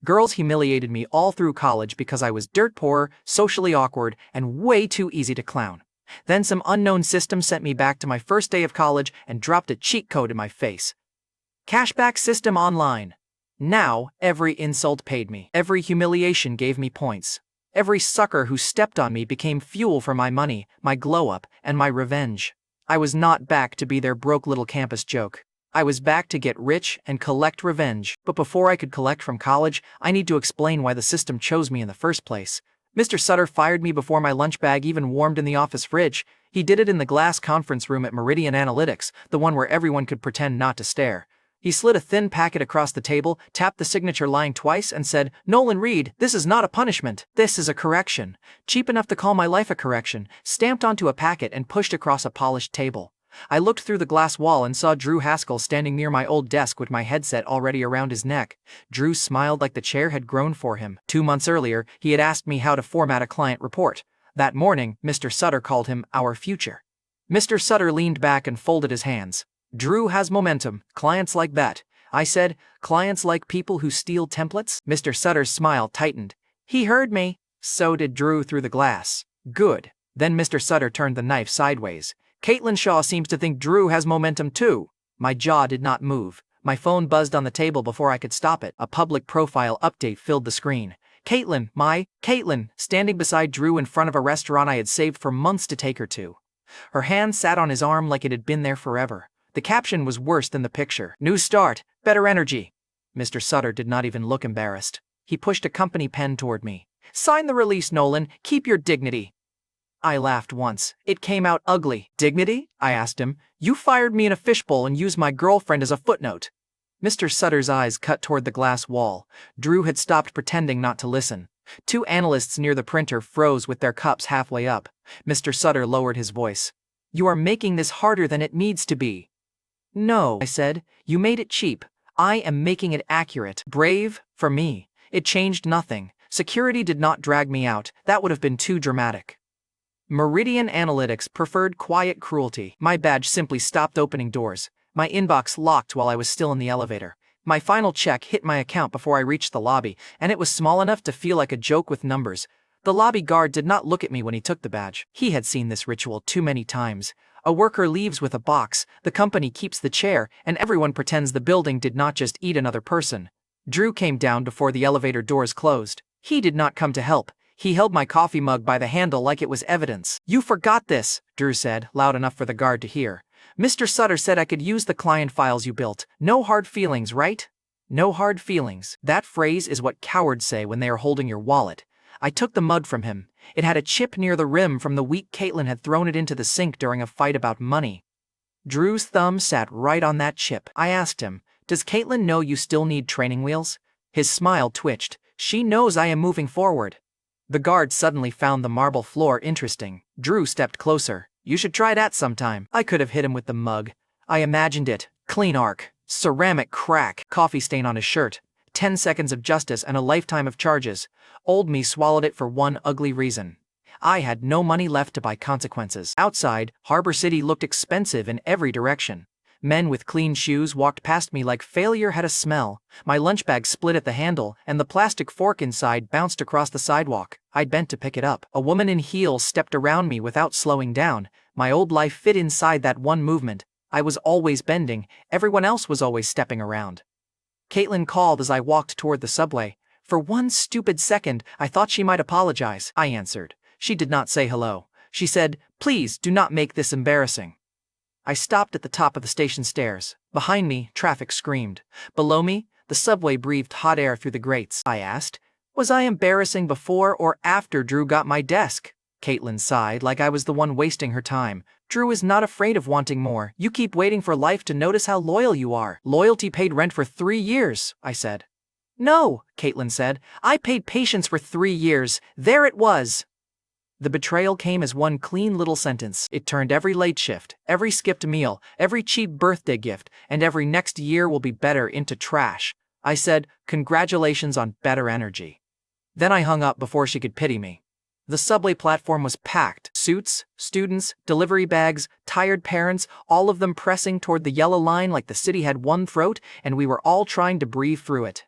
Girls humiliated me all through college because I was dirt poor, socially awkward, and way too easy to clown. Then some unknown system sent me back to my first day of college and dropped a cheat code in my face. Cashback System online. Now, every insult paid me. Every humiliation gave me points. Every sucker who stepped on me became fuel for my money, my glow-up, and my revenge. I was not back to be their broke little campus joke. I was back to get rich and collect revenge. But before I could collect from college, I need to explain why the system chose me in the first place. Mr. Sutter fired me before my lunch bag even warmed in the office fridge. He did it in the glass conference room at Meridian Analytics, the one where everyone could pretend not to stare. He slid a thin packet across the table, tapped the signature line twice, and said, "Nolan Reed, this is not a punishment. This is a correction." Cheap enough to call my life a correction, stamped onto a packet and pushed across a polished table. I looked through the glass wall and saw Drew Haskell standing near my old desk with my headset already around his neck. Drew smiled like the chair had grown for him. 2 months earlier, he had asked me how to format a client report. That morning, Mr. Sutter called him our future. Mr. Sutter leaned back and folded his hands. "Drew has momentum, clients like that." I said, "Clients like people who steal templates?" Mr. Sutter's smile tightened. "He heard me." So did Drew through the glass. "Good." Then Mr. Sutter turned the knife sideways. "Caitlin Shaw seems to think Drew has momentum too." My jaw did not move. My phone buzzed on the table before I could stop it. A public profile update filled the screen. Caitlin, standing beside Drew in front of a restaurant I had saved for months to take her to. Her hand sat on his arm like it had been there forever. The caption was worse than the picture. "New start, better energy." Mr. Sutter did not even look embarrassed. He pushed a company pen toward me. "Sign the release, Nolan. Keep your dignity." I laughed once. It came out ugly. "Dignity?" I asked him. "You fired me in a fishbowl and used my girlfriend as a footnote." Mr. Sutter's eyes cut toward the glass wall. Drew had stopped pretending not to listen. 2 analysts near the printer froze with their cups halfway up. Mr. Sutter lowered his voice. "You are making this harder than it needs to be." "No," I said. "You made it cheap. I am making it accurate." Brave, for me. It changed nothing. Security did not drag me out. That would have been too dramatic. Meridian Analytics preferred quiet cruelty. My badge simply stopped opening doors. My inbox locked while I was still in the elevator. My final check hit my account before I reached the lobby, and it was small enough to feel like a joke with numbers. The lobby guard did not look at me when he took the badge. He had seen this ritual too many times. A worker leaves with a box, the company keeps the chair, and everyone pretends the building did not just eat another person. Drew came down before the elevator doors closed. He did not come to help. He held my coffee mug by the handle like it was evidence. "You forgot this," Drew said, loud enough for the guard to hear. "Mr. Sutter said I could use the client files you built. No hard feelings, right?" No hard feelings. That phrase is what cowards say when they are holding your wallet. I took the mug from him. It had a chip near the rim from the week Caitlin had thrown it into the sink during a fight about money. Drew's thumb sat right on that chip. I asked him, "Does Caitlin know you still need training wheels?" His smile twitched. "She knows I am moving forward." The guard suddenly found the marble floor interesting. Drew stepped closer. "You should try that sometime." I could have hit him with the mug. I imagined it. Clean arc. Ceramic crack. Coffee stain on his shirt. 10 seconds of justice and a lifetime of charges. Old me swallowed it for one ugly reason. I had no money left to buy consequences. Outside, Harbor City looked expensive in every direction. Men with clean shoes walked past me like failure had a smell. My lunch bag split at the handle, and the plastic fork inside bounced across the sidewalk. I bent to pick it up. A woman in heels stepped around me without slowing down. My old life fit inside that one movement. I was always bending. Everyone else was always stepping around. Caitlin called as I walked toward the subway. For one stupid second, I thought she might apologize. I answered. She did not say hello. She said, "Please do not make this embarrassing." I stopped at the top of the station stairs. Behind me, traffic screamed. Below me, the subway breathed hot air through the grates. I asked, "Was I embarrassing before or after Drew got my desk?" Caitlin sighed like I was the one wasting her time. "Drew is not afraid of wanting more. You keep waiting for life to notice how loyal you are." "Loyalty paid rent for 3 years, I said. "No," Caitlin said. "I paid patience for 3 years. There it was." The betrayal came as one clean little sentence. It turned every late shift, every skipped meal, every cheap birthday gift, and every next year will be better into trash. I said, "Congratulations on better energy." Then I hung up before she could pity me. The subway platform was packed. Suits, students, delivery bags, tired parents, all of them pressing toward the yellow line like the city had one throat and we were all trying to breathe through it.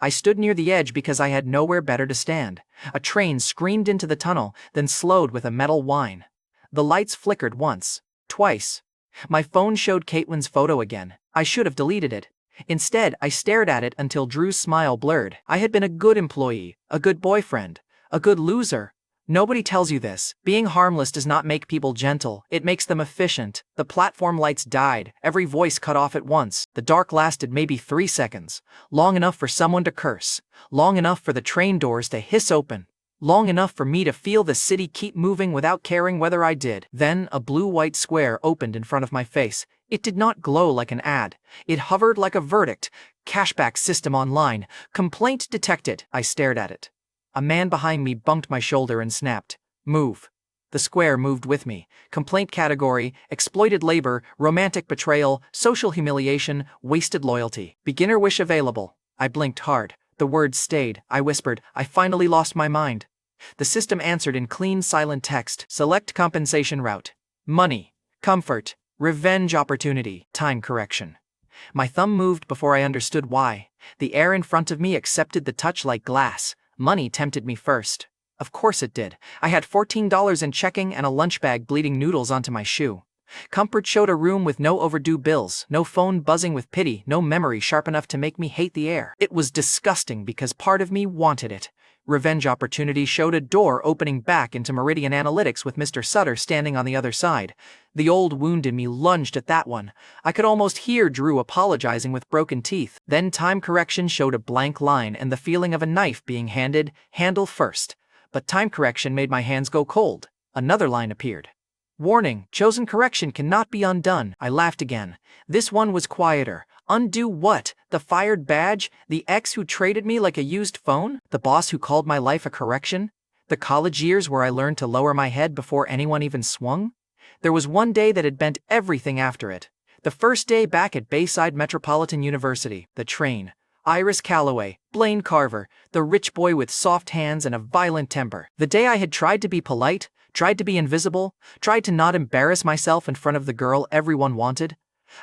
I stood near the edge because I had nowhere better to stand. A train screamed into the tunnel, then slowed with a metal whine. The lights flickered once, twice. My phone showed Caitlin's photo again. I should have deleted it. Instead, I stared at it until Drew's smile blurred. I had been a good employee, a good boyfriend, a good loser. Nobody tells you this. Being harmless does not make people gentle, it makes them efficient. The platform lights died, every voice cut off at once. The dark lasted maybe 3 seconds. Long enough for someone to curse. Long enough for the train doors to hiss open. Long enough for me to feel the city keep moving without caring whether I did. Then a blue-white square opened in front of my face. It did not glow like an ad. It hovered like a verdict. Cashback System online. Complaint detected. I stared at it. A man behind me bumped my shoulder and snapped, "Move." The square moved with me. Complaint category: exploited labor, romantic betrayal, social humiliation, wasted loyalty. Beginner wish available. I blinked hard. The words stayed. I whispered, "I finally lost my mind." The system answered in clean, silent text. Select compensation route. Money. Comfort. Revenge opportunity. Time correction. My thumb moved before I understood why. The air in front of me accepted the touch like glass. Money tempted me first. Of course it did. I had $14 in checking and a lunch bag bleeding noodles onto my shoe. Comfort showed a room with no overdue bills, no phone buzzing with pity, no memory sharp enough to make me hate the air. It was disgusting because part of me wanted it. Revenge opportunity showed a door opening back into Meridian Analytics with Mr. Sutter standing on the other side. The old wound in me lunged at that one. I could almost hear Drew apologizing with broken teeth. Then time correction showed a blank line and the feeling of a knife being handed, handle first. But time correction made my hands go cold. Another line appeared. Warning, chosen correction cannot be undone. I laughed again. This one was quieter. Undo what? The fired badge? The ex who traded me like a used phone? The boss who called my life a correction? The college years where I learned to lower my head before anyone even swung? There was one day that had bent everything after it. The first day back at Bayside Metropolitan University. The train. Iris Calloway, Blaine Carver, the rich boy with soft hands and a violent temper. The day I had tried to be polite, tried to be invisible, tried to not embarrass myself in front of the girl everyone wanted.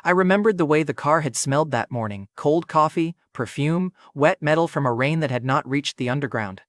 I remembered the way the car had smelled that morning: cold coffee, perfume, wet metal from a rain that had not reached the underground.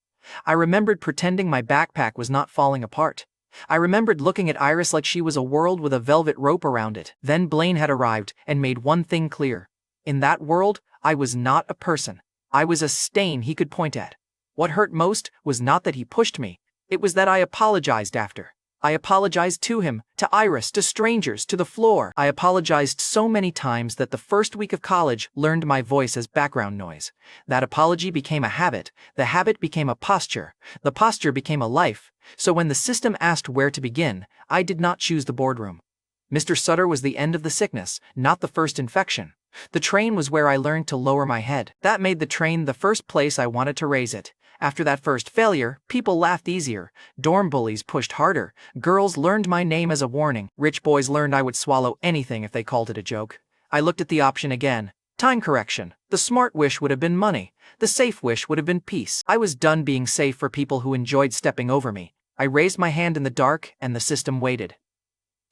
I remembered pretending my backpack was not falling apart. I remembered looking at Iris like she was a world with a velvet rope around it. Then Blaine had arrived and made one thing clear. In that world, I was not a person. I was a stain he could point at. What hurt most was not that he pushed me. It was that I apologized after. I apologized to him, to Iris, to strangers, to the floor. I apologized so many times that the first week of college learned my voice as background noise. That apology became a habit. The habit became a posture. The posture became a life. So when the system asked where to begin, I did not choose the boardroom. Mr. Sutter was the end of the sickness, not the first infection. The train was where I learned to lower my head. That made the train the first place I wanted to raise it. After that first failure, people laughed easier. Dorm bullies pushed harder. Girls learned my name as a warning. Rich boys learned I would swallow anything if they called it a joke. I looked at the option again. Time correction. The smart wish would have been money. The safe wish would have been peace. I was done being safe for people who enjoyed stepping over me. I raised my hand in the dark, and the system waited.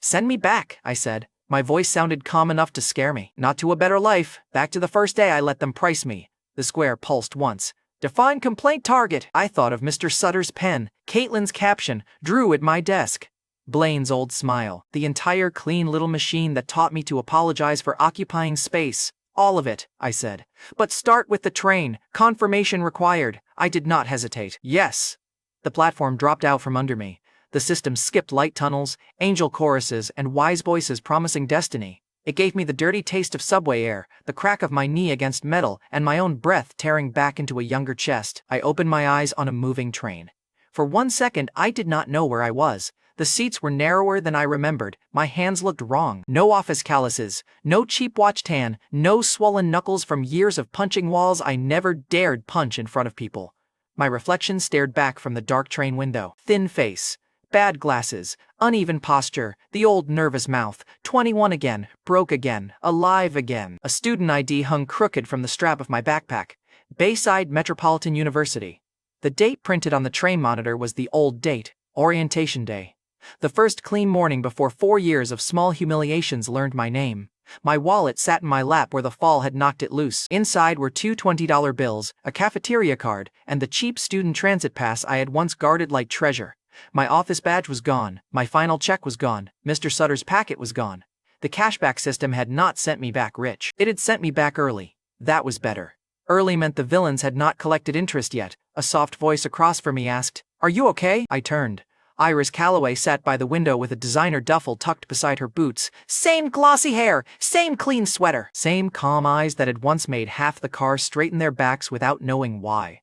"Send me back," I said. My voice sounded calm enough to scare me. "Not to a better life. Back to the first day I let them price me." The square pulsed once. "Define complaint target." I thought of Mr. Sutter's pen, Caitlin's caption, Drew at my desk. Blaine's old smile, the entire clean little machine that taught me to apologize for occupying space. "All of it," I said. "But start with the train. Confirmation required." I did not hesitate. "Yes." The platform dropped out from under me. The system skipped light tunnels, angel choruses, and wise voices promising destiny. It gave me the dirty taste of subway air, the crack of my knee against metal, and my own breath tearing back into a younger chest. I opened my eyes on a moving train. For 1 second, I did not know where I was. The seats were narrower than I remembered. My hands looked wrong. No office calluses, no cheap watch tan, no swollen knuckles from years of punching walls I never dared punch in front of people. My reflection stared back from the dark train window. Thin face. Bad glasses, uneven posture, the old nervous mouth, 21 again, broke again, alive again. A student ID hung crooked from the strap of my backpack. Bayside Metropolitan University. The date printed on the train monitor was the old date, orientation day. The first clean morning before 4 years of small humiliations learned my name. My wallet sat in my lap where the fall had knocked it loose. Inside were two $20 bills, a cafeteria card, and the cheap student transit pass I had once guarded like treasure. My office badge was gone, my final check was gone, Mr. Sutter's packet was gone. The cashback system had not sent me back rich. It had sent me back early. That was better. Early meant the villains had not collected interest yet. A soft voice across from me asked, "Are you okay?" I turned. Iris Calloway sat by the window with a designer duffel tucked beside her boots. Same glossy hair, same clean sweater, same calm eyes that had once made half the car straighten their backs without knowing why.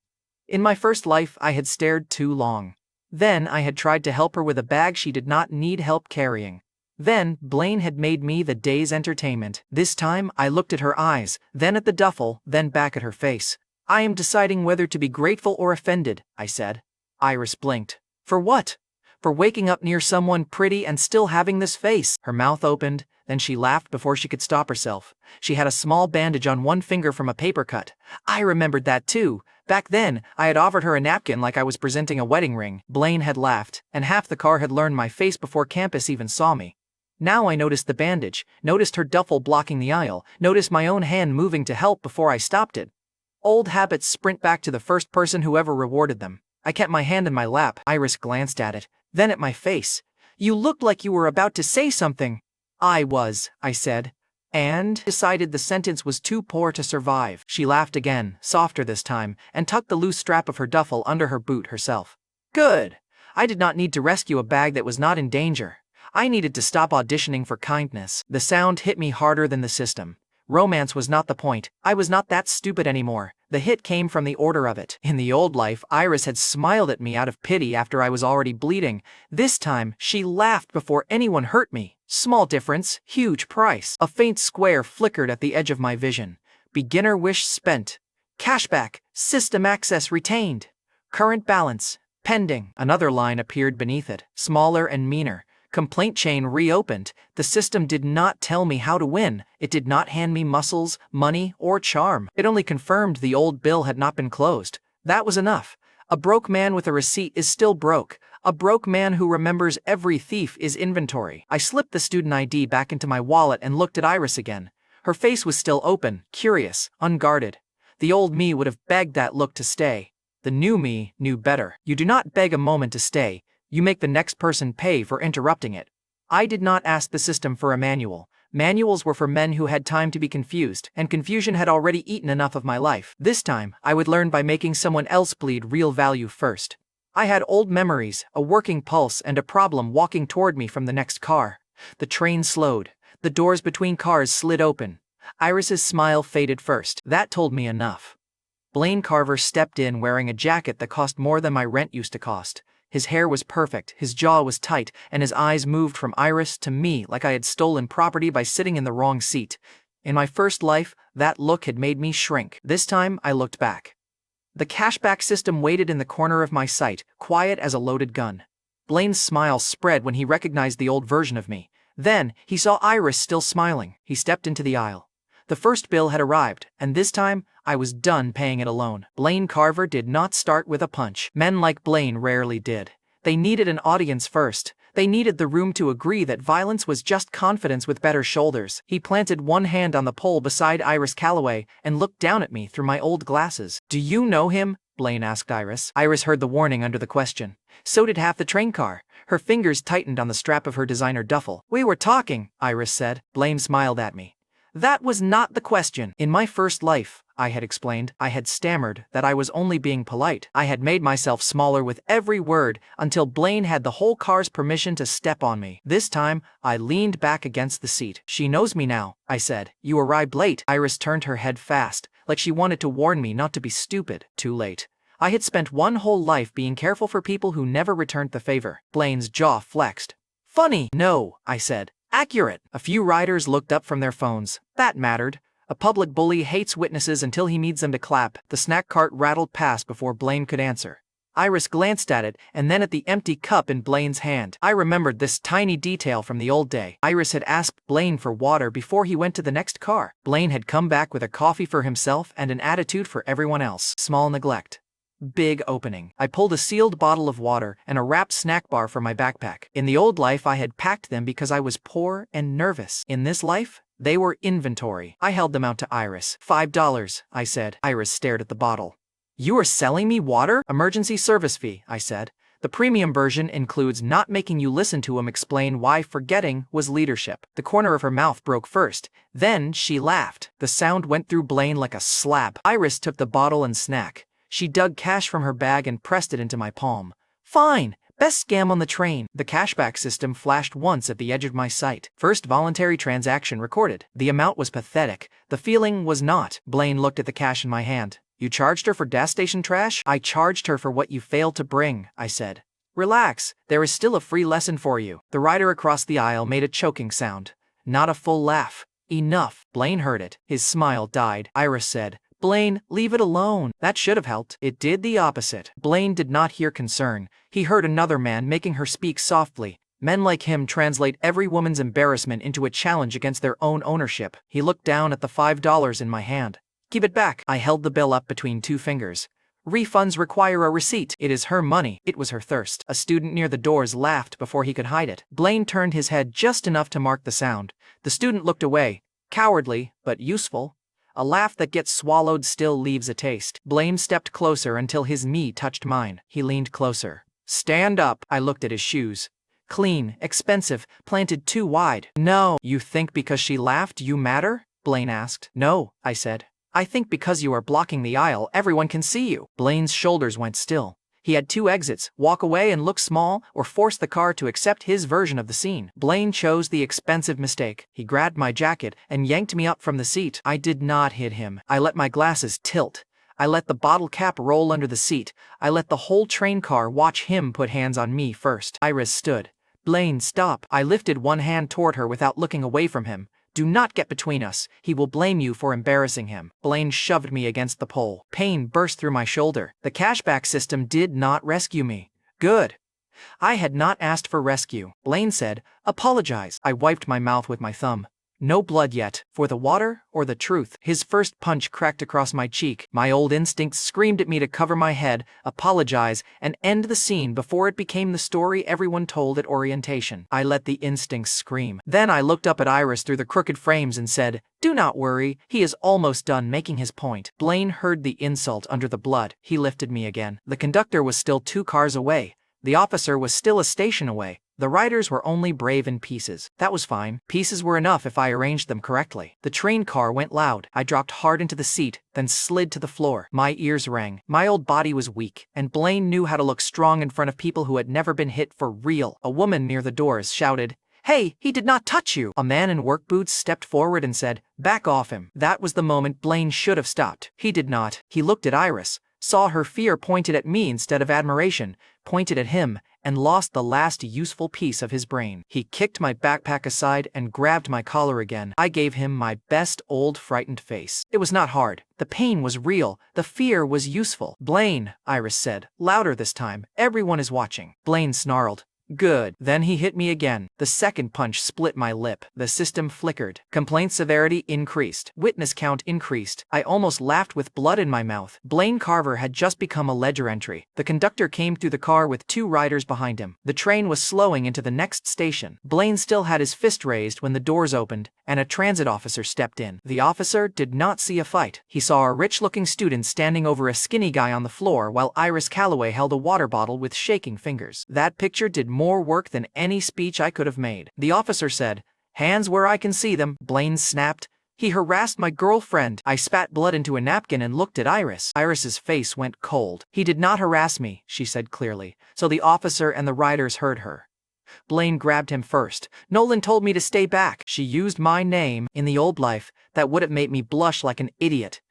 In my first life, I had stared too long. Then I had tried to help her with a bag she did not need help carrying. Then Blaine had made me the day's entertainment. This time I looked at her eyes, then at the duffel, then back at her face. "I am deciding whether to be grateful or offended," I said. Iris blinked. "For what?" "For waking up near someone pretty and still having this face." Her mouth opened, then she laughed before she could stop herself. She had a small bandage on one finger from a paper cut. I remembered that too. Back then, I had offered her a napkin like I was presenting a wedding ring. Blaine had laughed, and half the car had learned my face before campus even saw me. Now I noticed the bandage, noticed her duffel blocking the aisle, noticed my own hand moving to help before I stopped it. Old habits sprint back to the first person who ever rewarded them. I kept my hand in my lap. Iris glanced at it, then at my face. "You looked like you were about to say something." "I was," I said, and decided the sentence was too poor to survive. She laughed again, softer this time, and tucked the loose strap of her duffel under her boot herself. "Good. I did not need to rescue a bag that was not in danger. I needed to stop auditioning for kindness." The sound hit me harder than the system. Romance was not the point. I was not that stupid anymore. The hit came from the order of it. In the old life, Iris had smiled at me out of pity after I was already bleeding. This time, she laughed before anyone hurt me. Small difference, huge price. A faint square flickered at the edge of my vision. Beginner wish spent. Cashback, system access retained. Current balance, pending. Another line appeared beneath it, smaller and meaner. Complaint chain reopened. The system did not tell me how to win. It did not hand me muscles, money, or charm. It only confirmed the old bill had not been closed. That was enough. A broke man with a receipt is still broke. A broke man who remembers every thief is inventory. I slipped the student ID back into my wallet and looked at Iris again. Her face was still open, curious, unguarded. The old me would have begged that look to stay. The new me knew better. You do not beg a moment to stay. You make the next person pay for interrupting it. I did not ask the system for a manual. Manuals were for men who had time to be confused, and confusion had already eaten enough of my life. This time, I would learn by making someone else bleed real value first. I had old memories, a working pulse, and a problem walking toward me from the next car. The train slowed. The doors between cars slid open. Iris's smile faded first. That told me enough. Blaine Carver stepped in wearing a jacket that cost more than my rent used to cost. His hair was perfect, his jaw was tight, and his eyes moved from Iris to me like I had stolen property by sitting in the wrong seat. In my first life, that look had made me shrink. This time, I looked back. The cashback system waited in the corner of my sight, quiet as a loaded gun. Blaine's smile spread when he recognized the old version of me. Then, he saw Iris still smiling. He stepped into the aisle. The first bill had arrived, and this time, I was done paying it alone. Blaine Carver did not start with a punch. Men like Blaine rarely did. They needed an audience first. They needed the room to agree that violence was just confidence with better shoulders. He planted one hand on the pole beside Iris Calloway and looked down at me through my old glasses. "Do you know him?" Blaine asked Iris. Iris heard the warning under the question. So did half the train car. Her fingers tightened on the strap of her designer duffel. "We were talking," Iris said. Blaine smiled at me. "That was not the question." In my first life, I had explained, I had stammered that I was only being polite. I had made myself smaller with every word until Blaine had the whole car's permission to step on me. This time, I leaned back against the seat. "She knows me now," I said. "You arrived late." Iris turned her head fast, like she wanted to warn me not to be stupid. Too late. I had spent one whole life being careful for people who never returned the favor. Blaine's jaw flexed. "Funny." "No," I said. "Accurate." A few riders looked up from their phones. That mattered. A public bully hates witnesses until he needs them to clap. The snack cart rattled past before Blaine could answer. Iris glanced at it and then at the empty cup in Blaine's hand. I remembered this tiny detail from the old day. Iris had asked Blaine for water before he went to the next car. Blaine had come back with a coffee for himself and an attitude for everyone else. Small neglect. Big opening. I pulled a sealed bottle of water and a wrapped snack bar from my backpack. In the old life, I had packed them because I was poor and nervous. In this life, They were inventory. I held them out to Iris. $5, I said. Iris stared at the bottle. You are selling me water? Emergency service fee, I said. The premium version includes not making you listen to him explain why forgetting was leadership. The corner of her mouth broke first. Then she laughed. The sound went through Blaine like a slap. Iris took the bottle and snack. She dug cash from her bag and pressed it into my palm. Fine. Best scam on the train. The cashback system flashed once at the edge of my sight. First voluntary transaction recorded. The amount was pathetic. The feeling was not. Blaine looked at the cash in my hand. You charged her for gas station trash? I charged her for what you failed to bring, I said. Relax, there is still a free lesson for you. The rider across the aisle made a choking sound. Not a full laugh. Enough. Blaine heard it. His smile died. Iris said, Blaine, leave it alone. That should have helped. It did the opposite. Blaine did not hear concern. He heard another man making her speak softly. Men like him translate every woman's embarrassment into a challenge against their own ownership. He looked down at the $5 in my hand. Keep it back. I held the bill up between two fingers. Refunds require a receipt. It is her money. It was her thirst. A student near the doors laughed before he could hide it. Blaine turned his head just enough to mark the sound. The student looked away. Cowardly, but useful. A laugh that gets swallowed still leaves a taste. Blaine stepped closer until his knee touched mine. He leaned closer. Stand up. I looked at his shoes. Clean, expensive, planted too wide. No. You think because she laughed you matter? Blaine asked. No, I said. I think because you are blocking the aisle, everyone can see you. Blaine's shoulders went still. He had two exits, walk away and look small, or force the car to accept his version of the scene. Blaine chose the expensive mistake. He grabbed my jacket and yanked me up from the seat. I did not hit him. I let my glasses tilt. I let the bottle cap roll under the seat. I let the whole train car watch him put hands on me first. Iris stood. Blaine, stop. I lifted one hand toward her without looking away from him. Do not get between us. He will blame you for embarrassing him. Blaine shoved me against the pole. Pain burst through my shoulder. The cashback system did not rescue me. Good. I had not asked for rescue. Blaine said, apologize. I wiped my mouth with my thumb. No blood yet. For the water or the truth? His first punch cracked across my cheek. My old instincts screamed at me to cover my head, apologize, and end the scene before it became the story everyone told at orientation. I let the instincts scream. Then I looked up at Iris through the crooked frames and said, do not worry, he is almost done making his point. Blaine heard the insult under the blood. He lifted me again. The conductor was still 2 cars away. The officer was still a station away. The riders were only brave in pieces. That was fine. Pieces were enough if I arranged them correctly. The train car went loud. I dropped hard into the seat, then slid to the floor. My ears rang. My old body was weak, and Blaine knew how to look strong in front of people who had never been hit for real. A woman near the doors shouted, Hey, he did not touch you. A man in work boots stepped forward and said, back off him. That was the moment Blaine should have stopped. He did not. He looked at Iris, saw her fear pointed at me instead of admiration, pointed at him, and lost the last useful piece of his brain. He kicked my backpack aside and grabbed my collar again. I gave him my best old frightened face. It was not hard. The pain was real. The fear was useful. Blaine, Iris said, louder this time. Everyone is watching. Blaine snarled. Good. Then he hit me again. The second punch split my lip. The system flickered. Complaint severity increased. Witness count increased. I almost laughed with blood in my mouth. Blaine Carver had just become a ledger entry. The conductor came through the car with 2 riders behind him. The train was slowing into the next station. Blaine still had his fist raised when the doors opened, and a transit officer stepped in. The officer did not see a fight. He saw a rich-looking student standing over a skinny guy on the floor while Iris Calloway held a water bottle with shaking fingers. That picture did more work than any speech I could have made. The officer said, hands where I can see them. Blaine snapped. He harassed my girlfriend. I spat blood into a napkin and looked at Iris. Iris's face went cold. He did not harass me, she said clearly, so the officer and the riders heard her. Blaine grabbed him first. Nolan told me to stay back. She used my name. In the old life, that would have made me blush like an idiot.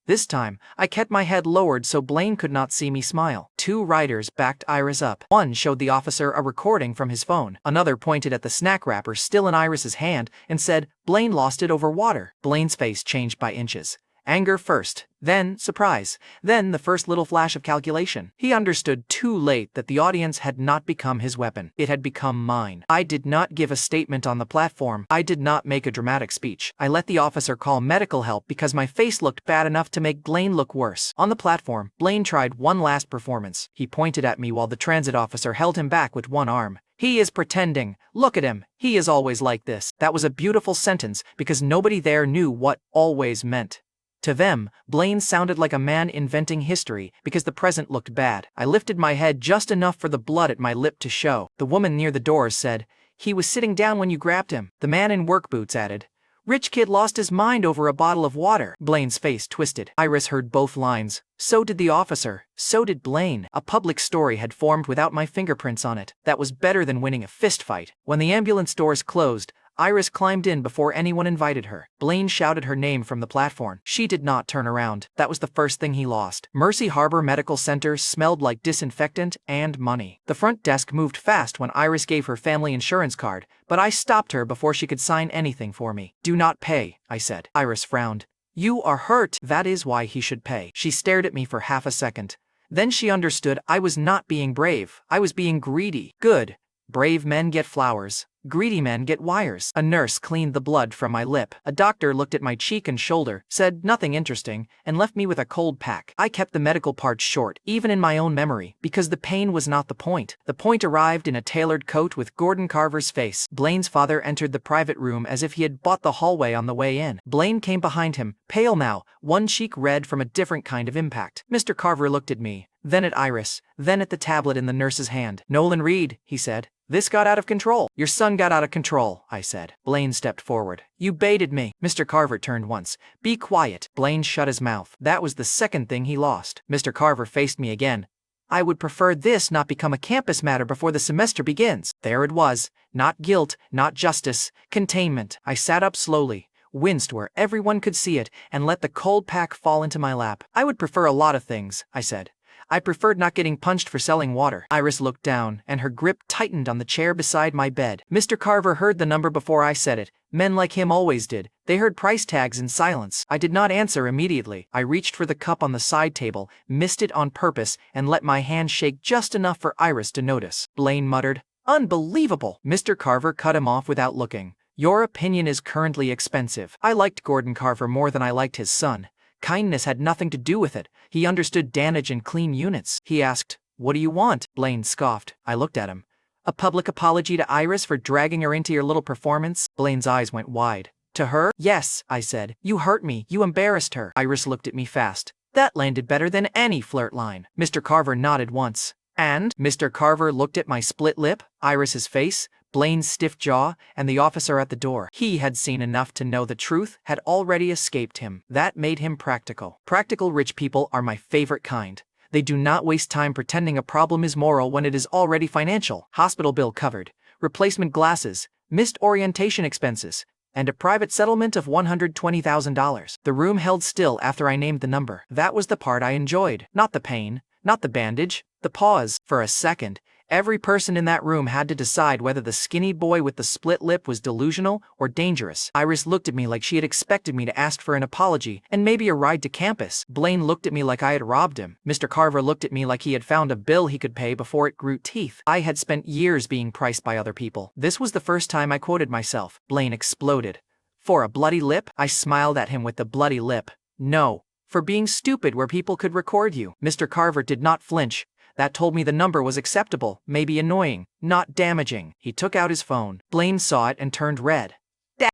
This time, I kept my head lowered so Blaine could not see me smile. 2 riders backed Iris up. One showed the officer a recording from his phone. Another pointed at the snack wrapper still in Iris's hand and said, Blaine lost it over water. Blaine's face changed by inches. Anger first, then surprise, then the first little flash of calculation. He understood too late that the audience had not become his weapon. It had become mine. I did not give a statement on the platform. I did not make a dramatic speech. I let the officer call medical help because my face looked bad enough to make Blaine look worse. On the platform, Blaine tried one last performance. He pointed at me while the transit officer held him back with one arm. He is pretending. Look at him. He is always like this. That was a beautiful sentence because nobody there knew what always meant. To them, Blaine sounded like a man inventing history because the present looked bad. I lifted my head just enough for the blood at my lip to show. The woman near the doors said, "He was sitting down when you grabbed him." The man in work boots added, "Rich kid lost his mind over a bottle of water." Blaine's face twisted. Iris heard both lines. So did the officer. So did Blaine. A public story had formed without my fingerprints on it. That was better than winning a fist fight. When the ambulance doors closed, Iris climbed in before anyone invited her. Blaine shouted her name from the platform. She did not turn around. That was the first thing he lost. Mercy Harbor Medical Center smelled like disinfectant and money. The front desk moved fast when Iris gave her family insurance card, but I stopped her before she could sign anything for me. "Do not pay," I said. Iris frowned. "You are hurt." "That is why he should pay." She stared at me for half a second. Then she understood I was not being brave. I was being greedy. Good. Brave men get flowers. Greedy men get wires. A nurse cleaned the blood from my lip. A doctor looked at my cheek and shoulder, said nothing interesting, and left me with a cold pack. I kept the medical part short, even in my own memory, because the pain was not the point. The point arrived in a tailored coat with Gordon Carver's face. Blaine's father entered the private room as if he had bought the hallway on the way in. Blaine came behind him, pale now, one cheek red from a different kind of impact. Mr. Carver looked at me, then at Iris, then at the tablet in the nurse's hand. "Nolan Reed," he said. "This got out of control." "Your son got out of control," I said. Blaine stepped forward. "You baited me." Mr. Carver turned once. "Be quiet." Blaine shut his mouth. That was the second thing he lost. Mr. Carver faced me again. "I would prefer this not become a campus matter before the semester begins." There it was. Not guilt, not justice. Containment. I sat up slowly, winced where everyone could see it, and let the cold pack fall into my lap. "I would prefer a lot of things," I said. "I preferred not getting punched for selling water." Iris looked down, and her grip tightened on the chair beside my bed. Mr. Carver heard the number before I said it. Men like him always did. They heard price tags in silence. I did not answer immediately. I reached for the cup on the side table, missed it on purpose, and let my hand shake just enough for Iris to notice. Blaine muttered, "Unbelievable!" Mr. Carver cut him off without looking. "Your opinion is currently expensive." I liked Gordon Carver more than I liked his son. Kindness had nothing to do with it. He understood damage and clean units. He asked, "What do you want?" Blaine scoffed. I looked at him. "A public apology to Iris for dragging her into your little performance?" Blaine's eyes went wide. "To her?" "Yes," I said. "You hurt me. You embarrassed her." Iris looked at me fast. That landed better than any flirt line. Mr. Carver nodded once. "And?" Mr. Carver looked at my split lip, Iris's face, Blaine's stiff jaw, and the officer at the door. He had seen enough to know the truth had already escaped him. That made him practical. Practical rich people are my favorite kind. They do not waste time pretending a problem is moral when it is already financial. Hospital bill covered, replacement glasses, missed orientation expenses, and a private settlement of $120,000. The room held still after I named the number. That was the part I enjoyed. Not the pain, not the bandage, the pause. For a second, every person in that room had to decide whether the skinny boy with the split lip was delusional or dangerous. Iris looked at me like she had expected me to ask for an apology and maybe a ride to campus. Blaine looked at me like I had robbed him. Mr. Carver looked at me like he had found a bill he could pay before it grew teeth. I had spent years being priced by other people. This was the first time I quoted myself. Blaine exploded. "For a bloody lip?" I smiled at him with the bloody lip. "No. For being stupid where people could record you." Mr. Carver did not flinch. That told me the number was acceptable, maybe annoying, not damaging. He took out his phone. Blaine saw it and turned red.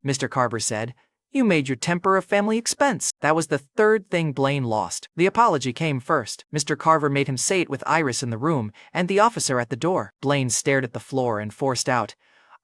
Mr. Carver said, "You made your temper a family expense." That was the third thing Blaine lost. The apology came first. Mr. Carver made him say it with Iris in the room and the officer at the door. Blaine stared at the floor and forced out,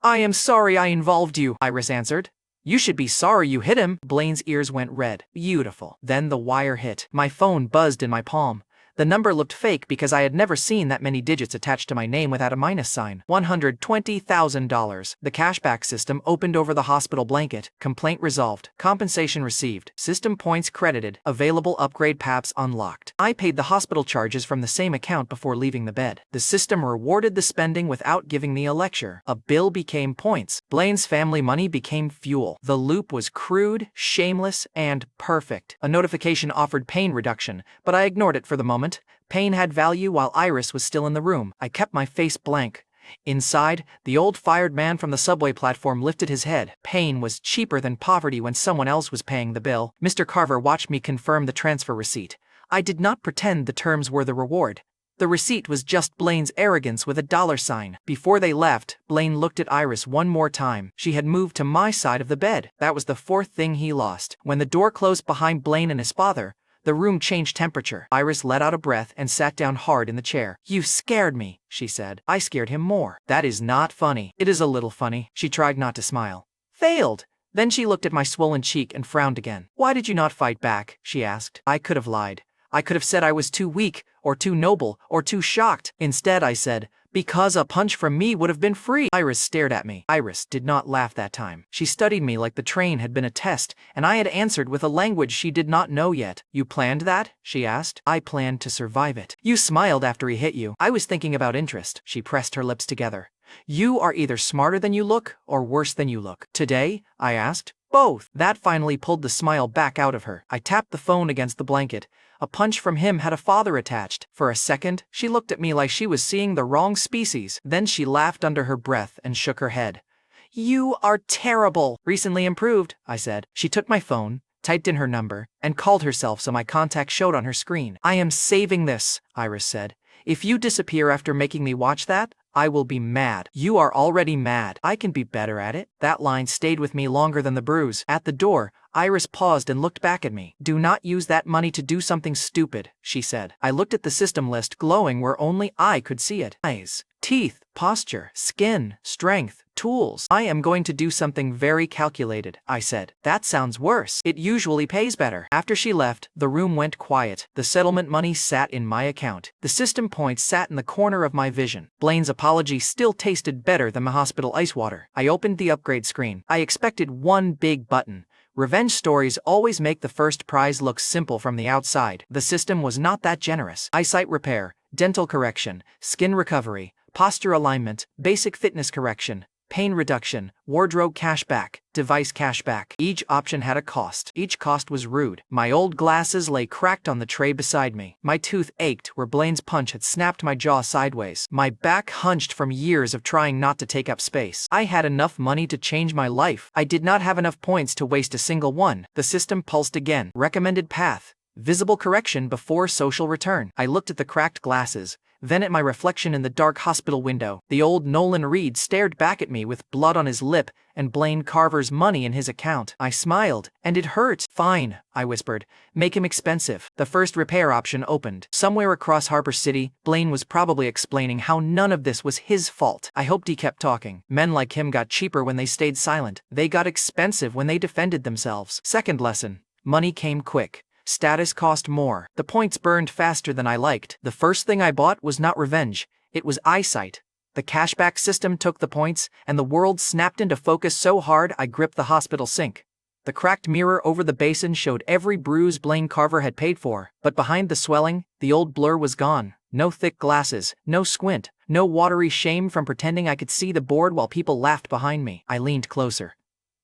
"I am sorry I involved you." Iris answered, "You should be sorry you hit him." Blaine's ears went red. Beautiful. Then the wire hit. My phone buzzed in my palm. The number looked fake because I had never seen that many digits attached to my name without a minus sign. $120,000. The cashback system opened over the hospital blanket. Complaint resolved. Compensation received. System points credited. Available upgrade PAPs unlocked. I paid the hospital charges from the same account before leaving the bed. The system rewarded the spending without giving me a lecture. A bill became points. Blaine's family money became fuel. The loop was crude, shameless, and perfect. A notification offered pain reduction, but I ignored it for the moment. Pain had value while Iris was still in the room. I kept my face blank. Inside, the old fired man from the subway platform lifted his head. Pain was cheaper than poverty when someone else was paying the bill. Mr. Carver watched me confirm the transfer receipt. I did not pretend the terms were the reward. The receipt was just Blaine's arrogance with a dollar sign. Before they left, Blaine looked at Iris one more time. She had moved to my side of the bed. That was the fourth thing he lost. When the door closed behind Blaine and his father, the room changed temperature. Iris let out a breath and sat down hard in the chair. "You scared me," she said. I scared him more. "That is not funny." "It is a little funny." She tried not to smile. "Failed." Then she looked at my swollen cheek and frowned again. "Why did you not fight back?" she asked. I could have lied. I could have said I was too weak, or too noble, or too shocked. Instead I said, "Because a punch from me would have been free." Iris stared at me. Iris did not laugh that time. She studied me like the train had been a test, and I had answered with a language she did not know yet. "You planned that?" she asked. "I planned to survive it." "You smiled after he hit you." "I was thinking about interest." She pressed her lips together. "You are either smarter than you look, or worse than you look." "Today?" I asked. "Both." That finally pulled the smile back out of her. I tapped the phone against the blanket. A punch from him had a father attached. For a second, she looked at me like she was seeing the wrong species. Then she laughed under her breath and shook her head. "You are terrible." "Recently improved," I said. She took my phone, typed in her number, and called herself so my contact showed on her screen. "I am saving this," Iris said. "If you disappear after making me watch that, I will be mad." "You are already mad." "I can be better at it." That line stayed with me longer than the bruise. At the door, Iris paused and looked back at me. "Do not use that money to do something stupid," she said. I looked at the system list glowing where only I could see it. Eyes, teeth, posture, skin, strength, tools. "I am going to do something very calculated," I said. "That sounds worse. It usually pays better." After she left, the room went quiet. The settlement money sat in my account. The system points sat in the corner of my vision. Blaine's apology still tasted better than the hospital ice water. I opened the upgrade screen. I expected one big button. Revenge stories always make the first prize look simple from the outside. The system was not that generous. Eyesight repair, dental correction, skin recovery, posture alignment, basic fitness correction, pain reduction, wardrobe cashback, device cashback. Each option had a cost. Each cost was rude. My old glasses lay cracked on the tray beside me. My tooth ached where Blaine's punch had snapped my jaw sideways. My back hunched from years of trying not to take up space. I had enough money to change my life. I did not have enough points to waste a single one. The system pulsed again. Recommended path. Visible correction before social return. I looked at the cracked glasses, then at my reflection in the dark hospital window. The old Nolan Reed stared back at me with blood on his lip and Blaine Carver's money in his account. I smiled, and it hurt. "Fine," I whispered. "Make him expensive." The first repair option opened. Somewhere across Harbor City, Blaine was probably explaining how none of this was his fault. I hoped he kept talking. Men like him got cheaper when they stayed silent. They got expensive when they defended themselves. Second lesson. Money came quick. Status cost more. The points burned faster than I liked. The first thing I bought was not revenge. It was eyesight. The cashback system took the points, and the world snapped into focus so hard I gripped the hospital sink. The cracked mirror over the basin showed every bruise Blaine Carver had paid for, but behind the swelling, the old blur was gone. No thick glasses, no squint, no watery shame from pretending I could see the board while people laughed behind me. I leaned closer.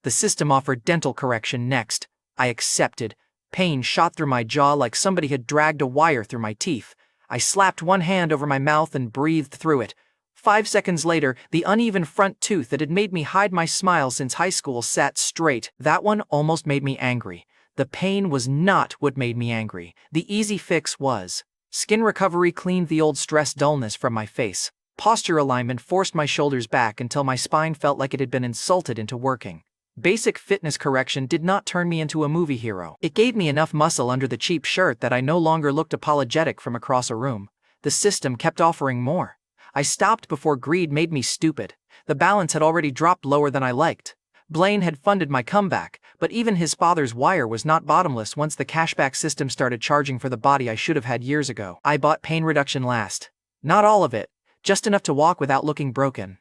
The system offered dental correction next. I accepted. Pain shot through my jaw like somebody had dragged a wire through my teeth. I slapped one hand over my mouth and breathed through it. 5 seconds later, the uneven front tooth that had made me hide my smile since high school sat straight. That one almost made me angry. The pain was not what made me angry. The easy fix was. Skin recovery cleaned the old stress dullness from my face. Posture alignment forced my shoulders back until my spine felt like it had been insulted into working. Basic fitness correction did not turn me into a movie hero. It gave me enough muscle under the cheap shirt that I no longer looked apologetic from across a room. The system kept offering more. I stopped before greed made me stupid. The balance had already dropped lower than I liked. Blaine had funded my comeback, but even his father's wire was not bottomless once the cashback system started charging for the body I should have had years ago. I bought pain reduction last. Not all of it, just enough to walk without looking broken.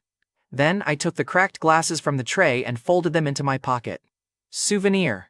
Then I took the cracked glasses from the tray and folded them into my pocket. Souvenir.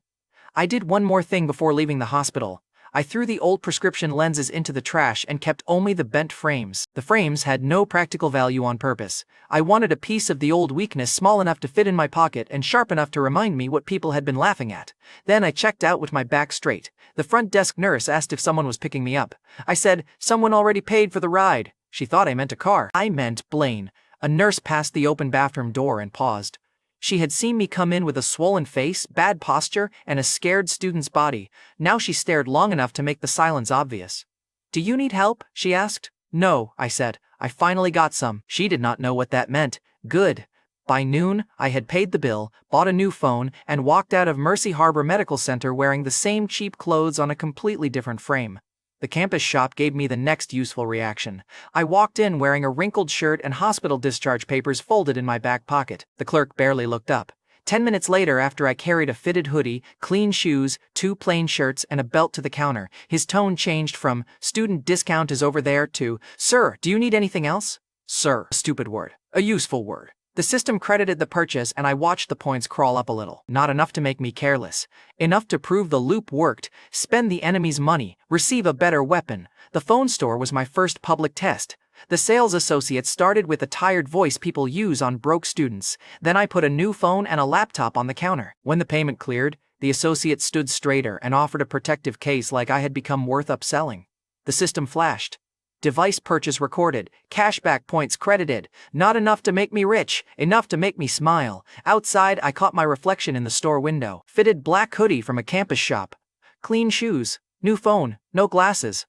I did one more thing before leaving the hospital. I threw the old prescription lenses into the trash and kept only the bent frames. The frames had no practical value on purpose. I wanted a piece of the old weakness small enough to fit in my pocket and sharp enough to remind me what people had been laughing at. Then I checked out with my back straight. The front desk nurse asked if someone was picking me up. I said, "Someone already paid for the ride." She thought I meant a car. I meant Blaine. A nurse passed the open bathroom door and paused. She had seen me come in with a swollen face, bad posture, and a scared student's body. Now she stared long enough to make the silence obvious. "Do you need help?" she asked. No, I said. I finally got some. She did not know what that meant. Good. By noon, I had paid the bill, bought a new phone, and walked out of Mercy Harbor Medical Center wearing the same cheap clothes on a completely different frame. The campus shop gave me the next useful reaction. I walked in wearing a wrinkled shirt and hospital discharge papers folded in my back pocket. The clerk barely looked up. 10 minutes later, after I carried a fitted hoodie, clean shoes, 2 plain shirts, and a belt to the counter, his tone changed from, "Student discount is over there," to, "Sir, do you need anything else?" Sir, a stupid word. A useful word. The system credited the purchase and I watched the points crawl up a little. Not enough to make me careless. Enough to prove the loop worked, spend the enemy's money, receive a better weapon. The phone store was my first public test. The sales associate started with the tired voice people use on broke students. Then I put a new phone and a laptop on the counter. When the payment cleared, the associate stood straighter and offered a protective case like I had become worth upselling. The system flashed. Device purchase recorded, cashback points credited. Not enough to make me rich, enough to make me smile. Outside, I caught my reflection in the store window. Fitted black hoodie from a campus shop. Clean shoes, new phone, no glasses.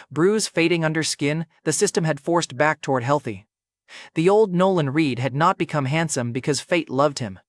Bruise fading under skin, the system had forced back toward healthy. The old Nolan Reed had not become handsome because fate loved him.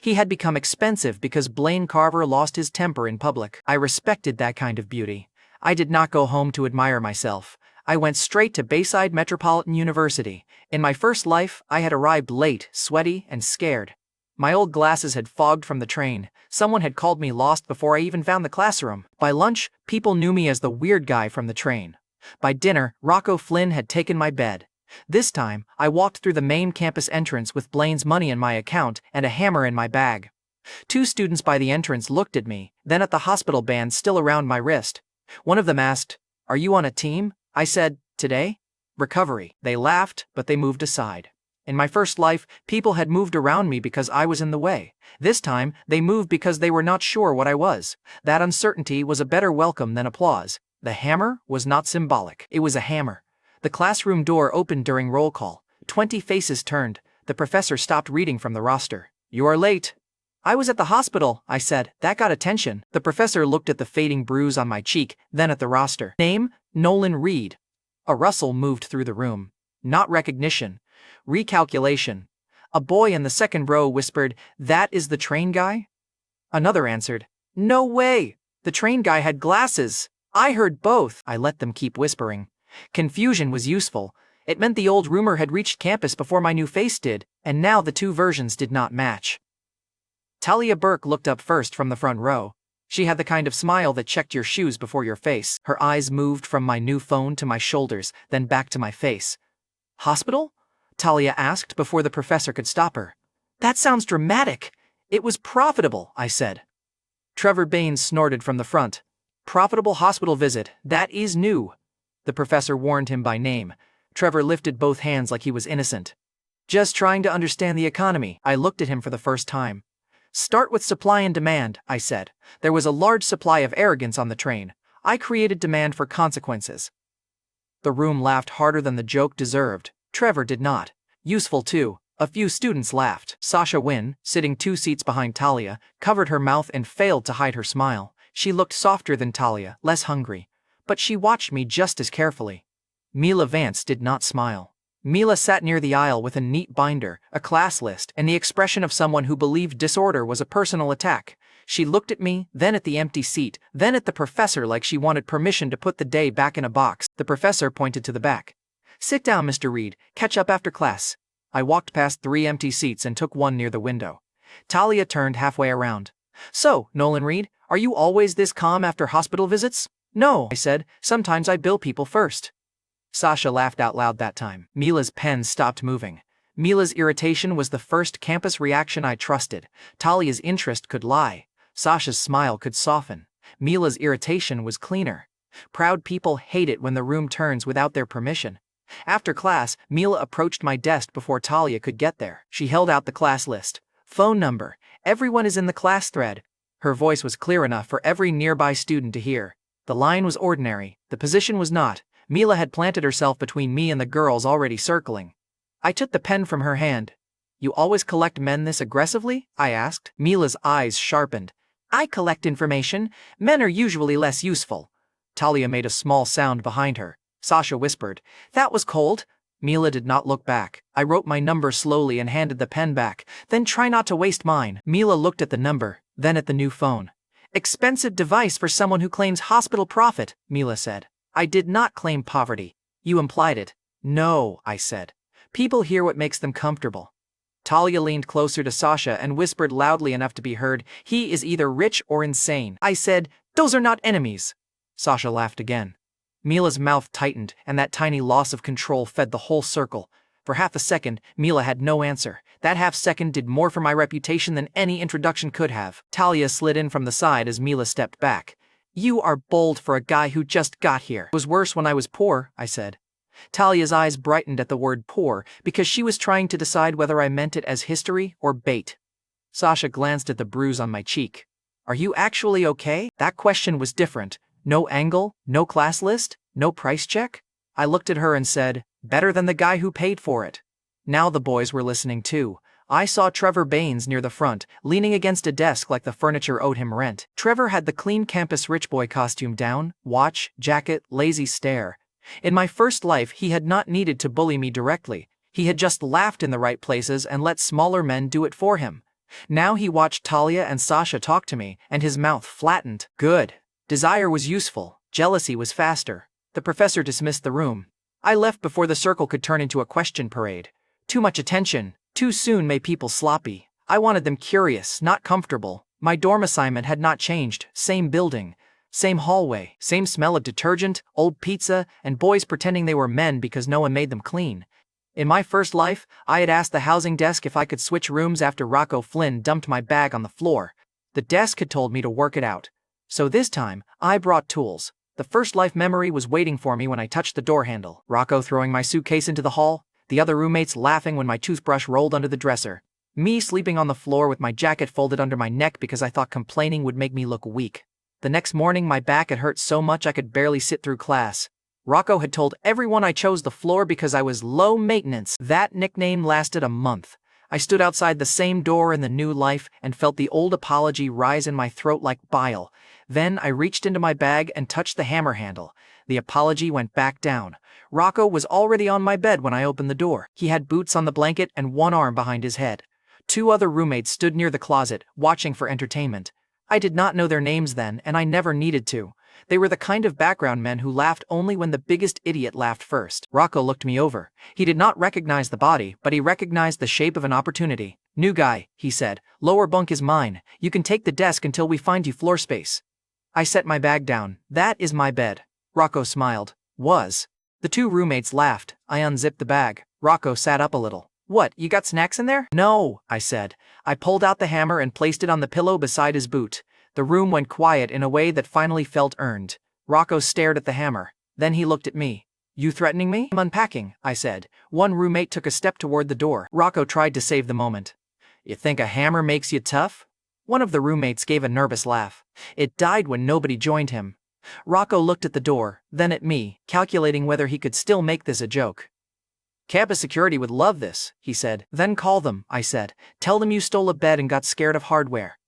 He had become expensive because Blaine Carver lost his temper in public. I respected that kind of beauty. I did not go home to admire myself. I went straight to Bayside Metropolitan University. In my first life, I had arrived late, sweaty, and scared. My old glasses had fogged from the train. Someone had called me lost before I even found the classroom. By lunch, people knew me as the weird guy from the train. By dinner, Rocco Flynn had taken my bed. This time, I walked through the main campus entrance with Blaine's money in my account and a hammer in my bag. 2 students by the entrance looked at me, then at the hospital band still around my wrist. One of them asked, "Are you on a team?" I said, "Today? Recovery." They laughed, but they moved aside. In my first life, people had moved around me because I was in the way. This time, they moved because they were not sure what I was. That uncertainty was a better welcome than applause. The hammer was not symbolic. It was a hammer. The classroom door opened during roll call. 20 faces turned. The professor stopped reading from the roster. "You are late." "I was at the hospital," I said. That got attention. The professor looked at the fading bruise on my cheek, then at the roster. "Name? Nolan Reed." A rustle moved through the room. Not recognition. Recalculation. A boy in the second row whispered, "That is the train guy?" Another answered, "No way! The train guy had glasses." I heard both. I let them keep whispering. Confusion was useful. It meant the old rumor had reached campus before my new face did, and now the 2 versions did not match. Talia Burke looked up first from the front row. She had the kind of smile that checked your shoes before your face. Her eyes moved from my new phone to my shoulders, then back to my face. "Hospital?" Talia asked before the professor could stop her. "That sounds dramatic." "It was profitable," I said. Trevor Baines snorted from the front. "Profitable hospital visit, that is new." The professor warned him by name. Trevor lifted both hands like he was innocent. "Just trying to understand the economy." I looked at him for the first time. "Start with supply and demand," I said. There was a large supply of arrogance on the train. I created demand for consequences. The room laughed harder than the joke deserved. Trevor did not. Useful too. A few students laughed. Sasha Wynn, sitting 2 seats behind Talia, covered her mouth and failed to hide her smile. She looked softer than Talia, less hungry. But she watched me just as carefully. Mila Vance did not smile. Mila sat near the aisle with a neat binder, a class list, and the expression of someone who believed disorder was a personal attack. She looked at me, then at the empty seat, then at the professor like she wanted permission to put the day back in a box. The professor pointed to the back. "Sit down, Mr. Reed. Catch up after class." I walked past 3 empty seats and took one near the window. Talia turned halfway around. "So, Nolan Reed, are you always this calm after hospital visits?" "No," I said. "Sometimes I bill people first." Sasha laughed out loud that time. Mila's pen stopped moving. Mila's irritation was the first campus reaction I trusted. Talia's interest could lie. Sasha's smile could soften. Mila's irritation was cleaner. Proud people hate it when the room turns without their permission. After class, Mila approached my desk before Talia could get there. She held out the class list. "Phone number. Everyone is in the class thread." Her voice was clear enough for every nearby student to hear. The line was ordinary. The position was not. Mila had planted herself between me and the girls already circling. I took the pen from her hand. "You always collect men this aggressively?" I asked. Mila's eyes sharpened. "I collect information. Men are usually less useful." Talia made a small sound behind her. Sasha whispered. That was cold. Mila did not look back. I wrote my number slowly and handed the pen back. Then try not to waste mine. Mila looked at the number, then at the new phone. Expensive device for someone who claims hospital profit, Mila said. I did not claim poverty. You implied it. No, I said. People hear what makes them comfortable. Talia leaned closer to Sasha and whispered loudly enough to be heard, he is either rich or insane. I said, those are not enemies. Sasha laughed again. Mila's mouth tightened, and that tiny loss of control fed the whole circle. For half a second, Mila had no answer. That half second did more for my reputation than any introduction could have. Talia slid in from the side as Mila stepped back. You are bold for a guy who just got here. It was worse when I was poor, I said. Talia's eyes brightened at the word poor because she was trying to decide whether I meant it as history or bait. Sasha glanced at the bruise on my cheek. Are you actually okay? That question was different. No angle, no class list, no price check? I looked at her and said, better than the guy who paid for it. Now the boys were listening too. I saw Trevor Baines near the front, leaning against a desk like the furniture owed him rent. Trevor had the clean campus rich boy costume down, watch, jacket, lazy stare. In my first life he had not needed to bully me directly. He had just laughed in the right places and let smaller men do it for him. Now he watched Talia and Sasha talk to me, and his mouth flattened. Good. Desire was useful. Jealousy was faster. The professor dismissed the room. I left before the circle could turn into a question parade. Too much attention. Too soon made people sloppy. I wanted them curious, not comfortable. My dorm assignment had not changed. Same building. Same hallway, same smell of detergent, old pizza, and boys pretending they were men because no one made them clean. In my first life, I had asked the housing desk if I could switch rooms after Rocco Flynn dumped my bag on the floor. The desk had told me to work it out. So this time, I brought tools. The first life memory was waiting for me when I touched the door handle. Rocco throwing my suitcase into the hall, the other roommates laughing when my toothbrush rolled under the dresser. Me sleeping on the floor with my jacket folded under my neck because I thought complaining would make me look weak. The next morning my back had hurt so much I could barely sit through class. Rocco had told everyone I chose the floor because I was low maintenance. That nickname lasted a month. I stood outside the same door in the new life and felt the old apology rise in my throat like bile. Then I reached into my bag and touched the hammer handle. The apology went back down. Rocco was already on my bed when I opened the door. He had boots on the blanket and one arm behind his head. 2 other roommates stood near the closet, watching for entertainment. I did not know their names then, and I never needed to. They were the kind of background men who laughed only when the biggest idiot laughed first. Rocco looked me over. He did not recognize the body, but he recognized the shape of an opportunity. New guy, he said. Lower bunk is mine. You can take the desk until we find you floor space. I set my bag down. That is my bed. Rocco smiled. Was. The 2 roommates laughed. I unzipped the bag. Rocco sat up a little. What, you got snacks in there? No, I said. I pulled out the hammer and placed it on the pillow beside his boot. The room went quiet in a way that finally felt earned. Rocco stared at the hammer. Then he looked at me. You threatening me? I'm unpacking, I said. One roommate took a step toward the door. Rocco tried to save the moment. You think a hammer makes you tough? One of the roommates gave a nervous laugh. It died when nobody joined him. Rocco looked at the door, then at me, calculating whether he could still make this a joke. Campus security would love this, he said. Then call them, I said. Tell them you stole a bed and got scared of hardware.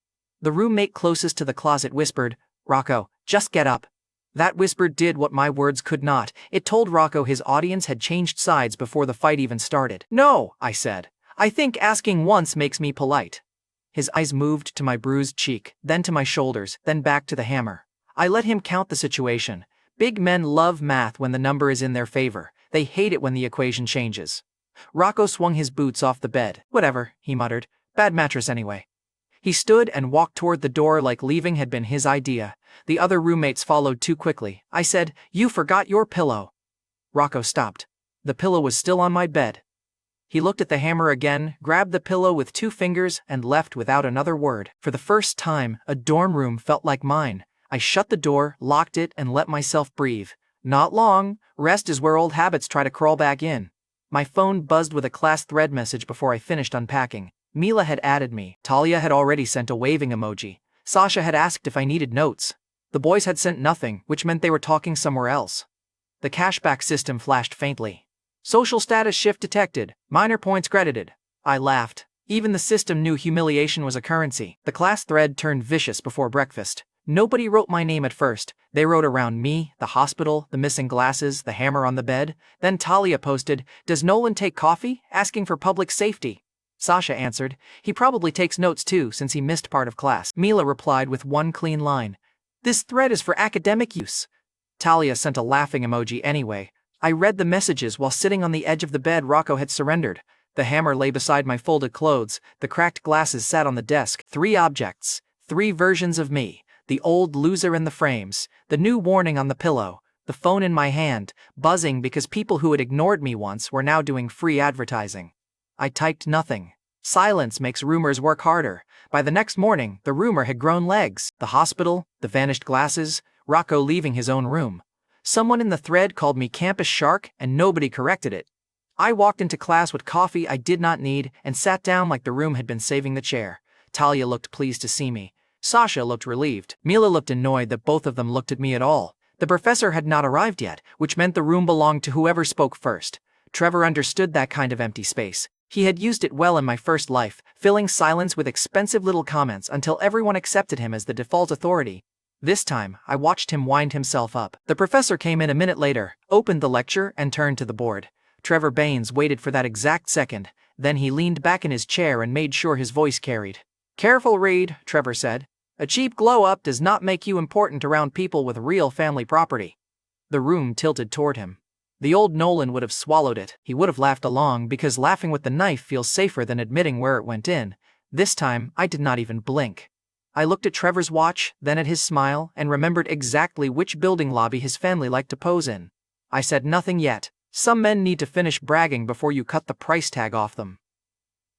The roommate closest to the closet whispered, Rocco, just get up. That whisper did what my words could not. It told Rocco his audience had changed sides before the fight even started. No, I said. I think asking once makes me polite. His eyes moved to my bruised cheek, then to my shoulders, then back to the hammer. I let him count the situation. Big men love math when the number is in their favor. They hate it when the equation changes. Rocco swung his boots off the bed. Whatever, he muttered. Bad mattress anyway. He stood and walked toward the door like leaving had been his idea. The other roommates followed too quickly. I said, You forgot your pillow. Rocco stopped. The pillow was still on my bed. He looked at the hammer again, grabbed the pillow with 2 fingers, and left without another word. For the first time, a dorm room felt like mine. I shut the door, locked it, and let myself breathe. Not long. Rest is where old habits try to crawl back in. My phone buzzed with a class thread message before I finished unpacking. Mila had added me. Talia had already sent a waving emoji. Sasha had asked if I needed notes. The boys had sent nothing, which meant they were talking somewhere else. The cashback system flashed faintly. Social status shift detected. Minor points credited. I laughed. Even the system knew humiliation was a currency. The class thread turned vicious before breakfast. Nobody wrote my name at first. They wrote around me, the hospital, the missing glasses, the hammer on the bed. Then Talia posted, "Does Nolan take coffee?" asking for public safety. Sasha answered, "He probably takes notes too since he missed part of class." Mila replied with one clean line, "This thread is for academic use." Talia sent a laughing emoji anyway. I read the messages while sitting on the edge of the bed. Rocco had surrendered. The hammer lay beside my folded clothes. The cracked glasses sat on the desk. 3 objects. 3 versions of me. The old loser in the frames, the new warning on the pillow, the phone in my hand, buzzing because people who had ignored me once were now doing free advertising. I typed nothing. Silence makes rumors work harder. By the next morning, the rumor had grown legs. The hospital, the vanished glasses, Rocco leaving his own room. Someone in the thread called me campus shark and nobody corrected it. I walked into class with coffee I did not need and sat down like the room had been saving the chair. Talia looked pleased to see me. Sasha looked relieved. Mila looked annoyed that both of them looked at me at all. The professor had not arrived yet, which meant the room belonged to whoever spoke first. Trevor understood that kind of empty space. He had used it well in my first life, filling silence with expensive little comments until everyone accepted him as the default authority. This time, I watched him wind himself up. The professor came in a minute later, opened the lecture, and turned to the board. Trevor Baines waited for that exact second, then he leaned back in his chair and made sure his voice carried. "Careful, Reed," Trevor said. "A cheap glow-up does not make you important around people with real family property." The room tilted toward him. The old Nolan would have swallowed it. He would have laughed along because laughing with the knife feels safer than admitting where it went in. This time, I did not even blink. I looked at Trevor's watch, then at his smile, and remembered exactly which building lobby his family liked to pose in. I said nothing yet. Some men need to finish bragging before you cut the price tag off them.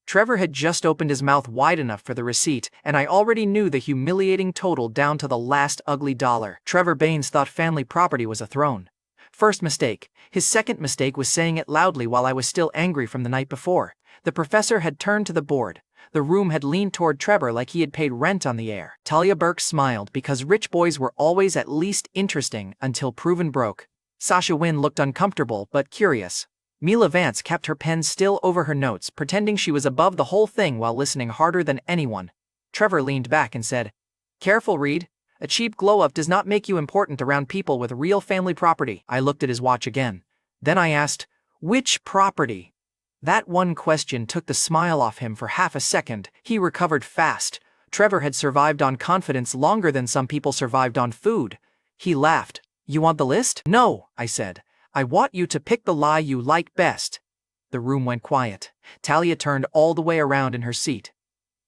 Trevor had just opened his mouth wide enough for the receipt, and I already knew the humiliating total down to the last ugly dollar. Trevor Baines thought family property was a throne. First mistake. His second mistake was saying it loudly while I was still angry from the night before. The professor had turned to the board. The room had leaned toward Trevor like he had paid rent on the air. Talia Burke smiled because rich boys were always at least interesting until proven broke. Sasha Wynn looked uncomfortable but curious. Mila Vance kept her pen still over her notes, pretending she was above the whole thing while listening harder than anyone. Trevor leaned back and said, "Careful, Reed. A cheap glow-up does not make you important around people with real family property." I looked at his watch again. Then I asked, "Which property?" That one question took the smile off him for half a second. He recovered fast. Trevor had survived on confidence longer than some people survived on food. He laughed. "You want the list?" "No," I said. "I want you to pick the lie you like best." The room went quiet. Talia turned all the way around in her seat.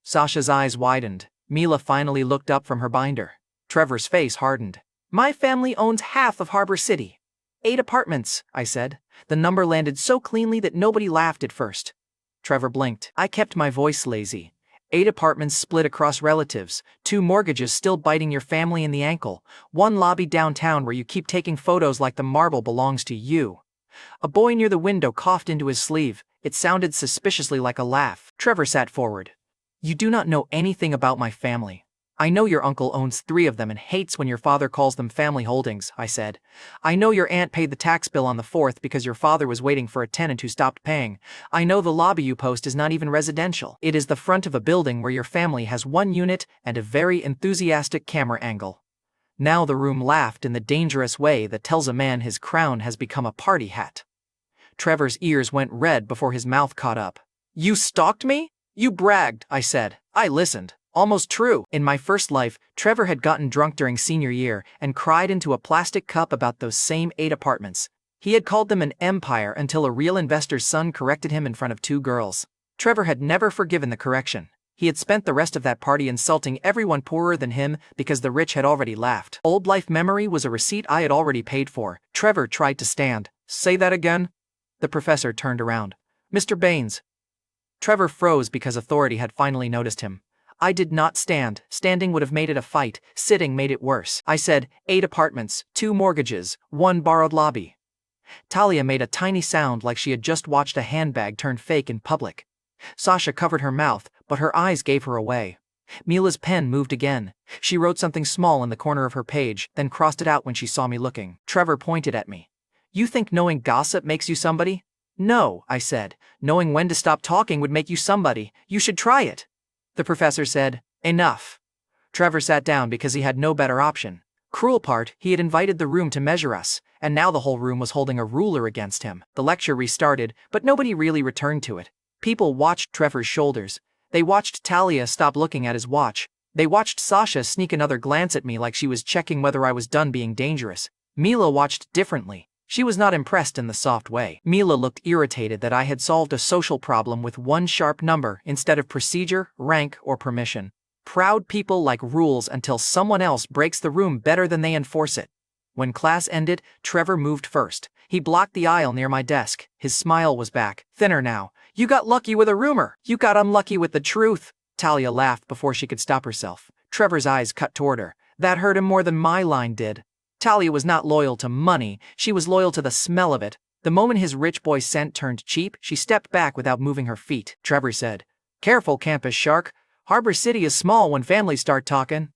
Sasha's eyes widened. Mila finally looked up from her binder. Trevor's face hardened. "My family owns half of Harbor City. 8 apartments," I said. The number landed so cleanly that nobody laughed at first. Trevor blinked. I kept my voice lazy. 8 apartments split across relatives, 2 mortgages still biting your family in the ankle, 1 lobby downtown where you keep taking photos like the marble belongs to you. A boy near the window coughed into his sleeve. It sounded suspiciously like a laugh. Trevor sat forward. "You do not know anything about my family. I know your uncle owns 3 of them and hates when your father calls them family holdings," I said. "I know your aunt paid the tax bill on the 4th because your father was waiting for a tenant who stopped paying. I know the lobby you post is not even residential. It is the front of a building where your family has 1 unit and a very enthusiastic camera angle." Now the room laughed in the dangerous way that tells a man his crown has become a party hat. Trevor's ears went red before his mouth caught up. "You stalked me? You bragged," I said. "I listened. Almost true." In my first life, Trevor had gotten drunk during senior year and cried into a plastic cup about those same 8 apartments. He had called them an empire until a real investor's son corrected him in front of 2 girls. Trevor had never forgiven the correction. He had spent the rest of that party insulting everyone poorer than him because the rich had already laughed. Old life memory was a receipt I had already paid for. Trevor tried to stand. "Say that again?" The professor turned around. "Mr. Baines." Trevor froze because authority had finally noticed him. I did not stand. Standing would have made it a fight. Sitting made it worse. I said, 8 apartments, 2 mortgages, 1 borrowed lobby. Talia made a tiny sound like she had just watched a handbag turn fake in public. Sasha covered her mouth, but her eyes gave her away. Mila's pen moved again. She wrote something small in the corner of her page, then crossed it out when she saw me looking. Trevor pointed at me. "You think knowing gossip makes you somebody?" "No," I said. "Knowing when to stop talking would make you somebody. You should try it." The professor said, "Enough." Trevor sat down because he had no better option. Cruel part, he had invited the room to measure us, and now the whole room was holding a ruler against him. The lecture restarted, but nobody really returned to it. People watched Trevor's shoulders. They watched Talia stop looking at his watch. They watched Sasha sneak another glance at me like she was checking whether I was done being dangerous. Mila watched differently. She was not impressed in the soft way. Mila looked irritated that I had solved a social problem with one sharp number instead of procedure, rank, or permission. Proud people like rules until someone else breaks the room better than they enforce it. When class ended, Trevor moved first. He blocked the aisle near my desk. His smile was back, thinner now. You got lucky with a rumor. You got unlucky with the truth. Talia laughed before she could stop herself. Trevor's eyes cut toward her. That hurt him more than my line did. Talia was not loyal to money. She was loyal to the smell of it. The moment his rich boy scent turned cheap, she stepped back without moving her feet. Trevor said, "Careful, campus shark. Harbor City is small when families start talking."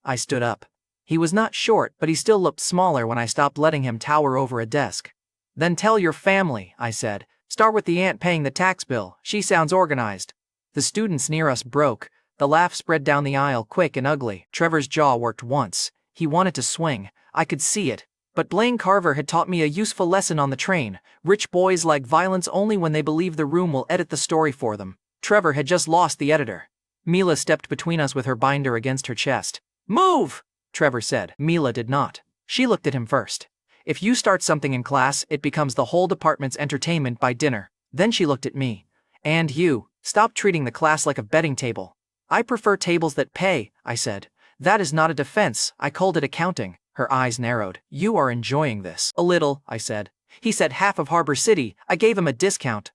I stood up. He was not short, but he still looked smaller when I stopped letting him tower over a desk. "Then tell your family," I said. "Start with the aunt paying the tax bill. She sounds organized." The students near us broke. The laugh spread down the aisle quick and ugly. Trevor's jaw worked once. He wanted to swing. I could see it. But Blaine Carver had taught me a useful lesson on the train. Rich boys like violence only when they believe the room will edit the story for them. Trevor had just lost the editor. Mila stepped between us with her binder against her chest. "Move!" Trevor said. Mila did not. She looked at him first. "If you start something in class, it becomes the whole department's entertainment by dinner." Then she looked at me. "And you, stop treating the class like a betting table." "I prefer tables that pay," I said. "That is not a defense, I called it accounting." Her eyes narrowed. "You are enjoying this." "A little," I said. "He said half of Harbor City. I gave him a discount."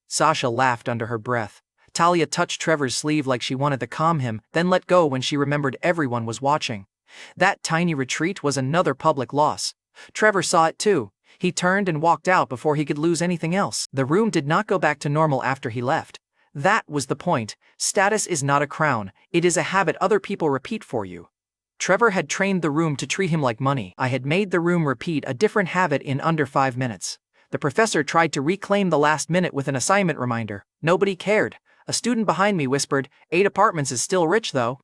Sasha laughed under her breath. Talia touched Trevor's sleeve like she wanted to calm him, then let go when she remembered everyone was watching. That tiny retreat was another public loss. Trevor saw it too. He turned and walked out before he could lose anything else. The room did not go back to normal after he left. That was the point. Status is not a crown. It is a habit other people repeat for you. Trevor had trained the room to treat him like money. I had made the room repeat a different habit in under 5 minutes. The professor tried to reclaim the last minute with an assignment reminder. Nobody cared. A student behind me whispered, 8 apartments is still rich though.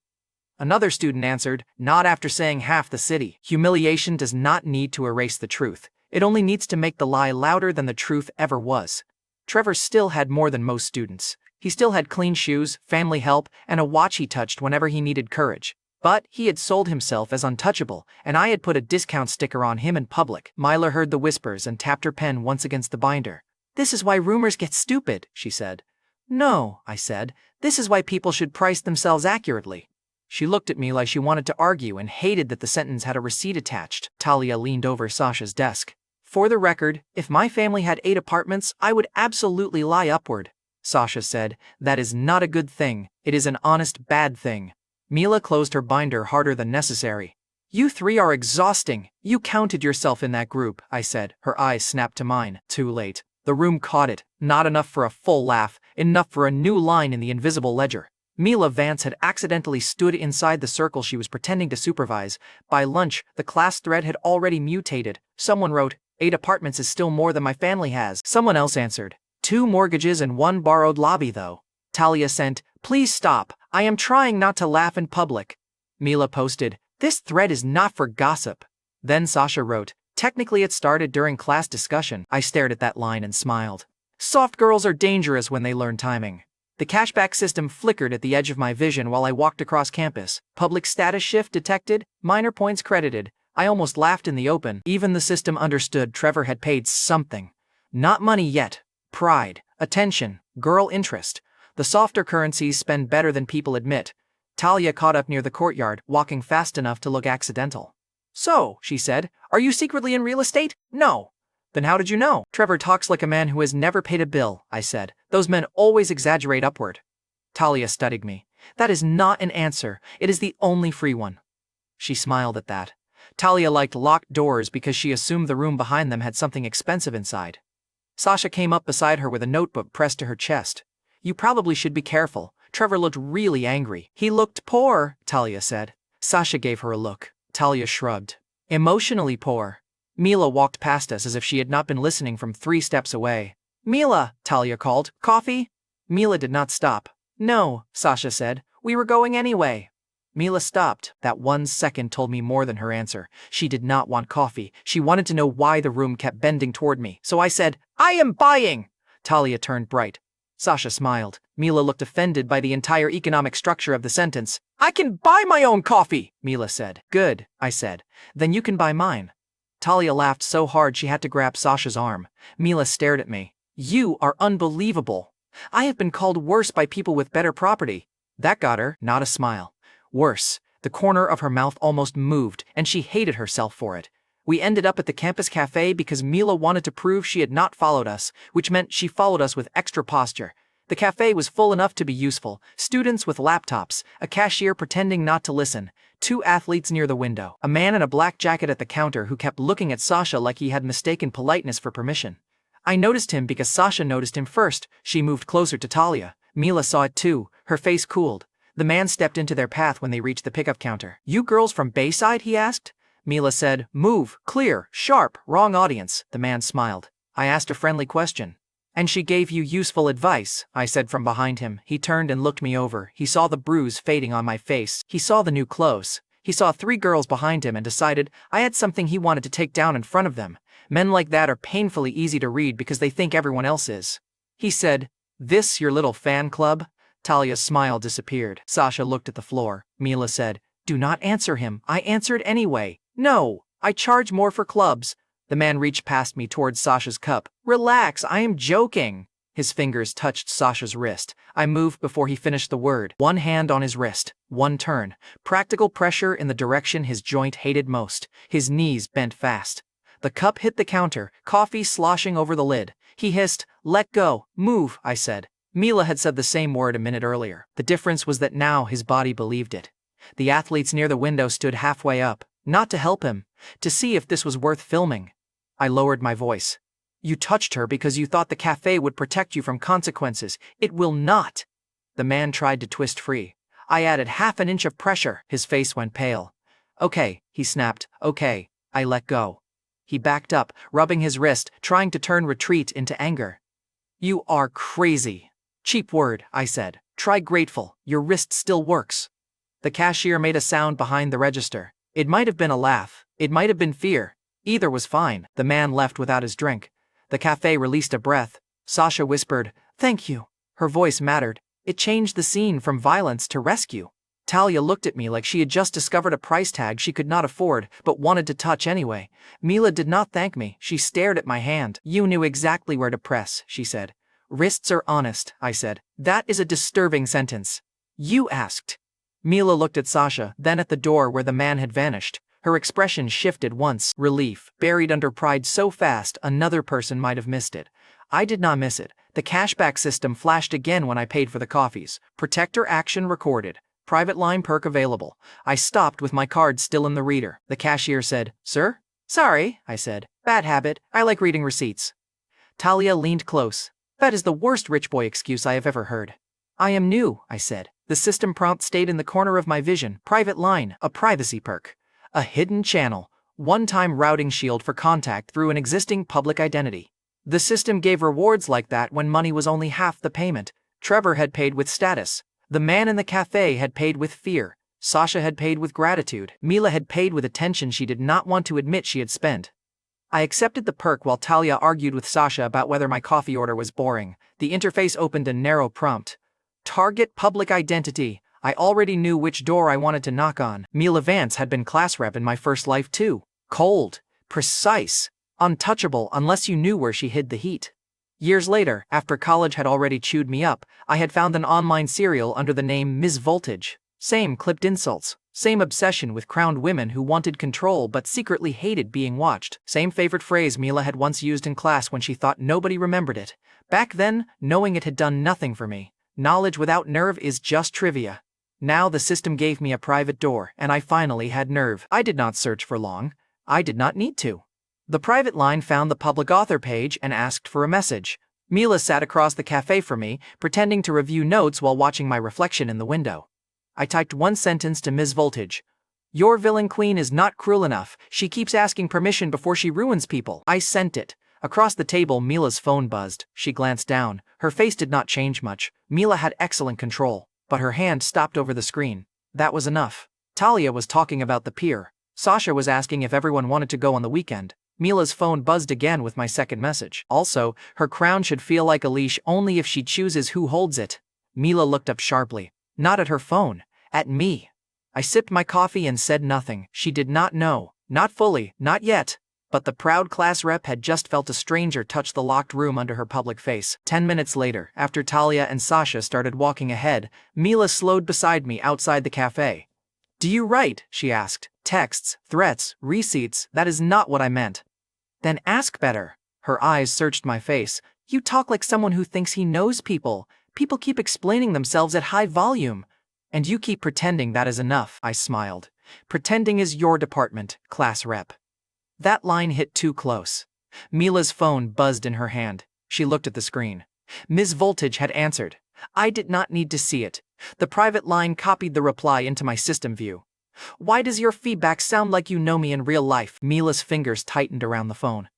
Another student answered, not after saying half the city. Humiliation does not need to erase the truth. It only needs to make the lie louder than the truth ever was. Trevor still had more than most students. He still had clean shoes, family help, and a watch he touched whenever he needed courage. But he had sold himself as untouchable, and I had put a discount sticker on him in public. Myla heard the whispers and tapped her pen once against the binder. "This is why rumors get stupid," she said. "No," I said. "This is why people should price themselves accurately." She looked at me like she wanted to argue and hated that the sentence had a receipt attached. Talia leaned over Sasha's desk. "For the record, if my family had 8 apartments, I would absolutely lie upward." Sasha said, "That is not a good thing. It is an honest bad thing." Mila closed her binder harder than necessary. "You 3 are exhausting. You counted yourself in that group," I said. Her eyes snapped to mine. Too late. The room caught it. Not enough for a full laugh, enough for a new line in the invisible ledger. Mila Vance had accidentally stood inside the circle she was pretending to supervise. By lunch, the class thread had already mutated. Someone wrote, 8 apartments is still more than my family has. Someone else answered, 2 mortgages and 1 borrowed lobby though. Talia sent, "Please stop. I am trying not to laugh in public." Mila posted, "This thread is not for gossip." Then Sasha wrote, "Technically it started during class discussion." I stared at that line and smiled. Soft girls are dangerous when they learn timing. The cashback system flickered at the edge of my vision while I walked across campus. Public status shift detected, minor points credited. I almost laughed in the open. Even the system understood Trevor had paid something. Not money yet. Pride, attention, girl interest. The softer currencies spend better than people admit. Talia caught up near the courtyard, walking fast enough to look accidental. "So," she said, "are you secretly in real estate?" "No." "Then how did you know?" "Trevor talks like a man who has never paid a bill," I said. "Those men always exaggerate upward." Talia studied me. "That is not an answer. It is the only free one." She smiled at that. Talia liked locked doors because she assumed the room behind them had something expensive inside. Sasha came up beside her with a notebook pressed to her chest. "You probably should be careful." Trevor looked really angry. "He looked poor," Talia said. Sasha gave her a look. Talia shrugged. "Emotionally poor." Mila walked past us as if she had not been listening from 3 steps away. "Mila," Talia called, "coffee?" Mila did not stop. "No," Sasha said. "We were going anyway." Mila stopped. That 1 second told me more than her answer. She did not want coffee. She wanted to know why the room kept bending toward me. So I said, "I am buying!" Talia turned bright. Sasha smiled. Mila looked offended by the entire economic structure of the sentence. "I can buy my own coffee," Mila said. "Good," I said. "Then you can buy mine." Talia laughed so hard she had to grab Sasha's arm. Mila stared at me. "You are unbelievable. I have been called worse by people with better property." That got her, not a smile. Worse. The corner of her mouth almost moved, and she hated herself for it. We ended up at the campus cafe because Mila wanted to prove she had not followed us, which meant she followed us with extra posture. The cafe was full enough to be useful. Students with laptops, a cashier pretending not to listen, 2 athletes near the window, a man in a black jacket at the counter who kept looking at Sasha like he had mistaken politeness for permission. I noticed him because Sasha noticed him first. She moved closer to Talia. Mila saw it too. Her face cooled. The man stepped into their path when they reached the pickup counter. "You girls from Bayside?" he asked. Mila said, "Move, clear, sharp, wrong audience." The man smiled. I asked a friendly question. "And she gave you useful advice," I said from behind him. He turned and looked me over. He saw the bruise fading on my face. He saw the new clothes. He saw 3 girls behind him and decided I had something he wanted to take down in front of them. Men like that are painfully easy to read because they think everyone else is. He said, "This your little fan club?" Talia's smile disappeared. Sasha looked at the floor. Mila said, "Do not answer him." I answered anyway. "No, I charge more for clubs." The man reached past me towards Sasha's cup. "Relax, I am joking." His fingers touched Sasha's wrist. I moved before he finished the word. One hand on his wrist. One turn. Practical pressure in the direction his joint hated most. His knees bent fast. The cup hit the counter, coffee sloshing over the lid. He hissed, "Let go, move," I said. Mila had said the same word a minute earlier. The difference was that now his body believed it. The athletes near the window stood halfway up, not to help him, to see if this was worth filming. I lowered my voice. "You touched her because you thought the cafe would protect you from consequences. It will not." The man tried to twist free. I added half an inch of pressure. His face went pale. "Okay," he snapped. "Okay." I let go. He backed up, rubbing his wrist, trying to turn retreat into anger. "You are crazy." "Cheap word," I said. "Try grateful. Your wrist still works." The cashier made a sound behind the register. It might have been a laugh. It might have been fear. Either was fine. The man left without his drink. The cafe released a breath. Sasha whispered, "Thank you." Her voice mattered. It changed the scene from violence to rescue. Talia looked at me like she had just discovered a price tag she could not afford, but wanted to touch anyway. Mila did not thank me. She stared at my hand. "You knew exactly where to press," she said. "Wrists are honest," I said. "That is a disturbing sentence." "You asked." Mila looked at Sasha, then at the door where the man had vanished. Her expression shifted once. Relief, buried under pride so fast another person might have missed it. I did not miss it. The cashback system flashed again when I paid for the coffees. Protector action recorded. Private line perk available. I stopped with my card still in the reader. The cashier said, "Sir?" "Sorry," I said. "Bad habit. I like reading receipts." Talia leaned close. "That is the worst rich boy excuse I have ever heard." "I am new," I said. The system prompt stayed in the corner of my vision. Private line, a privacy perk. A hidden channel, one-time routing shield for contact through an existing public identity. The system gave rewards like that when money was only half the payment. Trevor had paid with status. The man in the cafe had paid with fear. Sasha had paid with gratitude. Mila had paid with attention she did not want to admit she had spent. I accepted the perk while Talia argued with Sasha about whether my coffee order was boring. The interface opened a narrow prompt. Target public identity. I already knew which door I wanted to knock on. Mila Vance had been class rep in my first life too. Cold, precise, untouchable unless you knew where she hid the heat. Years later, after college had already chewed me up, I had found an online serial under the name Ms. Voltage. Same clipped insults. Same obsession with crowned women who wanted control but secretly hated being watched. Same favorite phrase Mila had once used in class when she thought nobody remembered it. Back then, knowing it had done nothing for me. Knowledge without nerve is just trivia. Now the system gave me a private door, and I finally had nerve. I did not search for long. I did not need to. The private line found the public author page and asked for a message. Mila sat across the cafe from me, pretending to review notes while watching my reflection in the window. I typed one sentence to Ms. Voltage. "Your villain queen is not cruel enough. She keeps asking permission before she ruins people." I sent it. Across the table, Mila's phone buzzed. She glanced down. Her face did not change much. Mila had excellent control, but her hand stopped over the screen. That was enough. Talia was talking about the pier. Sasha was asking if everyone wanted to go on the weekend. Mila's phone buzzed again with my second message. Also, her crown should feel like a leash only if she chooses who holds it. Mila looked up sharply. Not at her phone. At me. I sipped my coffee and said nothing. She did not know. Not fully, not yet. But the proud class rep had just felt a stranger touch the locked room under her public face. 10 minutes later, after Talia and Sasha started walking ahead, Mila slowed beside me outside the cafe. Do you write? She asked. Texts, threats, receipts, that is not what I meant. Then ask better. Her eyes searched my face. You talk like someone who thinks he knows people. People keep explaining themselves at high volume. And you keep pretending that is enough, I smiled. Pretending is your department, class rep. That line hit too close. Mila's phone buzzed in her hand. She looked at the screen. Ms. Voltage had answered. I did not need to see it. The private line copied the reply into my system view. Why does your feedback sound like you know me in real life? Mila's fingers tightened around the phone.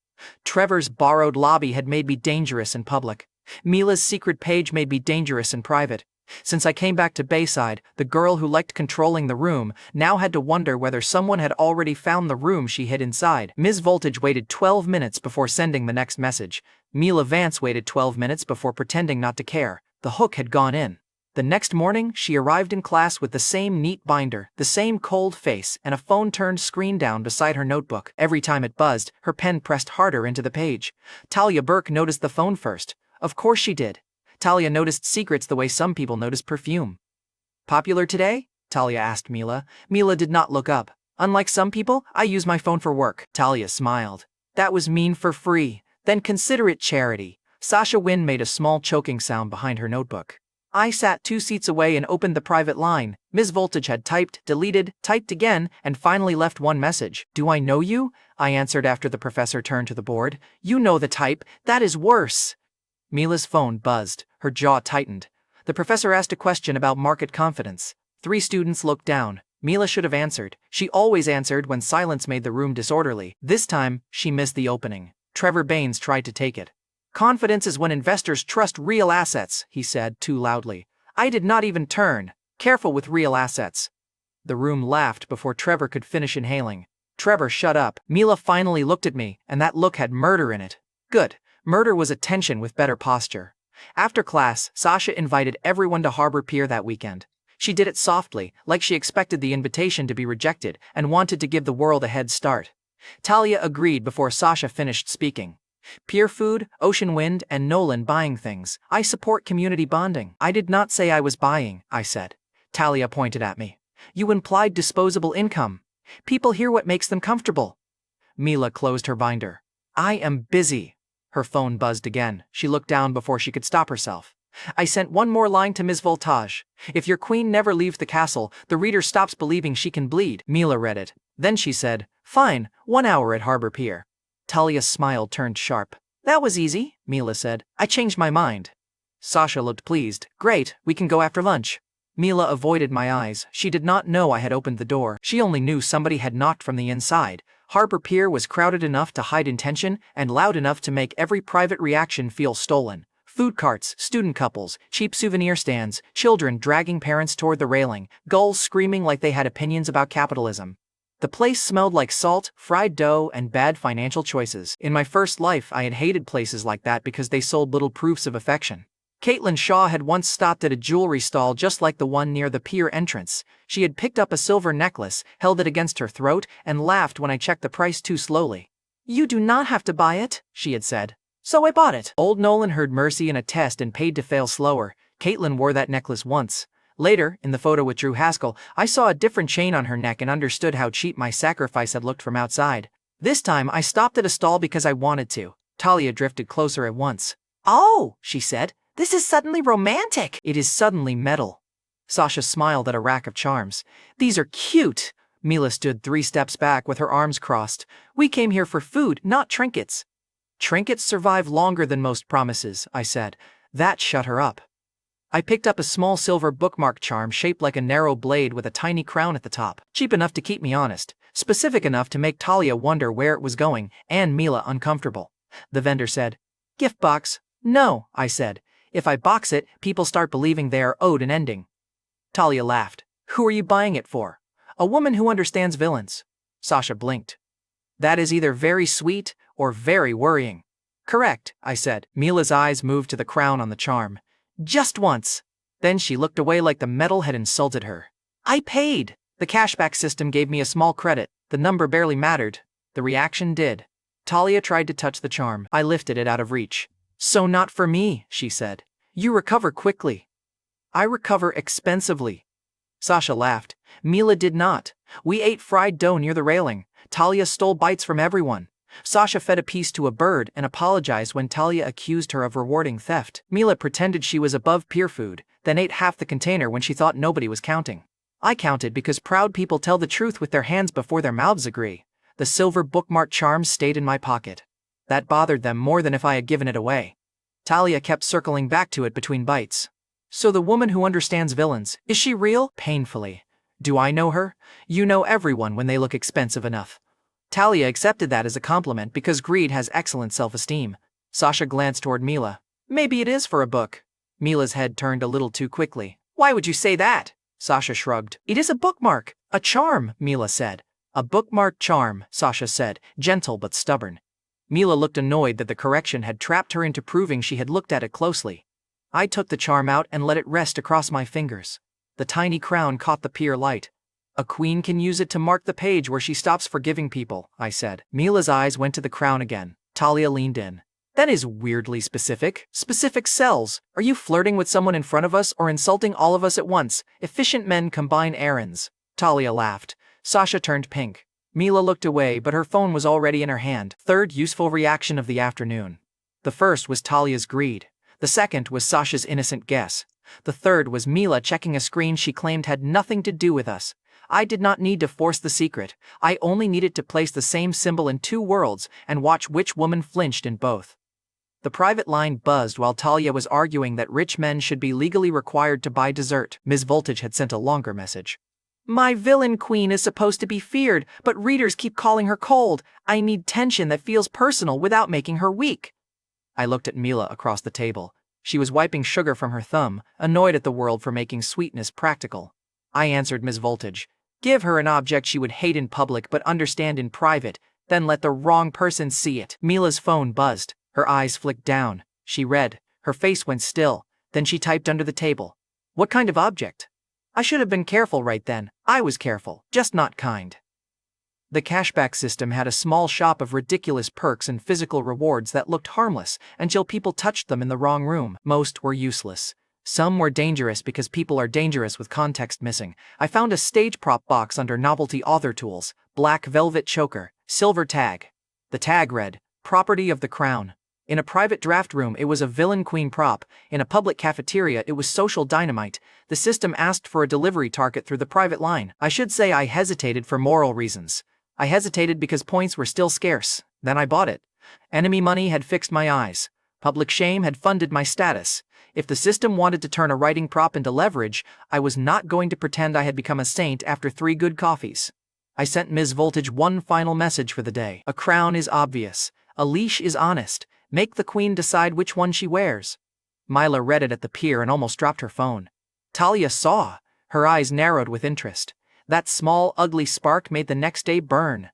Trevor's borrowed lobby had made me dangerous in public. Mila's secret page made me dangerous in private. Since I came back to Bayside, the girl who liked controlling the room now had to wonder whether someone had already found the room she hid inside. Ms. Voltage waited 12 minutes before sending the next message. Mila Vance waited 12 minutes before pretending not to care. The hook had gone in. The next morning, she arrived in class with the same neat binder, the same cold face, and a phone turned screen down beside her notebook. Every time it buzzed, her pen pressed harder into the page. Talia Burke noticed the phone first. Of course she did. Talia noticed secrets the way some people notice perfume. Popular today? Talia asked Mila. Mila did not look up. Unlike some people, I use my phone for work. Talia smiled. That was mean for free. Then consider it charity. Sasha Wynn made a small choking sound behind her notebook. I sat 2 seats away and opened the private line. Ms. Voltage had typed, deleted, typed again, and finally left one message. Do I know you? I answered after the professor turned to the board. You know the type. That is worse. Mila's phone buzzed. Her jaw tightened. The professor asked a question about market confidence. 3 students looked down. Mila should have answered. She always answered when silence made the room disorderly. This time, she missed the opening. Trevor Baines tried to take it. Confidence is when investors trust real assets, he said too loudly. I did not even turn. Careful with real assets. The room laughed before Trevor could finish inhaling. Trevor, shut up. Mila finally looked at me, and that look had murder in it. Good. Murder was attention with better posture. After class, Sasha invited everyone to Harbor Pier that weekend. She did it softly, like she expected the invitation to be rejected and wanted to give the world a head start. Talia agreed before Sasha finished speaking. Pier food, ocean wind, and Nolan buying things. I support community bonding. I did not say I was buying, I said. Talia pointed at me. You implied disposable income. People hear what makes them comfortable. Mila closed her binder. I am busy. Her phone buzzed again. She looked down before she could stop herself. I sent one more line to Ms. Voltage. If your queen never leaves the castle, the reader stops believing she can bleed. Mila read it. Then she said, fine, 1 hour at Harbor Pier. Talia's smile turned sharp. That was easy, Mila said. I changed my mind. Sasha looked pleased. Great, we can go after lunch. Mila avoided my eyes. She did not know I had opened the door. She only knew somebody had knocked from the inside. Harbor Pier was crowded enough to hide intention and loud enough to make every private reaction feel stolen. Food carts, student couples, cheap souvenir stands, children dragging parents toward the railing, gulls screaming like they had opinions about capitalism. The place smelled like salt, fried dough, and bad financial choices. In my first life, I had hated places like that because they sold little proofs of affection. Caitlin Shaw had once stopped at a jewelry stall just like the one near the pier entrance. She had picked up a silver necklace, held it against her throat, and laughed when I checked the price too slowly. You do not have to buy it, she had said. So I bought it. Old Nolan heard Mercy in a test and paid to fail slower. Caitlin wore that necklace once. Later, in the photo with Drew Haskell, I saw a different chain on her neck and understood how cheap my sacrifice had looked from outside. This time, I stopped at a stall because I wanted to. Talia drifted closer at once. Oh, she said, this is suddenly romantic. It is suddenly metal. Sasha smiled at a rack of charms. These are cute. Mila stood 3 steps back with her arms crossed. We came here for food, not trinkets. Trinkets survive longer than most promises, I said. That shut her up. I picked up a small silver bookmark charm shaped like a narrow blade with a tiny crown at the top. Cheap enough to keep me honest. Specific enough to make Talia wonder where it was going, and Mila uncomfortable. The vendor said, gift box. No, I said. If I box it, people start believing they are owed an ending. Talia laughed. Who are you buying it for? A woman who understands villains. Sasha blinked. That is either very sweet or very worrying. Correct, I said. Mila's eyes moved to the crown on the charm. Just once. Then she looked away like the metal had insulted her. I paid. The cashback system gave me a small credit. The number barely mattered. The reaction did. Talia tried to touch the charm. I lifted it out of reach. So not for me, she said. You recover quickly. I recover expensively. Sasha laughed. Mila did not. We ate fried dough near the railing. Talia stole bites from everyone. Sasha fed a piece to a bird and apologized when Talia accused her of rewarding theft. Mila pretended she was above peer food, then ate half the container when she thought nobody was counting. I counted because proud people tell the truth with their hands before their mouths agree. The silver bookmark charm stayed in my pocket. That bothered them more than if I had given it away. Talia kept circling back to it between bites. So the woman who understands villains, is she real? Painfully. Do I know her? You know everyone when they look expensive enough. Talia accepted that as a compliment because greed has excellent self-esteem. Sasha glanced toward Mila. Maybe it is for a book. Mila's head turned a little too quickly. Why would you say that? Sasha shrugged. It is a bookmark. A charm, Mila said. A bookmark charm, Sasha said, gentle but stubborn. Mila looked annoyed that the correction had trapped her into proving she had looked at it closely. I took the charm out and let it rest across my fingers. The tiny crown caught the pier light. A queen can use it to mark the page where she stops forgiving people, I said. Mila's eyes went to the crown again. Talia leaned in. That is weirdly specific. Specific sells. Are you flirting with someone in front of us or insulting all of us at once? Efficient men combine errands. Talia laughed. Sasha turned pink. Mila looked away, but her phone was already in her hand. Third useful reaction of the afternoon. The first was Talia's greed. The second was Sasha's innocent guess. The third was Mila checking a screen she claimed had nothing to do with us. I did not need to force the secret. I only needed to place the same symbol in two worlds and watch which woman flinched in both. The private line buzzed while Talia was arguing that rich men should be legally required to buy dessert. Ms. Voltage had sent a longer message. My villain queen is supposed to be feared, but readers keep calling her cold. I need tension that feels personal without making her weak. I looked at Mila across the table. She was wiping sugar from her thumb, annoyed at the world for making sweetness practical. I answered Ms. Voltage. Give her an object she would hate in public but understand in private, then let the wrong person see it. Mila's phone buzzed. Her eyes flicked down. She read. Her face went still. Then she typed under the table. What kind of object? I should have been careful right then. I was careful, just not kind. The cashback system had a small shop of ridiculous perks and physical rewards that looked harmless until people touched them in the wrong room. Most were useless. Some were dangerous because people are dangerous with context missing. I found a stage prop box under novelty author tools, black velvet choker, silver tag. The tag read, property of the crown. In a private draft room, it was a villain queen prop. In a public cafeteria, it was social dynamite. The system asked for a delivery target through the private line. I should say I hesitated for moral reasons. I hesitated because points were still scarce. Then I bought it. Enemy money had fixed my eyes. Public shame had funded my status. If the system wanted to turn a writing prop into leverage, I was not going to pretend I had become a saint after 3 good coffees. I sent Ms. Voltage one final message for the day. A crown is obvious. A leash is honest. Make the queen decide which one she wears. Mila read it at the pier and almost dropped her phone. Talia saw. Her eyes narrowed with interest. That small, ugly spark made the next day burn.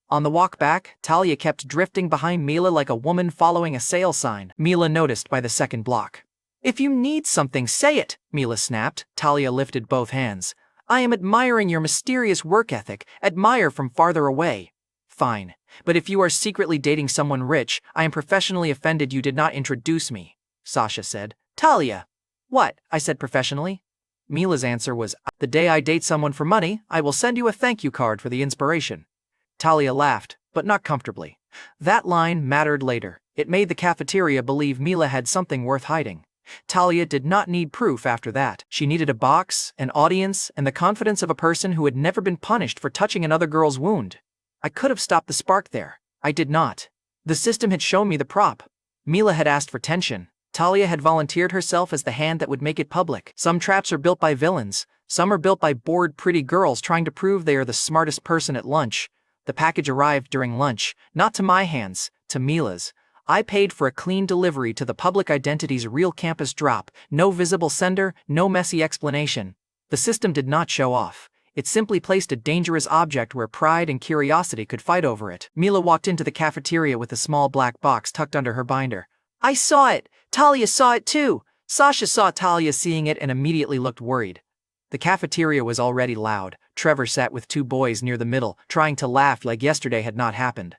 On the walk back, Talia kept drifting behind Mila like a woman following a sale sign. Mila noticed by the second block. If you need something, say it, Mila snapped. Talia lifted both hands. I am admiring your mysterious work ethic. Admire from farther away. Fine. But if you are secretly dating someone rich, I am professionally offended you did not introduce me, Sasha said. Talia. What? I said professionally. Mila's answer was, the day I date someone for money, I will send you a thank you card for the inspiration. Talia laughed, but not comfortably. That line mattered later. It made the cafeteria believe Mila had something worth hiding. Talia did not need proof after that. She needed a box, an audience, and the confidence of a person who had never been punished for touching another girl's wound. I could have stopped the spark there. I did not. The system had shown me the prop. Mila had asked for tension. Talia had volunteered herself as the hand that would make it public. Some traps are built by villains. Some are built by bored pretty girls trying to prove they are the smartest person at lunch. The package arrived during lunch, not to my hands, to Mila's. I paid for a clean delivery to the public identity's real campus drop. No visible sender, no messy explanation. The system did not show off. It simply placed a dangerous object where pride and curiosity could fight over it. Mila walked into the cafeteria with a small black box tucked under her binder. I saw it! Talia saw it too! Sasha saw Talia seeing it and immediately looked worried. The cafeteria was already loud. Trevor sat with two boys near the middle, trying to laugh like yesterday had not happened.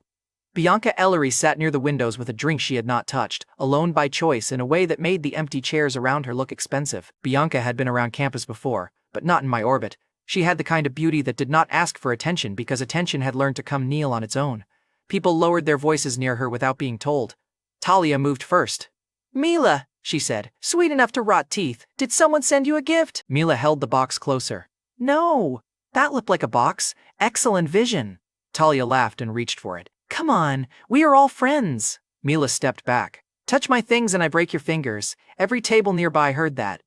Bianca Ellery sat near the windows with a drink she had not touched, alone by choice in a way that made the empty chairs around her look expensive. Bianca had been around campus before, but not in my orbit. She had the kind of beauty that did not ask for attention because attention had learned to come kneel on its own. People lowered their voices near her without being told. Talia moved first. Mila, she said, sweet enough to rot teeth. Did someone send you a gift? Mila held the box closer. No, that looked like a box. Excellent vision. Talia laughed and reached for it. Come on, we are all friends. Mila stepped back. Touch my things and I break your fingers. Every table nearby heard that.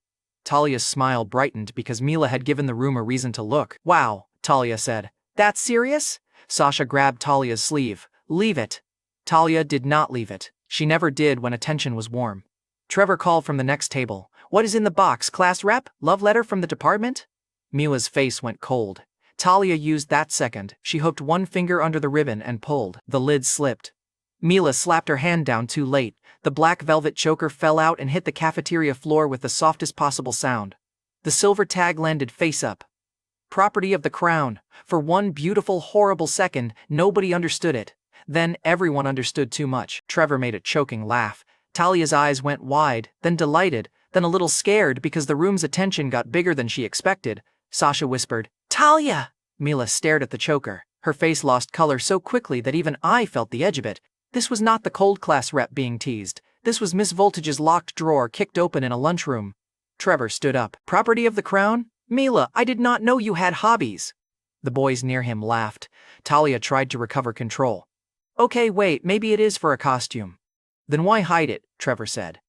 Talia's smile brightened because Mila had given the room a reason to look. Wow, Talia said. That's serious? Sasha grabbed Talia's sleeve. Leave it. Talia did not leave it. She never did when attention was warm. Trevor called from the next table. What is in the box, class rep? Love letter from the department? Mila's face went cold. Talia used that second. She hooked one finger under the ribbon and pulled. The lid slipped. Mila slapped her hand down too late. The black velvet choker fell out and hit the cafeteria floor with the softest possible sound. The silver tag landed face up. Property of the crown. For one beautiful, horrible second, nobody understood it. Then everyone understood too much. Trevor made a choking laugh. Talia's eyes went wide, then delighted, then a little scared because the room's attention got bigger than she expected. Sasha whispered, Talia! Mila stared at the choker. Her face lost color so quickly that even I felt the edge of it. This was not the cold class rep being teased. This was Miss Voltage's locked drawer kicked open in a lunchroom. Trevor stood up. Property of the crown? Mila, I did not know you had hobbies. The boys near him laughed. Talia tried to recover control. Okay, wait, maybe it is for a costume. Then why hide it? Trevor said.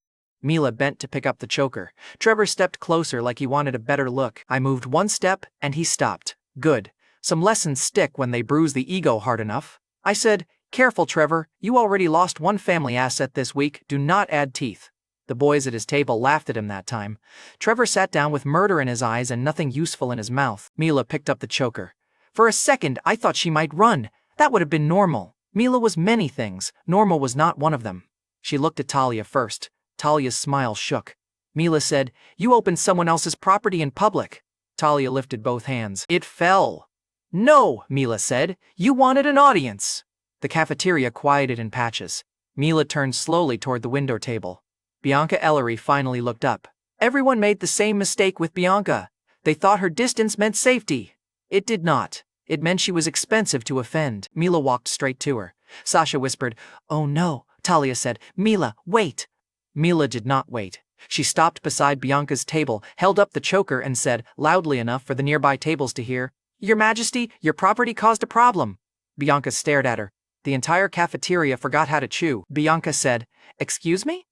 Mila bent to pick up the choker. Trevor stepped closer like he wanted a better look. I moved one step, and he stopped. Good. Some lessons stick when they bruise the ego hard enough. I said, Careful, Trevor, you already lost one family asset this week, do not add teeth. The boys at his table laughed at him that time. Trevor sat down with murder in his eyes and nothing useful in his mouth. Mila picked up the choker. For a second, I thought she might run. That would have been normal. Mila was many things. Normal was not one of them. She looked at Talia first. Talia's smile shook. Mila said, You opened someone else's property in public. Talia lifted both hands. It fell. No, Mila said. You wanted an audience. The cafeteria quieted in patches. Mila turned slowly toward the window table. Bianca Ellery finally looked up. Everyone made the same mistake with Bianca. They thought her distance meant safety. It did not. It meant she was expensive to offend. Mila walked straight to her. Sasha whispered, Oh no, Talia said. Mila, wait. Mila did not wait. She stopped beside Bianca's table, held up the choker and said, loudly enough for the nearby tables to hear, Your Majesty, your property caused a problem. Bianca stared at her. The entire cafeteria forgot how to chew. Bianca said, Excuse me?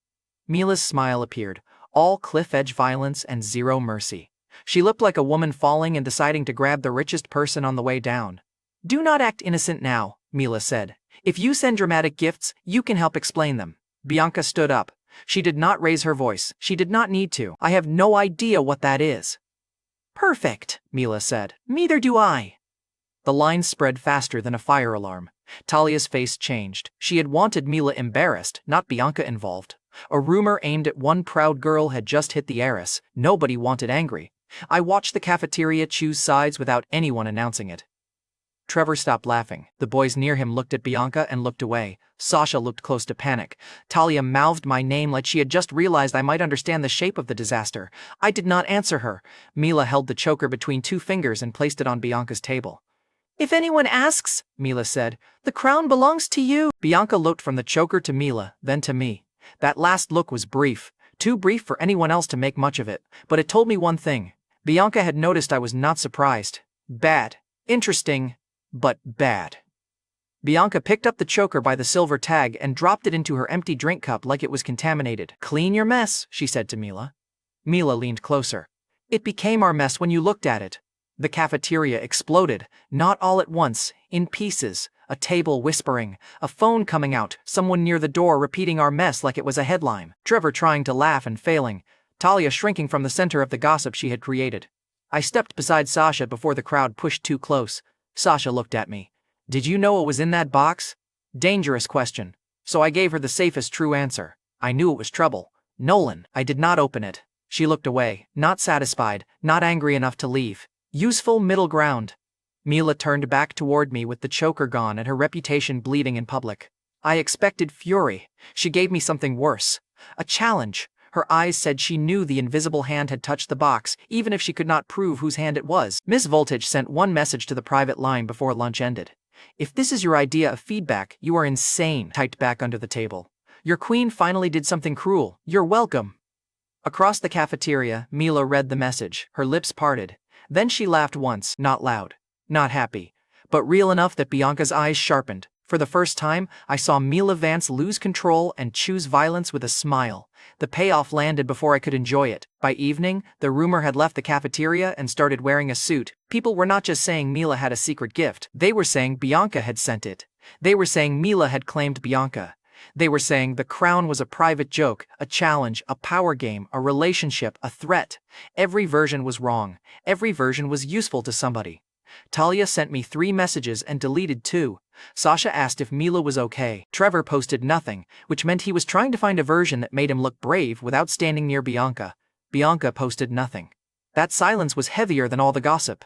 Mila's smile appeared. All cliff-edge violence and zero mercy. She looked like a woman falling and deciding to grab the richest person on the way down. Do not act innocent now, Mila said. If you send dramatic gifts, you can help explain them. Bianca stood up. She did not raise her voice. She did not need to. I have no idea what that is. Perfect, Mila said. Neither do I. The line spread faster than a fire alarm. Talia's face changed. She had wanted Mila embarrassed, not Bianca involved. A rumor aimed at one proud girl had just hit the heiress. Nobody wanted angry. I watched the cafeteria choose sides without anyone announcing it. Trevor stopped laughing. The boys near him looked at Bianca and looked away. Sasha looked close to panic. Talia mouthed my name like she had just realized I might understand the shape of the disaster. I did not answer her. Mila held the choker between two fingers and placed it on Bianca's table. If anyone asks, Mila said, the crown belongs to you. Bianca looked from the choker to Mila, then to me. That last look was brief, too brief for anyone else to make much of it, but it told me one thing. Bianca had noticed I was not surprised. Bad. Interesting, but bad. Bianca picked up the choker by the silver tag and dropped it into her empty drink cup like it was contaminated. Clean your mess, she said to Mila. Mila leaned closer. It became our mess when you looked at it. The cafeteria exploded, not all at once, in pieces. A table whispering, a phone coming out, someone near the door repeating our mess like it was a headline. Trevor trying to laugh and failing. Talia shrinking from the center of the gossip she had created. I stepped beside Sasha before the crowd pushed too close. Sasha looked at me. Did you know what was in that box? Dangerous question. So I gave her the safest true answer. I knew it was trouble. Nolan. I did not open it. She looked away, not satisfied, not angry enough to leave. Useful middle ground. Mila turned back toward me with the choker gone and her reputation bleeding in public. I expected fury. She gave me something worse. A challenge. Her eyes said she knew the invisible hand had touched the box, even if she could not prove whose hand it was. Miss Voltage sent one message to the private line before lunch ended. If this is your idea of feedback, you are insane, typed back under the table. Your queen finally did something cruel. You're welcome. Across the cafeteria, Mila read the message, her lips parted. Then she laughed once, not loud, not happy, but real enough that Bianca's eyes sharpened. For the first time, I saw Mila Vance lose control and choose violence with a smile. The payoff landed before I could enjoy it. By evening, the rumor had left the cafeteria and started wearing a suit. People were not just saying Mila had a secret gift. They were saying Bianca had sent it. They were saying Mila had claimed Bianca. They were saying the crown was a private joke, a challenge, a power game, a relationship, a threat. Every version was wrong. Every version was useful to somebody. Talia sent me 3 messages and deleted 2. Sasha asked if Mila was okay. Trevor posted nothing, which meant he was trying to find a version that made him look brave without standing near Bianca. Bianca posted nothing. That silence was heavier than all the gossip.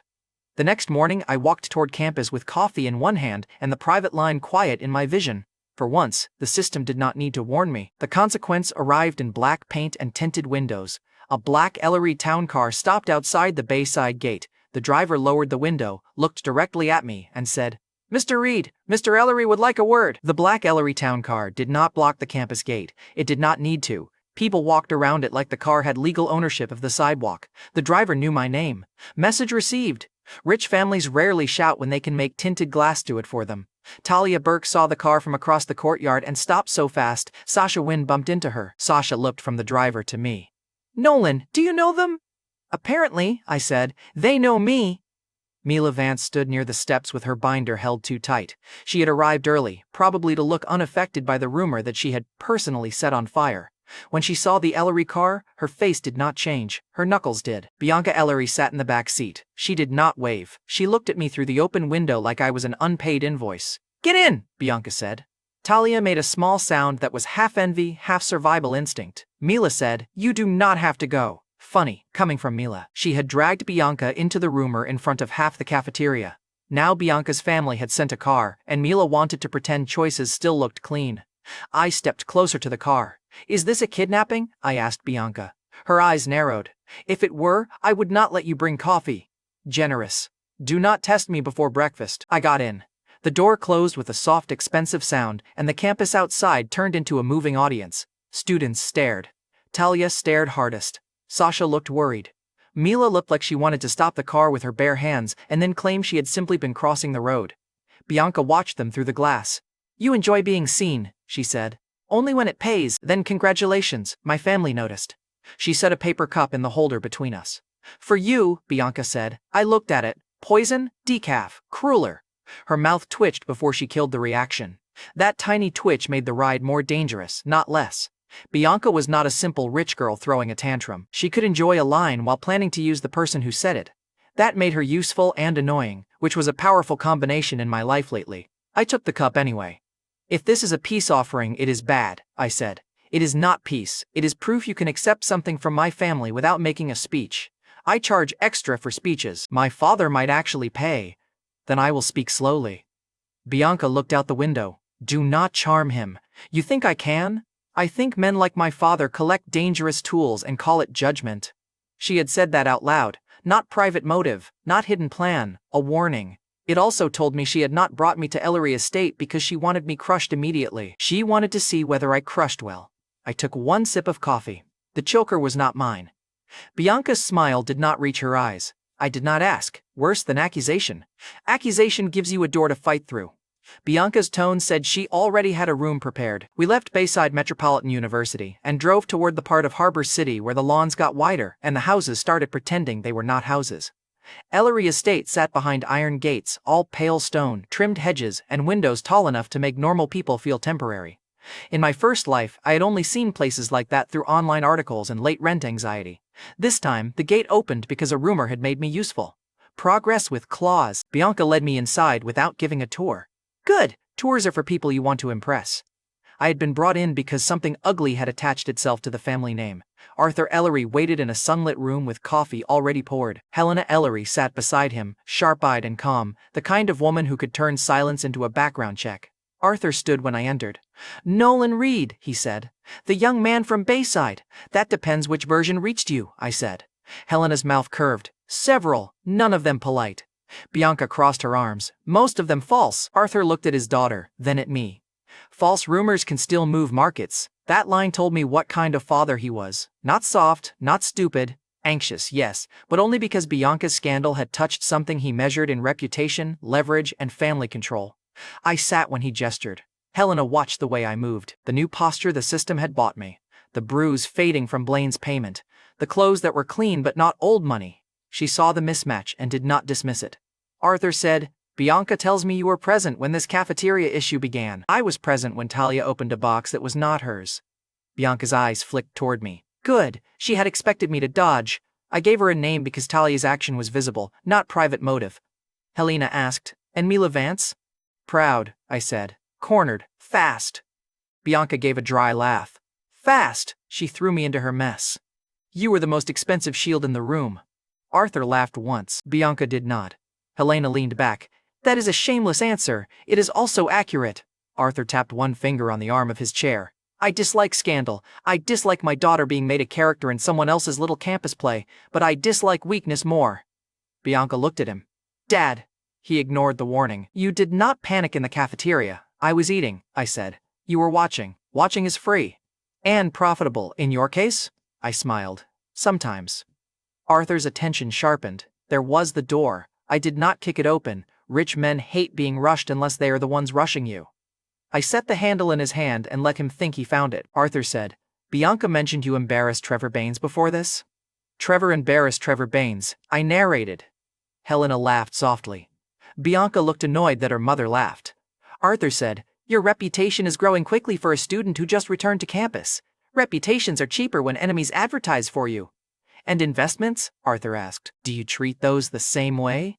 The next morning I walked toward campus with coffee in one hand and the private line quiet in my vision. For once, the system did not need to warn me. The consequence arrived in black paint and tinted windows. A black Ellery town car stopped outside the Bayside gate. The driver lowered the window, looked directly at me, and said, "Mr. Reed, Mr. Ellery would like a word." The black Ellery town car did not block the campus gate. It did not need to. People walked around it like the car had legal ownership of the sidewalk. The driver knew my name. Message received. Rich families rarely shout when they can make tinted glass do it for them. Talia Burke saw the car from across the courtyard and stopped so fast, Sasha Wynn bumped into her. Sasha looked from the driver to me. "Nolan, do you know them?" "Apparently," I said. "They know me." Mila Vance stood near the steps with her binder held too tight. She had arrived early, probably to look unaffected by the rumor that she had personally set on fire. When she saw the Ellery car, her face did not change. Her knuckles did. Bianca Ellery sat in the back seat. She did not wave. She looked at me through the open window like I was an unpaid invoice. "Get in," Bianca said. Talia made a small sound that was half envy, half survival instinct. Mila said, "You do not have to go." Funny, coming from Mila. She had dragged Bianca into the rumor in front of half the cafeteria. Now Bianca's family had sent a car, and Mila wanted to pretend choices still looked clean. I stepped closer to the car. "Is this a kidnapping?" I asked Bianca. Her eyes narrowed. "If it were, I would not let you bring coffee." Generous. "Do not test me before breakfast." I got in. The door closed with a soft, expensive sound, and the campus outside turned into a moving audience. Students stared. Talia stared hardest. Sasha looked worried. Mila looked like she wanted to stop the car with her bare hands and then claim she had simply been crossing the road. Bianca watched them through the glass. "You enjoy being seen," she said. "Only when it pays." "Then congratulations," my family noticed. She set a paper cup in the holder between us. "For you," Bianca said. I looked at it. Poison, decaf, crueler. Her mouth twitched before she killed the reaction. That tiny twitch made the ride more dangerous, not less. Bianca was not a simple rich girl throwing a tantrum. She could enjoy a line while planning to use the person who said it. That made her useful and annoying, which was a powerful combination in my life lately. I took the cup anyway. "If this is a peace offering, it is bad," I said. "It is not peace. It is proof you can accept something from my family without making a speech. I charge extra for speeches. My father might actually pay. Then I will speak slowly." Bianca looked out the window. "Do not charm him. You think I can? I think men like my father collect dangerous tools and call it judgment." She had said that out loud. Not private motive, not hidden plan, a warning. It also told me she had not brought me to Ellery Estate because she wanted me crushed immediately. She wanted to see whether I crushed well. I took one sip of coffee. The choker was not mine. Bianca's smile did not reach her eyes. I did not ask. Worse than accusation. Accusation gives you a door to fight through. Bianca's tone said she already had a room prepared. We left Bayside Metropolitan University and drove toward the part of Harbor City where the lawns got wider and the houses started pretending they were not houses. Ellery Estate sat behind iron gates, all pale stone, trimmed hedges, and windows tall enough to make normal people feel temporary. In my first life, I had only seen places like that through online articles and late rent anxiety. This time, the gate opened because a rumor had made me useful. Progress with claws. Bianca led me inside without giving a tour. Good, tours are for people you want to impress. I had been brought in because something ugly had attached itself to the family name. Arthur Ellery waited in a sunlit room with coffee already poured. Helena Ellery sat beside him, sharp-eyed and calm, the kind of woman who could turn silence into a background check. Arthur stood when I entered. Nolan Reed, he said. The young man from Bayside. That depends which version reached you, I said. Helena's mouth curved. Several, none of them polite. Bianca crossed her arms. Most of them false. Arthur looked at his daughter, then at me. False rumors can still move markets. That line told me what kind of father he was. Not soft, not stupid. Anxious, yes, but only because Bianca's scandal had touched something he measured in reputation, leverage, and family control. I sat when he gestured. Helena watched the way I moved. The new posture the system had bought me. The bruise fading from Blaine's payment. The clothes that were clean but not old money. She saw the mismatch and did not dismiss it. Arthur said, Bianca tells me you were present when this cafeteria issue began. I was present when Talia opened a box that was not hers. Bianca's eyes flicked toward me. Good, she had expected me to dodge. I gave her a name because Talia's action was visible, not private motive. Helena asked, and Mila Vance? Proud, I said. Cornered. Fast. Bianca gave a dry laugh. Fast, she threw me into her mess. You were the most expensive shield in the room. Arthur laughed once. Bianca did not. Helena leaned back. That is a shameless answer. It is also accurate. Arthur tapped one finger on the arm of his chair. I dislike scandal. I dislike my daughter being made a character in someone else's little campus play, but I dislike weakness more. Bianca looked at him. Dad. He ignored the warning. You did not panic in the cafeteria. I was eating, I said. You were watching. Watching is free. And profitable, in your case? I smiled. Sometimes. Arthur's attention sharpened. There was the door. I did not kick it open. Rich men hate being rushed unless they are the ones rushing you. I set the handle in his hand and let him think he found it. Arthur said, Bianca mentioned you embarrassed Trevor Baines before this? Trevor embarrassed Trevor Baines, I narrated. Helena laughed softly. Bianca looked annoyed that her mother laughed. Arthur said, your reputation is growing quickly for a student who just returned to campus. Reputations are cheaper when enemies advertise for you. And investments? Arthur asked. Do you treat those the same way?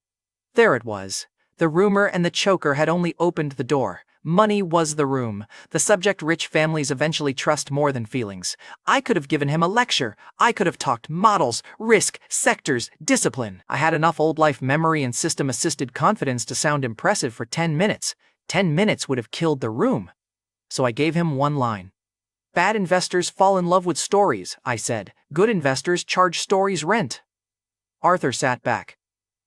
There it was. The rumor and the choker had only opened the door. Money was the room. The subject rich families eventually trust more than feelings. I could have given him a lecture. I could have talked models, risk, sectors, discipline. I had enough old life memory and system-assisted confidence to sound impressive for 10 minutes. 10 minutes would have killed the room. So I gave him one line. Bad investors fall in love with stories, I said. Good investors charge stories rent. Arthur sat back.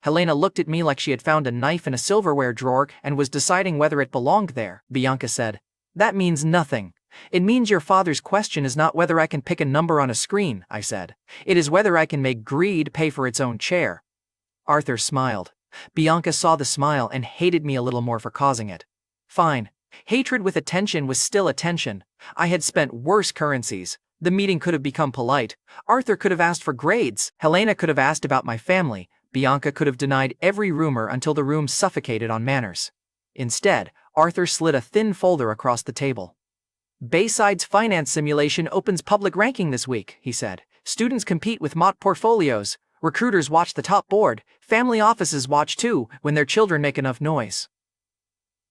Helena looked at me like she had found a knife in a silverware drawer and was deciding whether it belonged there. Bianca said, that means nothing. It means your father's question is not whether I can pick a number on a screen, I said. It is whether I can make greed pay for its own chair. Arthur smiled. Bianca saw the smile and hated me a little more for causing it. Fine. Hatred with attention was still attention. I had spent worse currencies. The meeting could have become polite. Arthur could have asked for grades. Helena could have asked about my family. Bianca could have denied every rumor until the room suffocated on manners. Instead, Arthur slid a thin folder across the table. Bayside's finance simulation opens public ranking this week, he said. Students compete with mock portfolios. Recruiters watch the top board. Family offices watch too, when their children make enough noise.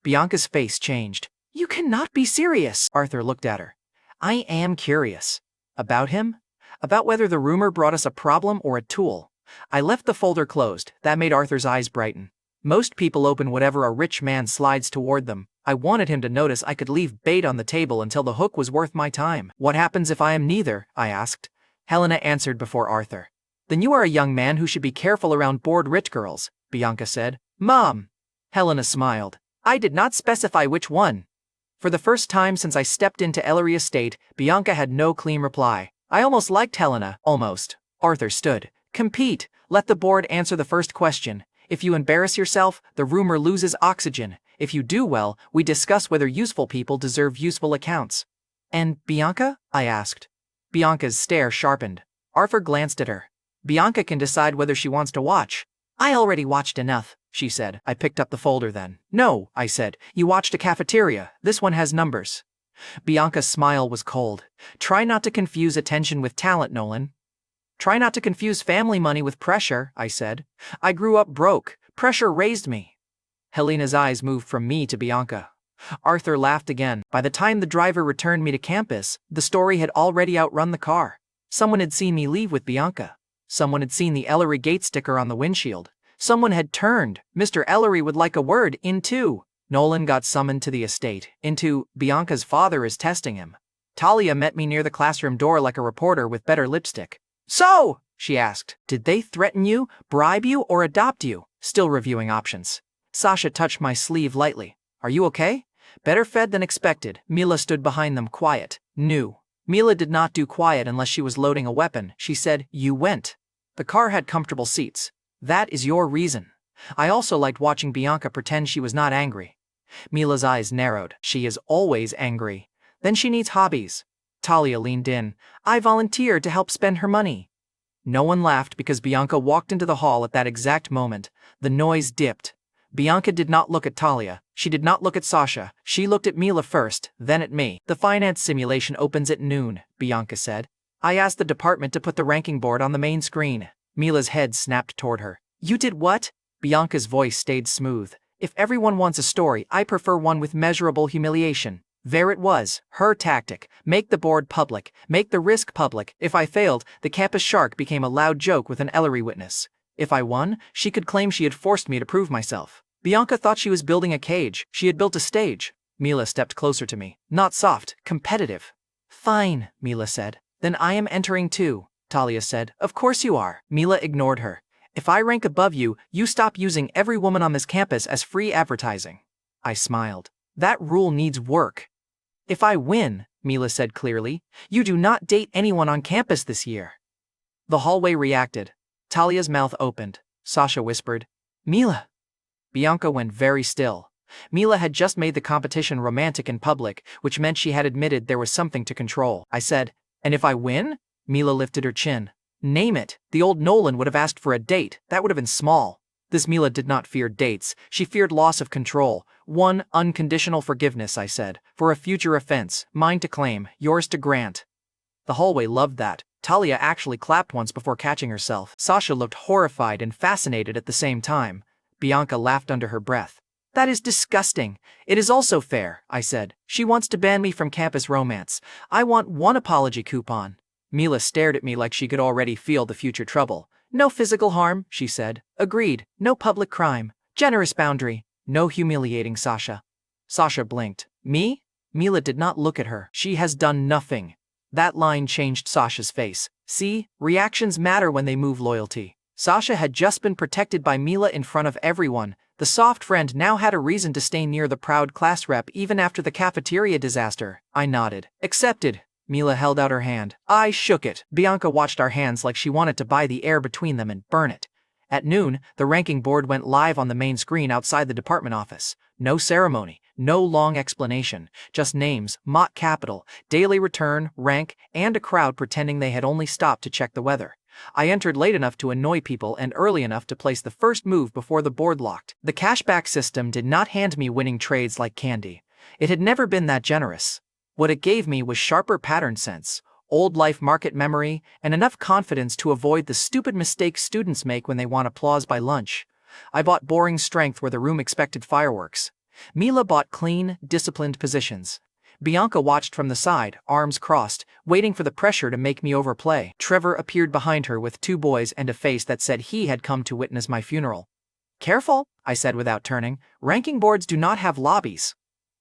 Bianca's face changed. You cannot be serious. Arthur looked at her. I am curious. About him? About whether the rumor brought us a problem or a tool. I left the folder closed. That made Arthur's eyes brighten. Most people open whatever a rich man slides toward them. I wanted him to notice I could leave bait on the table until the hook was worth my time. What happens if I am neither? I asked. Helena answered before Arthur. Then you are a young man who should be careful around bored rich girls, Bianca said. Mom! Helena smiled. I did not specify which one. For the first time since I stepped into Ellery Estate, Bianca had no clean reply. I almost liked Helena. Almost. Arthur stood. Compete. Let the board answer the first question. If you embarrass yourself, the rumor loses oxygen. If you do well, we discuss whether useful people deserve useful accounts. And Bianca? I asked. Bianca's stare sharpened. Arthur glanced at her. Bianca can decide whether she wants to watch. I already watched enough, she said. I picked up the folder then. No, I said. You watched a cafeteria. This one has numbers. Bianca's smile was cold. Try not to confuse attention with talent, Nolan. Try not to confuse family money with pressure, I said. I grew up broke. Pressure raised me. Helena's eyes moved from me to Bianca. Arthur laughed again. By the time the driver returned me to campus, the story had already outrun the car. Someone had seen me leave with Bianca. Someone had seen the Ellery Gate sticker on the windshield. Someone had turned. Mr. Ellery would like a word into. Nolan got summoned to the estate. Into. Bianca's father is testing him. Talia met me near the classroom door like a reporter with better lipstick. So, she asked, did they threaten you, bribe you, or adopt you? Still reviewing options. Sasha touched my sleeve lightly. Are you okay? Better fed than expected. Mila stood behind them, quiet. New. Mila did not do quiet unless she was loading a weapon. She said, you went. The car had comfortable seats. That is your reason. I also liked watching Bianca pretend she was not angry. Mila's eyes narrowed. She is always angry. Then she needs hobbies. Talia leaned in. I volunteered to help spend her money. No one laughed because Bianca walked into the hall at that exact moment. The noise dipped. Bianca did not look at Talia. She did not look at Sasha. She looked at Mila first, then at me. The finance simulation opens at noon, Bianca said. I asked the department to put the ranking board on the main screen. Mila's head snapped toward her. You did what? Bianca's voice stayed smooth. If everyone wants a story, I prefer one with measurable humiliation. There it was, her tactic. Make the board public, make the risk public. If I failed, the campus shark became a loud joke with an Ellery witness. If I won, she could claim she had forced me to prove myself. Bianca thought she was building a cage. She had built a stage. Mila stepped closer to me. Not soft, competitive. Fine, Mila said. Then I am entering too, Talia said. Of course you are. Mila ignored her. If I rank above you, you stop using every woman on this campus as free advertising. I smiled. That rule needs work. If I win, Mila said clearly, you do not date anyone on campus this year. The hallway reacted. Talia's mouth opened. Sasha whispered, Mila. Bianca went very still. Mila had just made the competition romantic in public, which meant she had admitted there was something to control. I said, and if I win? Mila lifted her chin. Name it. The old Nolan would have asked for a date. That would have been small. This Mila did not fear dates. She feared loss of control. One, unconditional forgiveness, I said. For a future offense. Mine to claim, yours to grant. The hallway loved that. Talia actually clapped once before catching herself. Sasha looked horrified and fascinated at the same time. Bianca laughed under her breath. That is disgusting. It is also fair, I said. She wants to ban me from campus romance. I want one apology coupon. Mila stared at me like she could already feel the future trouble. No physical harm, she said. Agreed. No public crime. Generous boundary. No humiliating Sasha. Sasha blinked. Me? Mila did not look at her. She has done nothing. That line changed Sasha's face. See, reactions matter when they move loyalty. Sasha had just been protected by Mila in front of everyone. The soft friend now had a reason to stay near the proud class rep even after the cafeteria disaster. I nodded. Accepted. Mila held out her hand. I shook it. Bianca watched our hands like she wanted to buy the air between them and burn it. At noon, the ranking board went live on the main screen outside the department office. No ceremony, no long explanation, just names, Mott Capital, daily return, rank, and a crowd pretending they had only stopped to check the weather. I entered late enough to annoy people and early enough to place the first move before the board locked. The cashback system did not hand me winning trades like candy. It had never been that generous. What it gave me was sharper pattern sense, old life market memory, and enough confidence to avoid the stupid mistakes students make when they want applause by lunch. I bought boring strength where the room expected fireworks. Mila bought clean, disciplined positions. Bianca watched from the side, arms crossed, waiting for the pressure to make me overplay. Trevor appeared behind her with two boys and a face that said he had come to witness my funeral. Careful, I said without turning. Ranking boards do not have lobbies.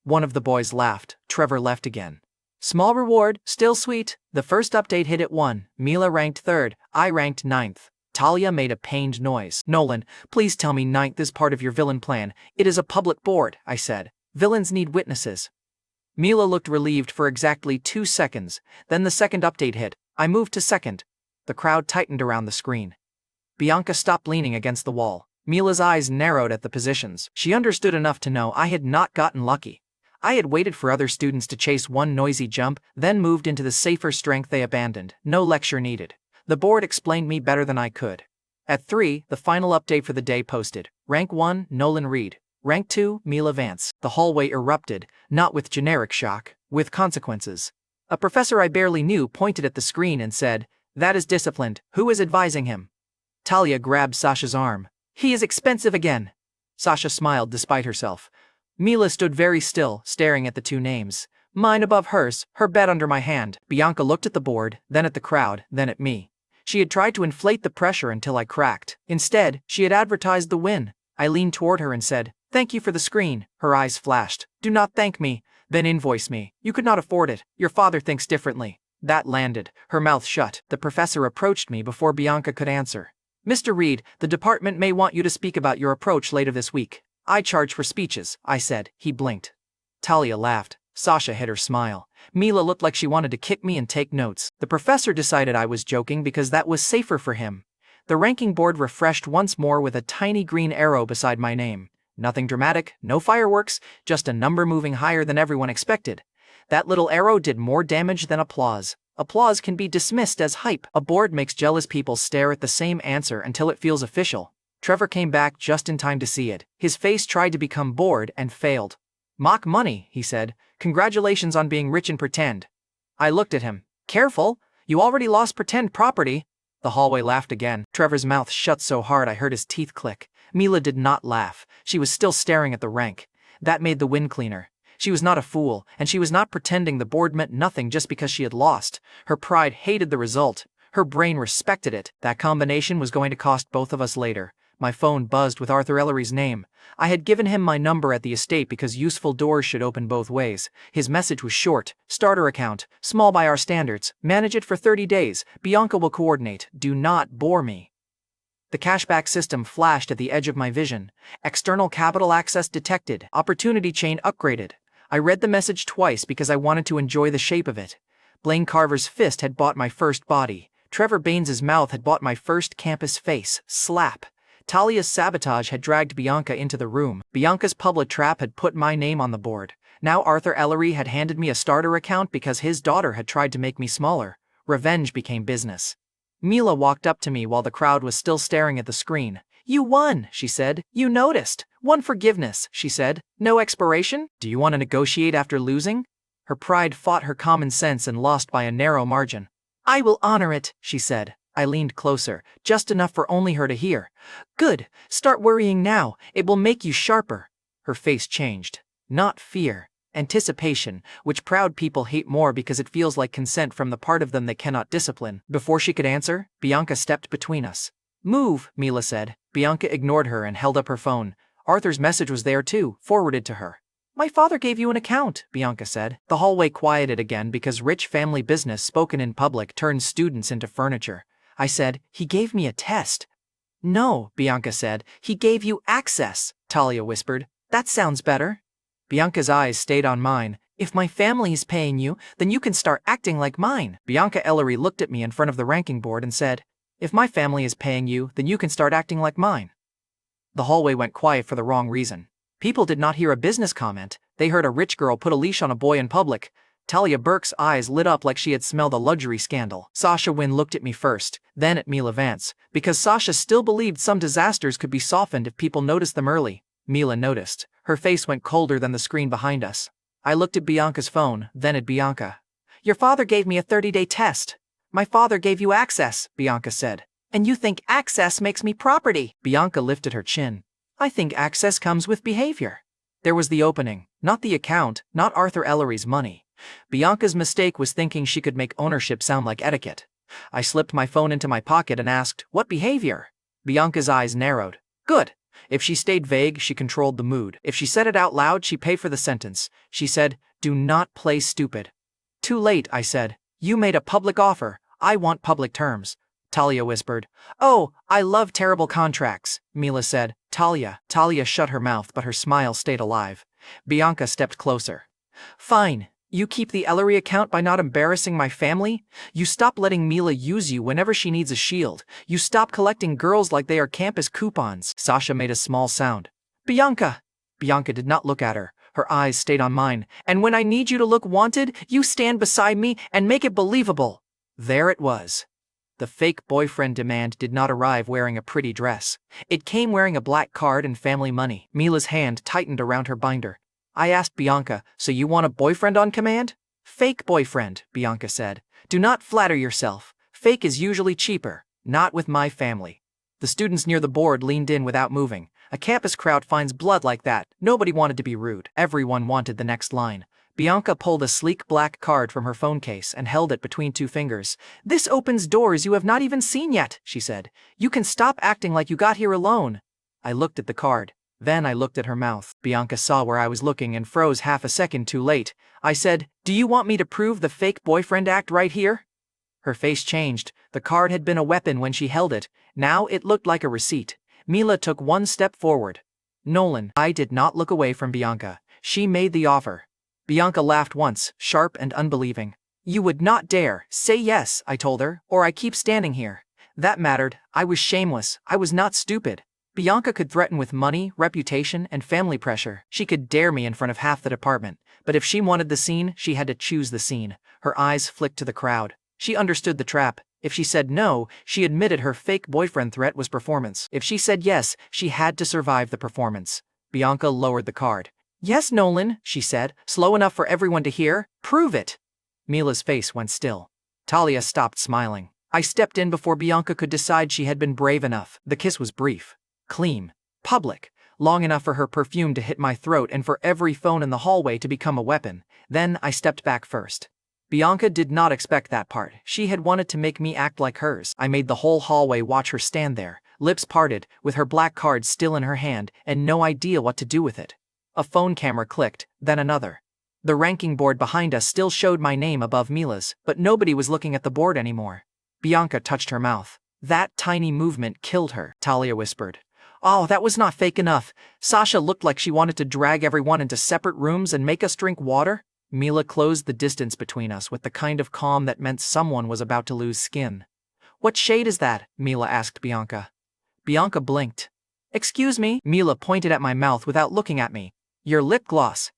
One of the boys laughed. Trevor left again. Small reward, still sweet. The first update hit at 1. Mila ranked 3rd. I ranked 9th. Talia made a pained noise. Nolan, please tell me 9th is part of your villain plan. It is a public board, I said. Villains need witnesses. Mila looked relieved for exactly 2 seconds. Then the second update hit. I moved to 2nd. The crowd tightened around the screen. Bianca stopped leaning against the wall. Mila's eyes narrowed at the positions. She understood enough to know I had not gotten lucky. I had waited for other students to chase one noisy jump, then moved into the safer strength they abandoned. No lecture needed. The board explained me better than I could. At 3, the final update for the day posted. Rank 1, Nolan Reed. Rank 2, Mila Vance. The hallway erupted, not with generic shock, with consequences. A professor I barely knew pointed at the screen and said, That is disciplined. Who is advising him? Talia grabbed Sasha's arm. He is expensive again. Sasha smiled despite herself. Mila stood very still, staring at the two names. Mine above hers, her bed under my hand. Bianca looked at the board, then at the crowd, then at me. She had tried to inflate the pressure until I cracked. Instead, she had advertised the win. I leaned toward her and said, "Thank you for the screen." Her eyes flashed. "Do not thank me. Then invoice me. You could not afford it. Your father thinks differently." That landed. Her mouth shut. The professor approached me before Bianca could answer. "Mr. Reed, the department may want you to speak about your approach later this week." "I charge for speeches," I said. He blinked. Talia laughed. Sasha hid her smile. Mila looked like she wanted to kick me and take notes. The professor decided I was joking because that was safer for him. The ranking board refreshed once more with a tiny green arrow beside my name. Nothing dramatic, no fireworks, just a number moving higher than everyone expected. That little arrow did more damage than applause. Applause can be dismissed as hype. A board makes jealous people stare at the same answer until it feels official. Trevor came back just in time to see it. His face tried to become bored and failed. "Mock money," he said. "Congratulations on being rich and pretend." I looked at him. "Careful, you already lost pretend property." The hallway laughed again. Trevor's mouth shut so hard I heard his teeth click. Mila did not laugh. She was still staring at the rank. That made the win cleaner. She was not a fool, and she was not pretending the board meant nothing just because she had lost. Her pride hated the result. Her brain respected it. That combination was going to cost both of us later. My phone buzzed with Arthur Ellery's name. I had given him my number at the estate because useful doors should open both ways. His message was short. "Starter account, small by our standards. Manage it for 30 days. Bianca will coordinate. Do not bore me." The cashback system flashed at the edge of my vision. External capital access detected. Opportunity chain upgraded. I read the message twice because I wanted to enjoy the shape of it. Blaine Carver's fist had bought my first body. Trevor Baines's mouth had bought my first campus face. Slap. Talia's sabotage had dragged Bianca into the room. Bianca's public trap had put my name on the board. Now Arthur Ellery had handed me a starter account because his daughter had tried to make me smaller. Revenge became business. Mila walked up to me while the crowd was still staring at the screen. "You won," she said. "You noticed. One forgiveness," she said. "No expiration? Do you want to negotiate after losing?" Her pride fought her common sense and lost by a narrow margin. "I will honor it," she said. I leaned closer, just enough for only her to hear. "Good. Start worrying now. It will make you sharper." Her face changed. Not fear. Anticipation, which proud people hate more because it feels like consent from the part of them they cannot discipline. Before she could answer, Bianca stepped between us. "Move," Mila said. Bianca ignored her and held up her phone. Arthur's message was there too, forwarded to her. "My father gave you an account," Bianca said. The hallway quieted again because rich family business spoken in public turns students into furniture. I said, "He gave me a test." "No," Bianca said. "He gave you access," Talia whispered. "That sounds better." Bianca's eyes stayed on mine. "If my family is paying you, then you can start acting like mine." Bianca Ellery looked at me in front of the ranking board and said, "If my family is paying you, then you can start acting like mine." The hallway went quiet for the wrong reason. People did not hear a business comment. They heard a rich girl put a leash on a boy in public. Talia Burke's eyes lit up like she had smelled a luxury scandal. Sasha Wynn looked at me first, then at Mila Vance, because Sasha still believed some disasters could be softened if people noticed them early. Mila noticed. Her face went colder than the screen behind us. I looked at Bianca's phone, then at Bianca. "Your father gave me a 30-day test." "My father gave you access," Bianca said. "And you think access makes me property?" Bianca lifted her chin. "I think access comes with behavior." There was the opening, not the account, not Arthur Ellery's money. Bianca's mistake was thinking she could make ownership sound like etiquette. I slipped my phone into my pocket and asked, "What behavior?" Bianca's eyes narrowed. Good. If she stayed vague, she controlled the mood. If she said it out loud, she paid for the sentence. She said, "Do not play stupid." "Too late," I said. "You made a public offer. I want public terms." Talia whispered. "Oh, I love terrible contracts," Mila said. Talia shut her mouth, but her smile stayed alive. Bianca stepped closer. "Fine. You keep the Ellery account by not embarrassing my family? You stop letting Mila use you whenever she needs a shield. You stop collecting girls like they are campus coupons." Sasha made a small sound. "Bianca!" Bianca did not look at her. Her eyes stayed on mine. "And when I need you to look wanted, you stand beside me and make it believable." There it was. The fake boyfriend demand did not arrive wearing a pretty dress. It came wearing a black card and family money. Mila's hand tightened around her binder. I asked Bianca, "So you want a boyfriend on command?" "Fake boyfriend," Bianca said. "Do not flatter yourself. Fake is usually cheaper. Not with my family. The students near the board leaned in without moving. A campus crowd finds blood like that. Nobody wanted to be rude. Everyone wanted the next line. Bianca pulled a sleek black card from her phone case and held it between two fingers. "This opens doors you have not even seen yet," she said. "You can stop acting like you got here alone." I looked at the card. Then I looked at her mouth. Bianca saw where I was looking and froze half a second too late. I said, "Do you want me to prove the fake boyfriend act right here?" Her face changed. The card had been a weapon when she held it. Now it looked like a receipt. Mila took one step forward. "Nolan." I did not look away from Bianca. She made the offer. Bianca laughed once, sharp and unbelieving. "You would not dare. Say yes," I told her, "or I keep standing here." That mattered. I was shameless. I was not stupid. Bianca could threaten with money, reputation, and family pressure. She could dare me in front of half the department. But if she wanted the scene, she had to choose the scene. Her eyes flicked to the crowd. She understood the trap. If she said no, she admitted her fake boyfriend threat was performance. If she said yes, she had to survive the performance. Bianca lowered the card. "Yes, Nolan," she said, slow enough for everyone to hear. "Prove it." Mila's face went still. Talia stopped smiling. I stepped in before Bianca could decide she had been brave enough. The kiss was brief, clean, public, long enough for her perfume to hit my throat and for every phone in the hallway to become a weapon. Then I stepped back first. Bianca did not expect that part. She had wanted to make me act like hers. I made the whole hallway watch her stand there, lips parted, with her black card still in her hand, and no idea what to do with it. A phone camera clicked, then another. The ranking board behind us still showed my name above Mila's, but nobody was looking at the board anymore. Bianca touched her mouth. "That tiny movement killed her," Talia whispered. "Oh, that was not fake enough. Sasha looked like she wanted to drag everyone into separate rooms and make us drink water." Mila closed the distance between us with the kind of calm that meant someone was about to lose skin. "What shade is that?" Mila asked Bianca. Bianca blinked. "Excuse me?" Mila pointed at my mouth without looking at me. "Your lip gloss."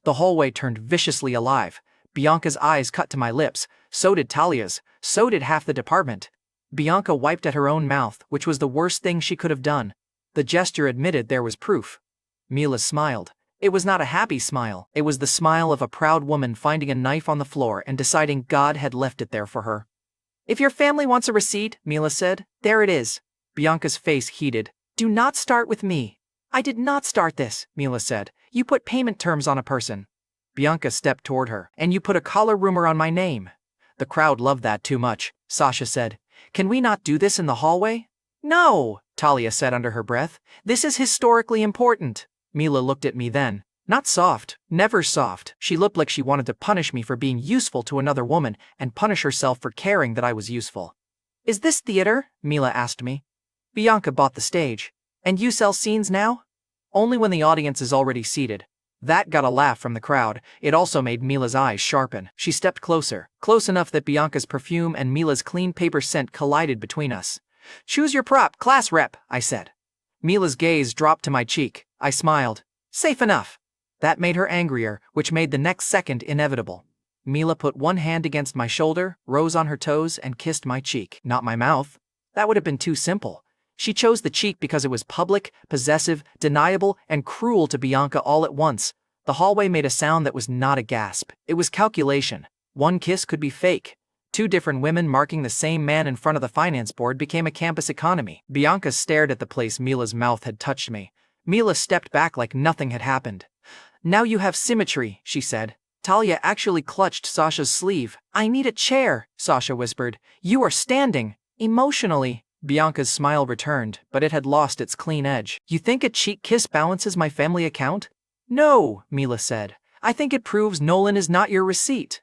The hallway turned viciously alive. Bianca's eyes cut to my lips. So did Talia's. So did half the department. Bianca wiped at her own mouth, which was the worst thing she could have done. The gesture admitted there was proof. Mila smiled. It was not a happy smile. It was the smile of a proud woman finding a knife on the floor and deciding God had left it there for her. "If your family wants a receipt," Mila said, "there it is." Bianca's face heated. "Do not start with me." "I did not start this," Mila said. "You put payment terms on a person." Bianca stepped toward her. "And you put a collar rumor on my name." "The crowd loved that too much," Sasha said. "Can we not do this in the hallway?" "No," Talia said under her breath. "This is historically important." Mila looked at me then. Not soft, never soft. She looked like she wanted to punish me for being useful to another woman and punish herself for caring that I was useful. "Is this theater?" Mila asked me. Bianca bought the stage. "And you sell scenes now?" "Only when the audience is already seated." That got a laugh from the crowd. It also made Mila's eyes sharpen. She stepped closer, close enough that Bianca's perfume and Mila's clean paper scent collided between us. "Choose your prop, class rep," I said. Mila's gaze dropped to my cheek. I smiled. "Safe enough." That made her angrier, which made the next second inevitable. Mila put one hand against my shoulder, rose on her toes, and kissed my cheek, not my mouth. That would have been too simple. She chose the cheek because it was public, possessive, deniable, and cruel to Bianca all at once. The hallway made a sound that was not a gasp. It was calculation. One kiss could be fake. Two different women marking the same man in front of the finance board became a campus economy. Bianca stared at the place Mila's mouth had touched me. Mila stepped back like nothing had happened. "Now you have symmetry," she said. Talia actually clutched Sasha's sleeve. "I need a chair," Sasha whispered. "You are standing." Emotionally. Bianca's smile returned, but it had lost its clean edge. "You think a cheek kiss balances my family account?" "No," Mila said. "I think it proves Nolan is not your receipt."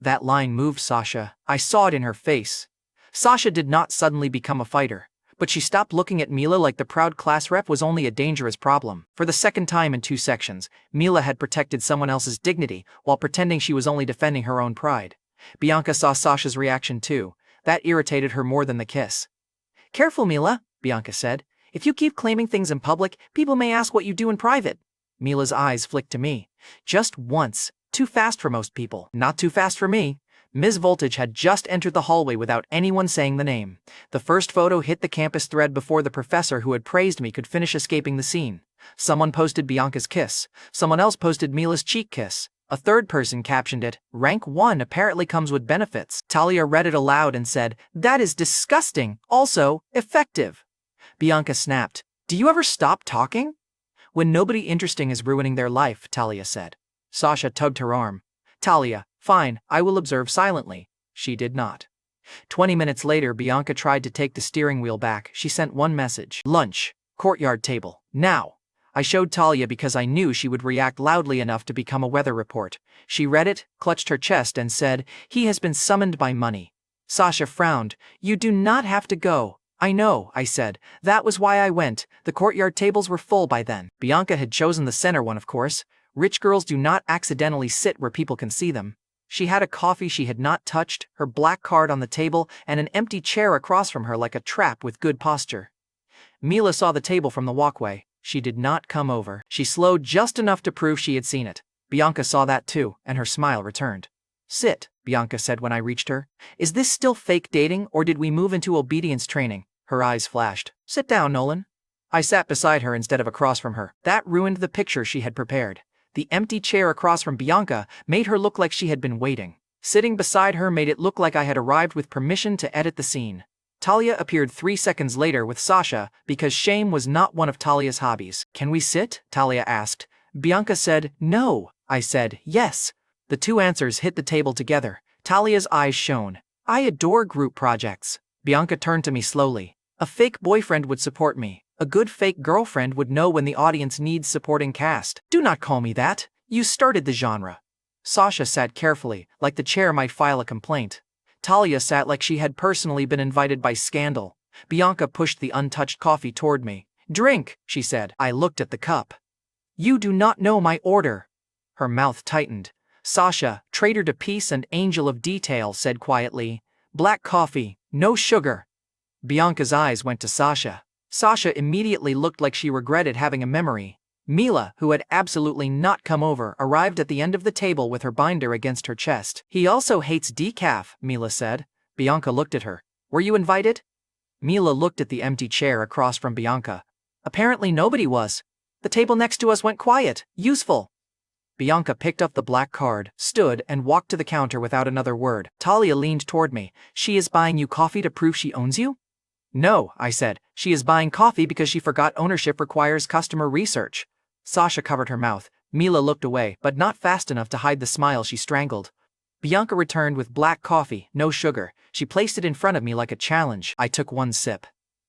That line moved Sasha. I saw it in her face. Sasha did not suddenly become a fighter, but she stopped looking at Mila like the proud class rep was only a dangerous problem. For the second time in 2 sections, Mila had protected someone else's dignity while pretending she was only defending her own pride. Bianca saw Sasha's reaction too. That irritated her more than the kiss. "Careful, Mila," Bianca said. "If you keep claiming things in public, people may ask what you do in private." Mila's eyes flicked to me. Just once. Too fast for most people. Not too fast for me. Ms. Voltage had just entered the hallway without anyone saying the name. The first photo hit the campus thread before the professor who had praised me could finish escaping the scene. Someone posted Bianca's kiss. Someone else posted Mila's cheek kiss. A third person captioned it, "Rank 1 apparently comes with benefits." Talia read it aloud and said, "That is disgusting. Also, effective." Bianca snapped, "Do you ever stop talking?" "When nobody interesting is ruining their life," Talia said. Sasha tugged her arm. "Talia, fine, I will observe silently." She did not. 20 minutes later, Bianca tried to take the steering wheel back. She sent one message. "Lunch. Courtyard table. Now." I showed Talia because I knew she would react loudly enough to become a weather report. She read it, clutched her chest and said, "He has been summoned by money." Sasha frowned. "You do not have to go." "I know," I said. "That was why I went. The courtyard tables were full by then." Bianca had chosen the center one, of course. Rich girls do not accidentally sit where people can see them. She had a coffee she had not touched, her black card on the table, and an empty chair across from her like a trap with good posture. Mila saw the table from the walkway. She did not come over. She slowed just enough to prove she had seen it. Bianca saw that too, and her smile returned. "Sit," Bianca said when I reached her. "Is this still fake dating, or did we move into obedience training?" Her eyes flashed. "Sit down, Nolan." I sat beside her instead of across from her. That ruined the picture she had prepared. The empty chair across from Bianca made her look like she had been waiting. Sitting beside her made it look like I had arrived with permission to edit the scene. Talia appeared 3 seconds later with Sasha because shame was not one of Talia's hobbies. "Can we sit?" Talia asked. Bianca said, "No." I said, "Yes." The two answers hit the table together. Talia's eyes shone. "I adore group projects." Bianca turned to me slowly. "A fake boyfriend would support me. A good fake girlfriend would know when the audience needs supporting cast." "Do not call me that. You started the genre." Sasha sat carefully, like the chair might file a complaint. Talia sat like she had personally been invited by Scandal. Bianca pushed the untouched coffee toward me. "Drink," she said. I looked at the cup. "You do not know my order." Her mouth tightened. Sasha, traitor to peace and angel of detail, said quietly, "Black coffee, no sugar." Bianca's eyes went to Sasha. Sasha immediately looked like she regretted having a memory. Mila, who had absolutely not come over, arrived at the end of the table with her binder against her chest. "He also hates decaf," Mila said. Bianca looked at her. "Were you invited?" Mila looked at the empty chair across from Bianca. "Apparently nobody was. The table next to us went quiet. Useful." Bianca picked up the black card, stood, and walked to the counter without another word. Talia leaned toward me. "She is buying you coffee to prove she owns you?" "No," I said. "She is buying coffee because she forgot ownership requires customer research." Sasha covered her mouth. Mila looked away, but not fast enough to hide the smile she strangled. Bianca returned with black coffee, no sugar. She placed it in front of me like a challenge. I took one sip.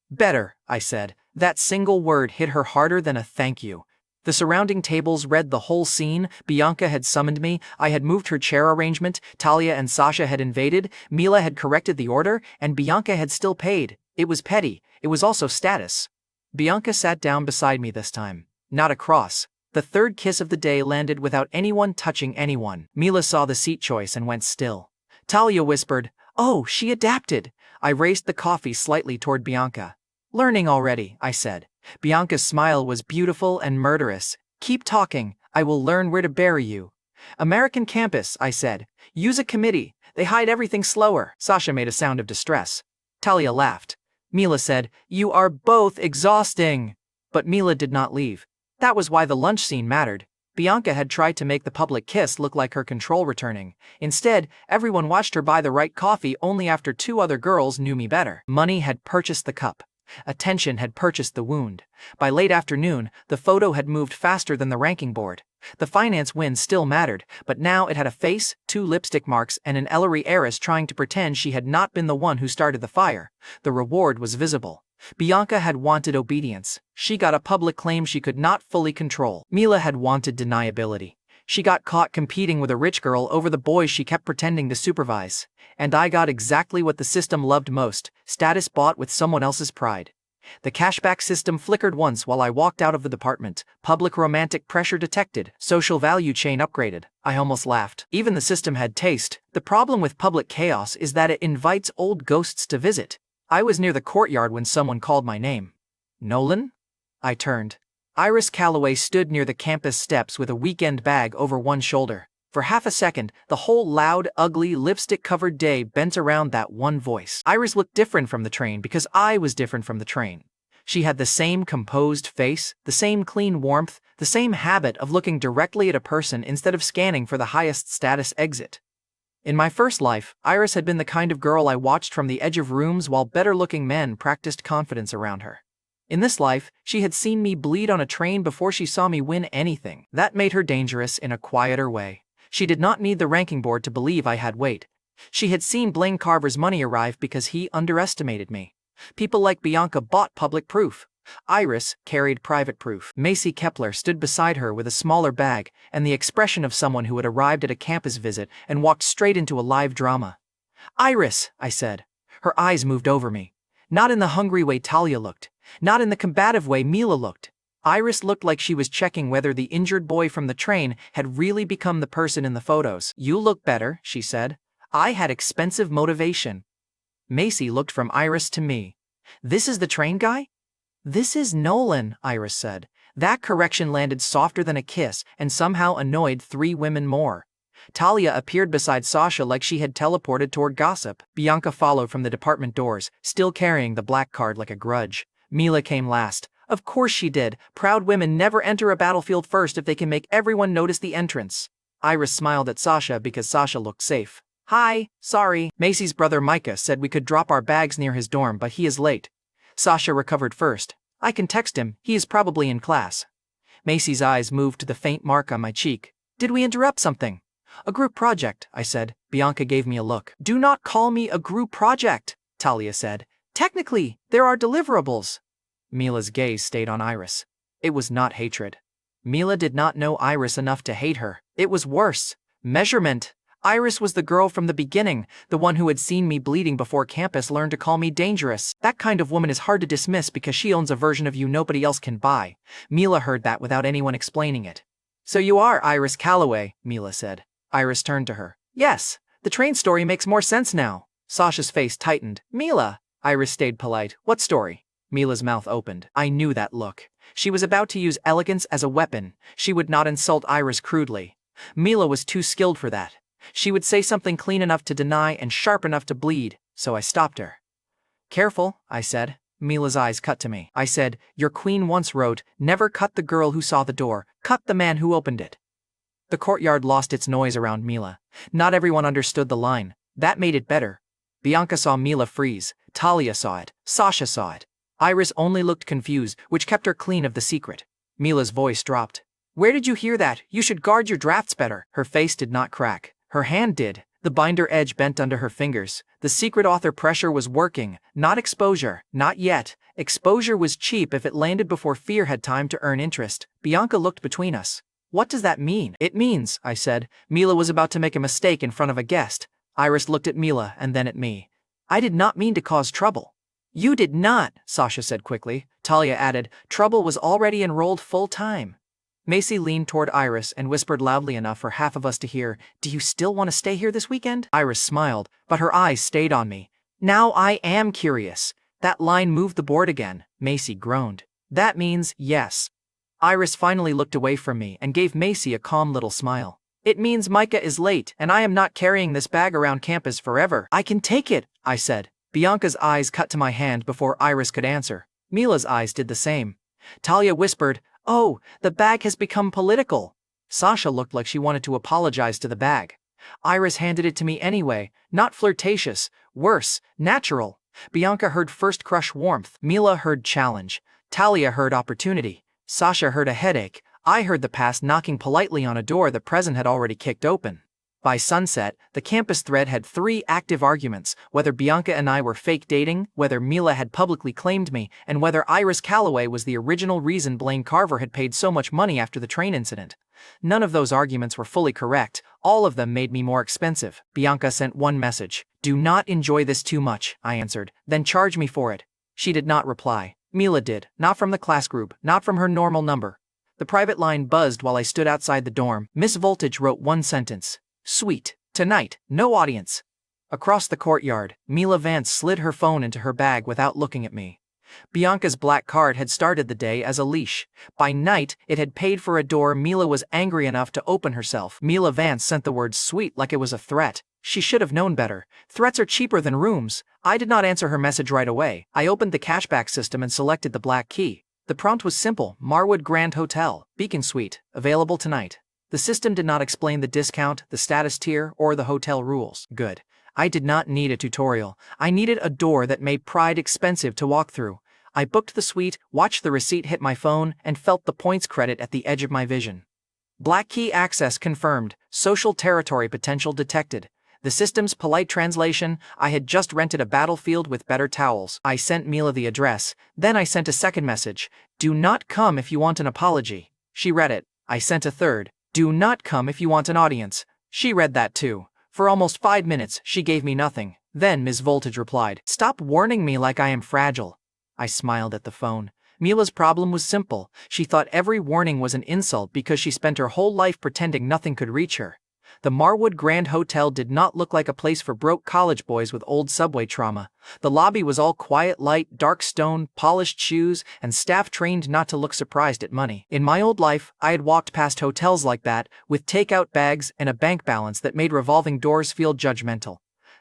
"Better," I said. That single word hit her harder than a thank you. The surrounding tables read the whole scene. Bianca had summoned me. I had moved her chair arrangement. Talia and Sasha had invaded. Mila had corrected the order, and Bianca had still paid. It was petty. It was also status. Bianca sat down beside me this time. Not across. The third kiss of the day landed without anyone touching anyone. Mila saw the seat choice and went still. Talia whispered, "Oh, she adapted." I raised the coffee slightly toward Bianca. "Learning already," I said. Bianca's smile was beautiful and murderous. "Keep talking. I will learn where to bury you." "American campus," I said. "Use a committee. They hide everything slower." Sasha made a sound of distress. Talia laughed. Mila said, "You are both exhausting." But Mila did not leave. That was why the lunch scene mattered. Bianca had tried to make the public kiss look like her control returning. Instead, everyone watched her buy the right coffee only after two other girls knew me better. Money had purchased the cup. Attention had purchased the wound. By late afternoon, the photo had moved faster than the ranking board. The finance win still mattered, but now it had a face, 2 lipstick marks, and an Ellery heiress trying to pretend she had not been the one who started the fire. The reward was visible. Bianca had wanted obedience. She got a public claim she could not fully control. Mila had wanted deniability. She got caught competing with a rich girl over the boys she kept pretending to supervise. And I got exactly what the system loved most, status bought with someone else's pride. The cashback system flickered once while I walked out of the department. Public romantic pressure detected. Social value chain upgraded. I almost laughed. Even the system had taste. The problem with public chaos is that it invites old ghosts to visit. I was near the courtyard when someone called my name. "Nolan?" I turned. Iris Calloway stood near the campus steps with a weekend bag over one shoulder. For half a second, the whole loud, ugly, lipstick-covered day bent around that one voice. Iris looked different from the train because I was different from the train. She had the same composed face, the same clean warmth, the same habit of looking directly at a person instead of scanning for the highest status exit. In my first life, Iris had been the kind of girl I watched from the edge of rooms while better-looking men practiced confidence around her. In this life, she had seen me bleed on a train before she saw me win anything. That made her dangerous in a quieter way. She did not need the ranking board to believe I had weight. She had seen Blaine Carver's money arrive because he underestimated me. People like Bianca bought public proof. Iris carried private proof. Macy Kepler stood beside her with a smaller bag and the expression of someone who had arrived at a campus visit and walked straight into a live drama. "Iris," I said. Her eyes moved over me. Not in the hungry way Talia looked. Not in the combative way Mila looked. Iris looked like she was checking whether the injured boy from the train had really become the person in the photos. "You look better," she said. I had expensive motivation. Macy looked from Iris to me. "This is the train guy?" "This is Nolan," Iris said. That correction landed softer than a kiss and somehow annoyed 3 women more. Talia appeared beside Sasha like she had teleported toward gossip. Bianca followed from the department doors, still carrying the black card like a grudge. Mila came last. Of course she did. Proud women never enter a battlefield first if they can make everyone notice the entrance. Iris smiled at Sasha because Sasha looked safe. "Hi, sorry." Macy's brother Micah said we could drop our bags near his dorm, but he is late. Sasha recovered first. "I can text him, he is probably in class." Macy's eyes moved to the faint mark on my cheek. "Did we interrupt something?" "A group project," I said. Bianca gave me a look. "Do not call me a group project," Talia said. "Technically, there are deliverables." Mila's gaze stayed on Iris. It was not hatred. Mila did not know Iris enough to hate her. It was worse. Measurement. Iris was the girl from the beginning, the one who had seen me bleeding before campus learned to call me dangerous. That kind of woman is hard to dismiss because she owns a version of you nobody else can buy. Mila heard that without anyone explaining it. "So you are Iris Calloway," Mila said. Iris turned to her. "Yes, the train story makes more sense now." Sasha's face tightened. "Mila." Iris stayed polite. "What story?" Mila's mouth opened. I knew that look. She was about to use elegance as a weapon. She would not insult Iris crudely. Mila was too skilled for that. She would say something clean enough to deny and sharp enough to bleed, so I stopped her. "Careful," I said. Mila's eyes cut to me. I said, "Your queen once wrote, 'Never cut the girl who saw the door, cut the man who opened it.'" The courtyard lost its noise around Mila. Not everyone understood the line. That made it better. Bianca saw Mila freeze. Talia saw it. Sasha saw it. Iris only looked confused, which kept her clean of the secret. Mila's voice dropped. "Where did you hear that? You should guard your drafts better." Her face did not crack. Her hand did. The binder edge bent under her fingers. The secret author pressure was working, not exposure, not yet. Exposure was cheap if it landed before fear had time to earn interest. Bianca looked between us. "What does that mean?" "It means," I said, Mila was about to make a mistake in front of a guest. Iris looked at Mila and then at me. "I did not mean to cause trouble." "You did not," Sasha said quickly. Talia added, "Trouble was already enrolled full-time." Macy leaned toward Iris and whispered loudly enough for half of us to hear, "Do you still want to stay here this weekend?" Iris smiled, but her eyes stayed on me. "Now I am curious." That line moved the board again. Macy groaned. "That means yes." Iris finally looked away from me and gave Macy a calm little smile. "It means Micah is late and I am not carrying this bag around campus forever." "I can take it," I said. Bianca's eyes cut to my hand before Iris could answer. Mila's eyes did the same. Talia whispered, "Oh, the bag has become political." Sasha looked like she wanted to apologize to the bag. Iris handed it to me anyway, not flirtatious, worse, natural. Bianca heard first crush warmth. Mila heard challenge. Talia heard opportunity. Sasha heard a headache. I heard the past knocking politely on a door the present had already kicked open. By sunset, the campus thread had 3 active arguments, whether Bianca and I were fake dating, whether Mila had publicly claimed me, and whether Iris Calloway was the original reason Blaine Carver had paid so much money after the train incident. None of those arguments were fully correct. All of them made me more expensive. Bianca sent one message. "Do not enjoy this too much," I answered. "Then charge me for it." She did not reply. Mila did, not from the class group, not from her normal number. The private line buzzed while I stood outside the dorm. Miss Voltage wrote one sentence. "Sweet. Tonight, no audience." Across the courtyard, Mila Vance slid her phone into her bag without looking at me. Bianca's black card had started the day as a leash. By night, it had paid for a door Mila was angry enough to open herself. Mila Vance sent the word sweet like it was a threat. She should have known better. Threats are cheaper than rooms. I did not answer her message right away. I opened the cashback system and selected the black key. The prompt was simple: Marwood Grand Hotel, Beacon Suite, available tonight. The system did not explain the discount, the status tier, or the hotel rules. Good. I did not need a tutorial. I needed a door that made pride expensive to walk through. I booked the suite, watched the receipt hit my phone, and felt the points credit at the edge of my vision. Black key access confirmed. Social territory potential detected. The system's polite translation: I had just rented a battlefield with better towels. I sent Mila the address. Then I sent a second message: do not come if you want an apology. She read it. I sent a third: do not come if you want an audience. She read that too. For almost 5 minutes, she gave me nothing. Then Ms. Voltage replied, "Stop warning me like I am fragile." I smiled at the phone. Mila's problem was simple. She thought every warning was an insult because she spent her whole life pretending nothing could reach her. The Marwood Grand Hotel did not look like a place for broke college boys with old subway trauma. The lobby was all quiet light, dark stone, polished shoes, and staff trained not to look surprised at money. In my old life, I had walked past hotels like that, with takeout bags and a bank balance that made revolving doors feel judgmental.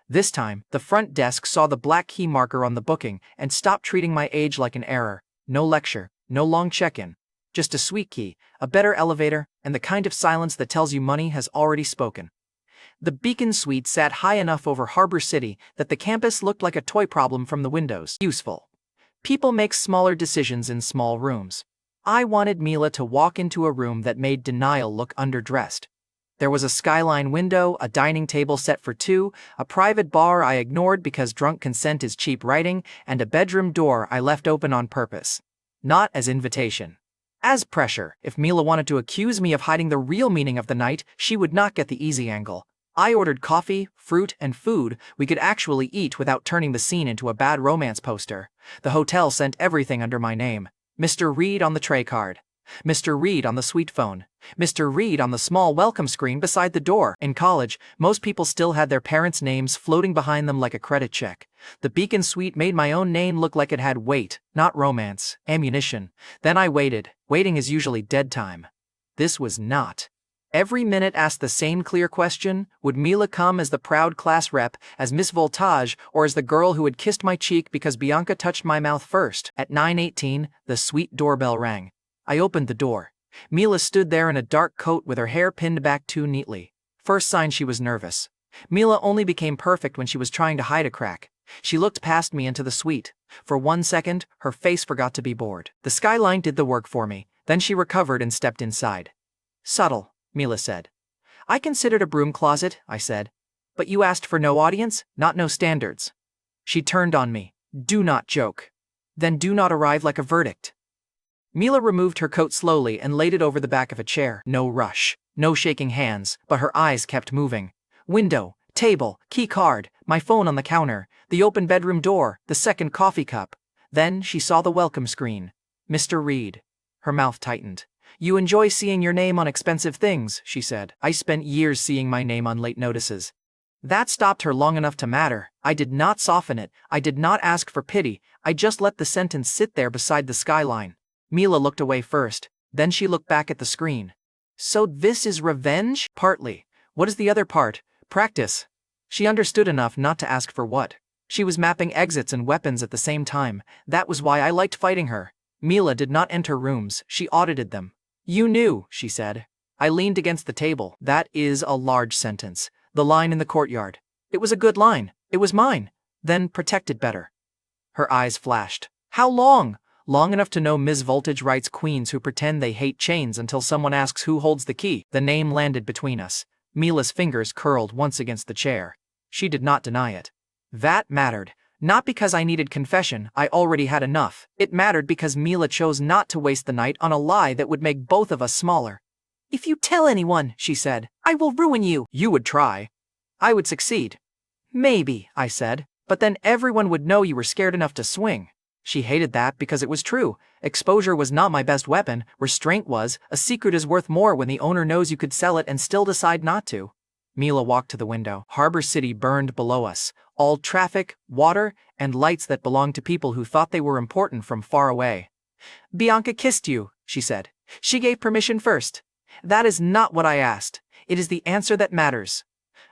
This time, the front desk saw the black key marker on the booking and stopped treating my age like an error. No lecture, no long check-in. Just a sweet key, a better elevator, and the kind of silence that tells you money has already spoken. The Beacon Suite sat high enough over Harbor City that the campus looked like a toy problem from the windows. Useful. People make smaller decisions in small rooms. I wanted Mila to walk into a room that made denial look underdressed. There was a skyline window, a dining table set for two, a private bar I ignored because drunk consent is cheap writing, and a bedroom door I left open on purpose. Not as invitation. As pressure. If Mila wanted to accuse me of hiding the real meaning of the night, she would not get the easy angle. I ordered coffee, fruit, and food we could actually eat without turning the scene into a bad romance poster. The hotel sent everything under my name. Mr. Reed on the tray card. Mr. Reed on the suite phone. Mr. Reed on the small welcome screen beside the door. In college, most people still had their parents' names floating behind them like a credit check. The Beacon Suite made my own name look like it had weight, not romance, ammunition. Then I waited. Waiting is usually dead time. This was not. Every minute asked the same clear question: would Mila come as the proud class rep, as Miss Voltage, or as the girl who had kissed my cheek because Bianca touched my mouth first? At 9:18, the suite doorbell rang. I opened the door. Mila stood there in a dark coat with her hair pinned back too neatly. First sign she was nervous. Mila only became perfect when she was trying to hide a crack. She looked past me into the suite. For 1 second, her face forgot to be bored. The skyline did the work for me. Then she recovered and stepped inside. "Subtle," Mila said. "I considered a broom closet," I said. "But you asked for no audience, not no standards." She turned on me. "Do not joke. Then do not arrive like a verdict." Mila removed her coat slowly and laid it over the back of a chair. No rush, no shaking hands, but her eyes kept moving. Window, table, key card, my phone on the counter, the open bedroom door, the second coffee cup. Then she saw the welcome screen. "Mr. Reed." Her mouth tightened. "You enjoy seeing your name on expensive things," she said. I spent years seeing my name on late notices. That stopped her long enough to matter. I did not soften it. I did not ask for pity. I just let the sentence sit there beside the skyline. Mila looked away first. Then she looked back at the screen. "So this is revenge?" "Partly. What is the other part?" "Practice." She understood enough not to ask for what. She was mapping exits and weapons at the same time. That was why I liked fighting her. Mila did not enter rooms. She audited them. "You knew," she said. I leaned against the table. "That is a large sentence. The line in the courtyard. It was a good line. It was mine. Then protected better." Her eyes flashed. "How long?" "Long enough to know Ms. Voltage writes queens who pretend they hate chains until someone asks who holds the key." The name landed between us. Mila's fingers curled once against the chair. She did not deny it. That mattered. Not because I needed confession, I already had enough. It mattered because Mila chose not to waste the night on a lie that would make both of us smaller. "If you tell anyone," she said, "I will ruin you." "You would try." "I would succeed." "Maybe," I said, "but then everyone would know you were scared enough to swing." She hated that because it was true. Exposure was not my best weapon. Restraint was. A secret is worth more when the owner knows you could sell it and still decide not to. Mila walked to the window. Harbor City burned below us. All traffic, water, and lights that belonged to people who thought they were important from far away. "Bianca kissed you," she said. "She gave permission first." "That is not what I asked. It is the answer that matters."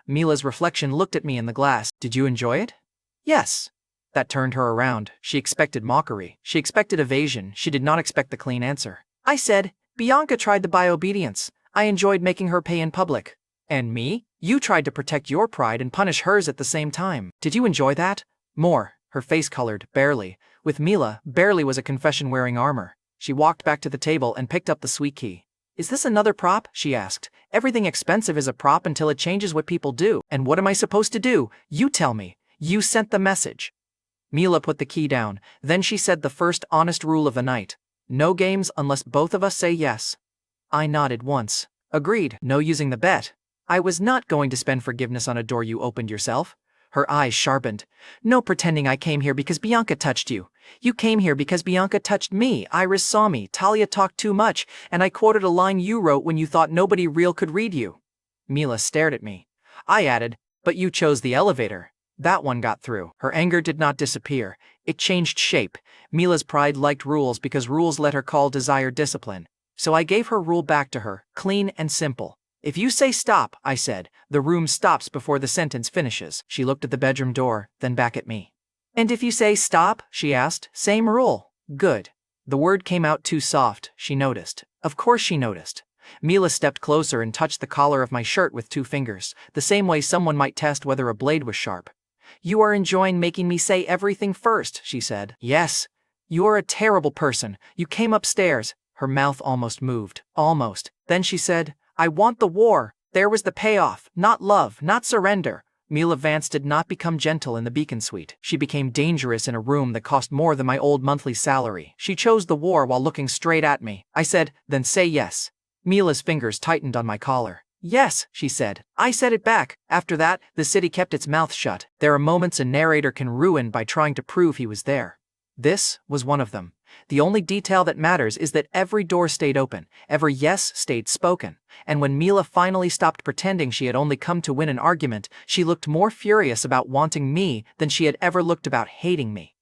Mila's reflection looked at me in the glass. Did you enjoy it? Yes. That turned her around. She expected mockery. She expected evasion. She did not expect the clean answer. I said, Bianca tried to buy obedience. I enjoyed making her pay in public. And me? You tried to protect your pride and punish hers at the same time. Did you enjoy that? More. Her face colored, barely. With Mila, barely was a confession wearing armor. She walked back to the table and picked up the sweet key. Is this another prop? She asked. Everything expensive is a prop until it changes what people do. And what am I supposed to do? You tell me. You sent the message. Mila put the key down. Then she said the first honest rule of the night. No games unless both of us say yes. I nodded once. Agreed. No using the bet. I was not going to spend forgiveness on a door you opened yourself. Her eyes sharpened. No pretending I came here because Bianca touched you. You came here because Bianca touched me. Iris saw me. Talia talked too much, and I quoted a line you wrote when you thought nobody real could read you. Mila stared at me. I added, but you chose the elevator. That one got through. Her anger did not disappear. It changed shape. Mila's pride liked rules because rules let her call desire discipline. So I gave her rule back to her, clean and simple. If you say stop, I said, the room stops before the sentence finishes. She looked at the bedroom door, then back at me. And if you say stop, she asked, same rule. Good. The word came out too soft, she noticed. Of course she noticed. Mila stepped closer and touched the collar of my shirt with 2 fingers, the same way someone might test whether a blade was sharp. You are enjoying making me say everything first, she said. Yes. You are a terrible person. You came upstairs. Her mouth almost moved. Almost. Then she said, I want the war. There was the payoff. Not love, not surrender. Mila Vance did not become gentle in the Beacon Suite. She became dangerous in a room that cost more than my old monthly salary. She chose the war while looking straight at me. I said, then say yes. Mila's fingers tightened on my collar. Yes, she said. I said it back. After that, the city kept its mouth shut. There are moments a narrator can ruin by trying to prove he was there. This was one of them. The only detail that matters is that every door stayed open, every yes stayed spoken, and when Mila finally stopped pretending she had only come to win an argument, she looked more furious about wanting me than she had ever looked about hating me.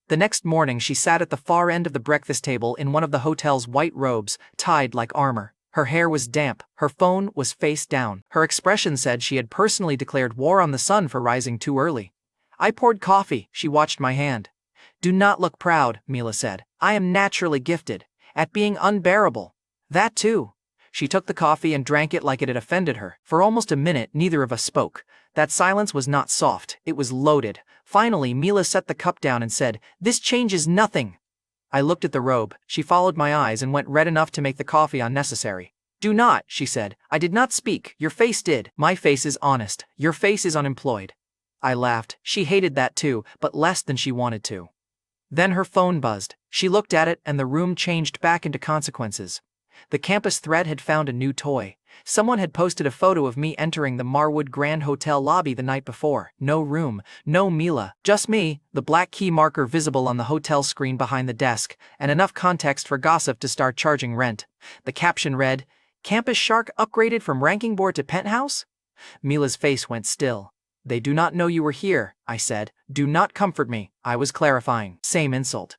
The next morning she sat at the far end of the breakfast table in one of the hotel's white robes, tied like armor. Her hair was damp, her phone was face down. Her expression said she had personally declared war on the sun for rising too early. I poured coffee, she watched my hand. Do not look proud, Mila said. I am naturally gifted at being unbearable. That too. She took the coffee and drank it like it had offended her. For almost a minute, neither of us spoke. That silence was not soft, it was loaded. Finally, Mila set the cup down and said, This changes nothing. I looked at the robe. She followed my eyes and went red enough to make the coffee unnecessary. Do not, she said. I did not speak. Your face did. My face is honest. Your face is unemployed. I laughed. She hated that too, but less than she wanted to. Then her phone buzzed. She looked at it and the room changed back into consequences. The campus thread had found a new toy. Someone had posted a photo of me entering the Marwood Grand Hotel lobby the night before. No room, no Mila, just me, the black key marker visible on the hotel screen behind the desk, and enough context for gossip to start charging rent. The caption read, Campus Shark upgraded from ranking board to penthouse? Mila's face went still. They do not know you were here, I said. Do not comfort me. I was clarifying. Same insult.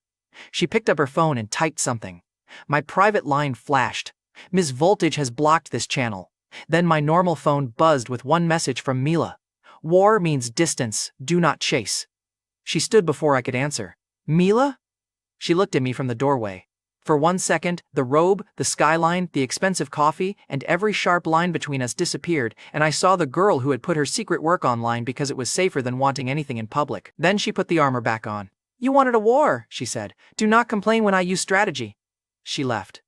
She picked up her phone and typed something. My private line flashed. Ms. Voltage has blocked this channel. Then my normal phone buzzed with one message from Mila. War means distance. Do not chase. She stood before I could answer. Mila? She looked at me from the doorway. For 1 second, the robe, the skyline, the expensive coffee, and every sharp line between us disappeared, and I saw the girl who had put her secret work online because it was safer than wanting anything in public. Then she put the armor back on. You wanted a war, she said. Do not complain when I use strategy. She left.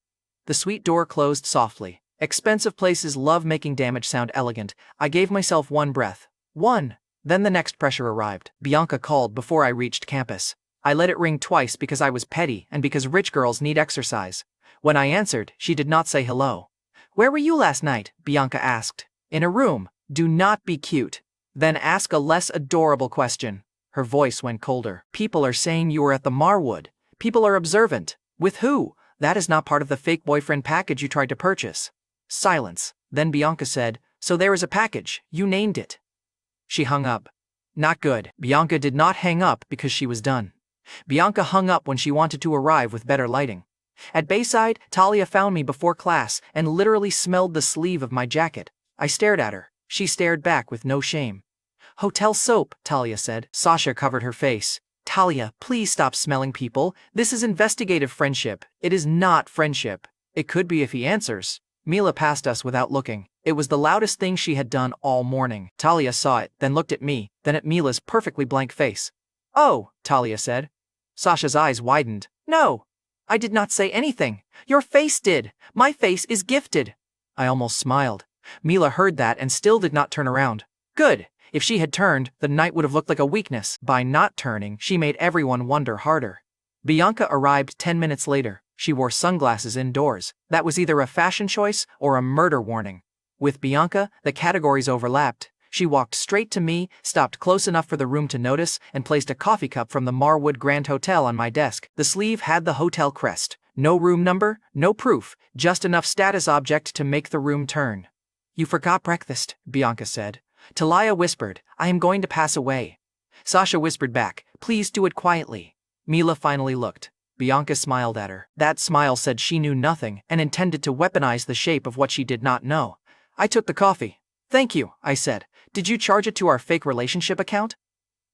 The suite door closed softly. Expensive places love making damage sound elegant. I gave myself one breath. One. Then the next pressure arrived. Bianca called before I reached campus. I let it ring twice because I was petty and because rich girls need exercise. When I answered, she did not say hello. Where were you last night? Bianca asked. In a room. Do not be cute. Then ask a less adorable question. Her voice went colder. People are saying you were at the Marwood. People are observant. With who? That is not part of the fake boyfriend package you tried to purchase. Silence. Then Bianca said, So there is a package. You named it. She hung up. Not good. Bianca did not hang up because she was done. Bianca hung up when she wanted to arrive with better lighting. At Bayside, Talia found me before class and literally smelled the sleeve of my jacket. I stared at her. She stared back with no shame. Hotel soap, Talia said. Sasha covered her face. Talia, please stop smelling people. This is investigative friendship. It is not friendship. It could be if he answers. Mila passed us without looking. It was the loudest thing she had done all morning. Talia saw it, then looked at me, then at Mila's perfectly blank face. Oh, Talia said. Sasha's eyes widened. No. I did not say anything. Your face did. My face is gifted. I almost smiled. Mila heard that and still did not turn around. Good. If she had turned, the night would have looked like a weakness. By not turning, she made everyone wonder harder. Bianca arrived 10 minutes later. She wore sunglasses indoors. That was either a fashion choice or a murder warning. With Bianca, the categories overlapped. She walked straight to me, stopped close enough for the room to notice, and placed a coffee cup from the Marwood Grand Hotel on my desk. The sleeve had the hotel crest. No room number, no proof, just enough status object to make the room turn. You forgot breakfast, Bianca said. Talia whispered, I am going to pass away. Sasha whispered back, please do it quietly. Mila finally looked. Bianca smiled at her. That smile said she knew nothing and intended to weaponize the shape of what she did not know. I took the coffee. Thank you, I said. Did you charge it to our fake relationship account?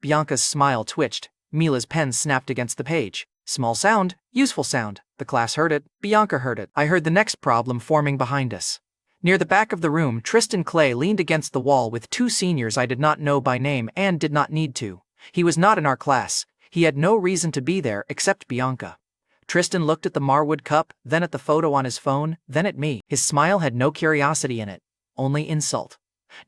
Bianca's smile twitched. Mila's pen snapped against the page. Small sound, useful sound. The class heard it. Bianca heard it. I heard the next problem forming behind us. Near the back of the room, Tristan Clay leaned against the wall with two seniors I did not know by name and did not need to. He was not in our class. He had no reason to be there except Bianca. Tristan looked at the Marwood cup, then at the photo on his phone, then at me. His smile had no curiosity in it, only insult.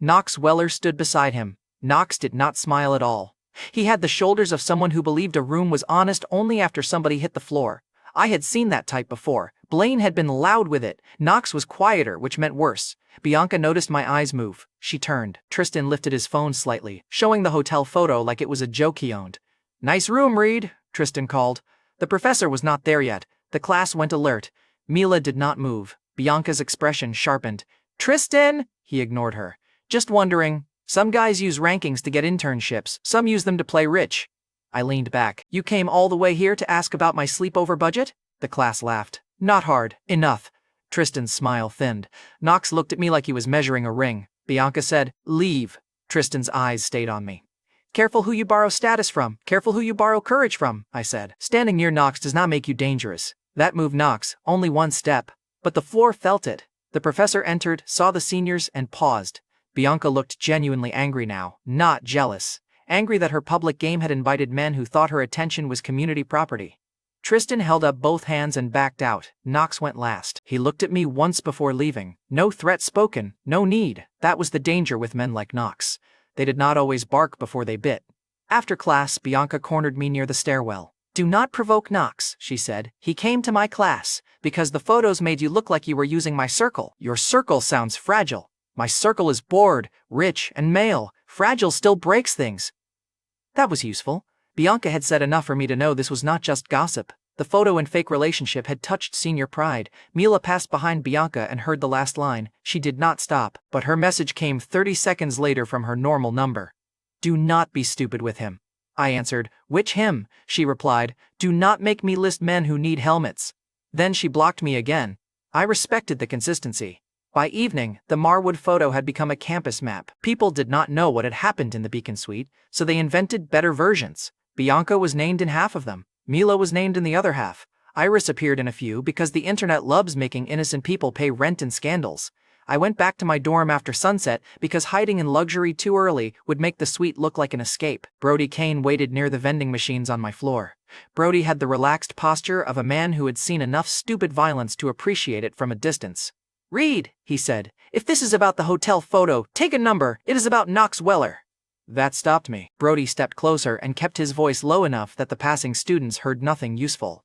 Knox Weller stood beside him. Knox did not smile at all. He had the shoulders of someone who believed a room was honest only after somebody hit the floor. I had seen that type before. Blaine had been loud with it. Knox was quieter, which meant worse. Bianca noticed my eyes move. She turned. Tristan lifted his phone slightly, showing the hotel photo like it was a joke he owned. Nice room, Reed, Tristan called. The professor was not there yet. The class went alert. Mila did not move. Bianca's expression sharpened. Tristan! He ignored her. Just wondering. Some guys use rankings to get internships. Some use them to play rich. I leaned back. You came all the way here to ask about my sleepover budget? The class laughed. Not hard. Enough. Tristan's smile thinned. Knox looked at me like he was measuring a ring. Bianca said, leave. Tristan's eyes stayed on me. Careful who you borrow status from. Careful who you borrow courage from, I said. Standing near Knox does not make you dangerous. That moved Knox, only one step. But the floor felt it. The professor entered, saw the seniors, and paused. Bianca looked genuinely angry now, not jealous. Angry that her public game had invited men who thought her attention was community property. Tristan held up both hands and backed out. Knox went last. He looked at me once before leaving. No threat spoken, no need. That was the danger with men like Knox. They did not always bark before they bit. After class, Bianca cornered me near the stairwell. Do not provoke Knox, she said. He came to my class, because the photos made you look like you were using my circle. Your circle sounds fragile. My circle is bored, rich, and male. Fragile still breaks things. That was useful. Bianca had said enough for me to know this was not just gossip. The photo and fake relationship had touched senior pride. Mila passed behind Bianca and heard the last line. She did not stop, but her message came 30 seconds later from her normal number. Do not be stupid with him. I answered, which him? She replied, do not make me list men who need helmets. Then she blocked me again. I respected the consistency. By evening, the Marwood photo had become a campus map. People did not know what had happened in the Beacon Suite, so they invented better versions. Bianca was named in half of them. Mila was named in the other half. Iris appeared in a few because the internet loves making innocent people pay rent in scandals. I went back to my dorm after sunset because hiding in luxury too early would make the suite look like an escape. Brody Kane waited near the vending machines on my floor. Brody had the relaxed posture of a man who had seen enough stupid violence to appreciate it from a distance. Reed, he said, if this is about the hotel photo, take a number. It is about Knox Weller. That stopped me. Brody stepped closer and kept his voice low enough that the passing students heard nothing useful.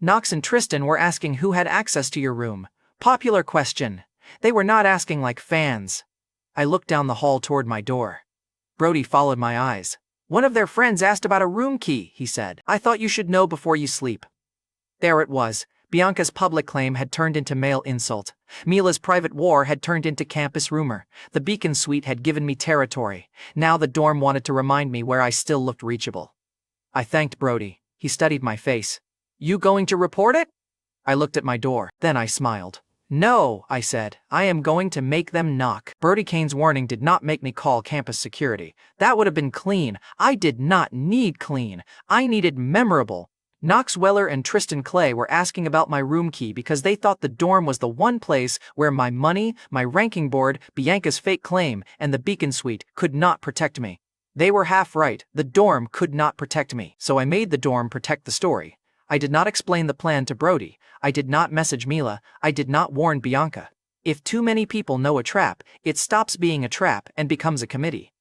Knox and Tristan were asking who had access to your room. Popular question. They were not asking like fans. I looked down the hall toward my door. Brody followed my eyes. One of their friends asked about a room key, he said. I thought you should know before you sleep. There it was. Bianca's public claim had turned into male insult. Mila's private war had turned into campus rumor. The Beacon Suite had given me territory. Now the dorm wanted to remind me where I still looked reachable. I thanked Brody. He studied my face. You going to report it? I looked at my door. Then I smiled. No, I said. I am going to make them knock. Brody Kane's warning did not make me call campus security. That would have been clean. I did not need clean. I needed memorable. Knox Weller and Tristan Clay were asking about my room key because they thought the dorm was the one place where my money, my ranking board, Bianca's fake claim, and the Beacon Suite could not protect me. They were half right. The dorm could not protect me. So I made the dorm protect the story. I did not explain the plan to Brody. I did not message Mila. I did not warn Bianca. If too many people know a trap, it stops being a trap and becomes a committee.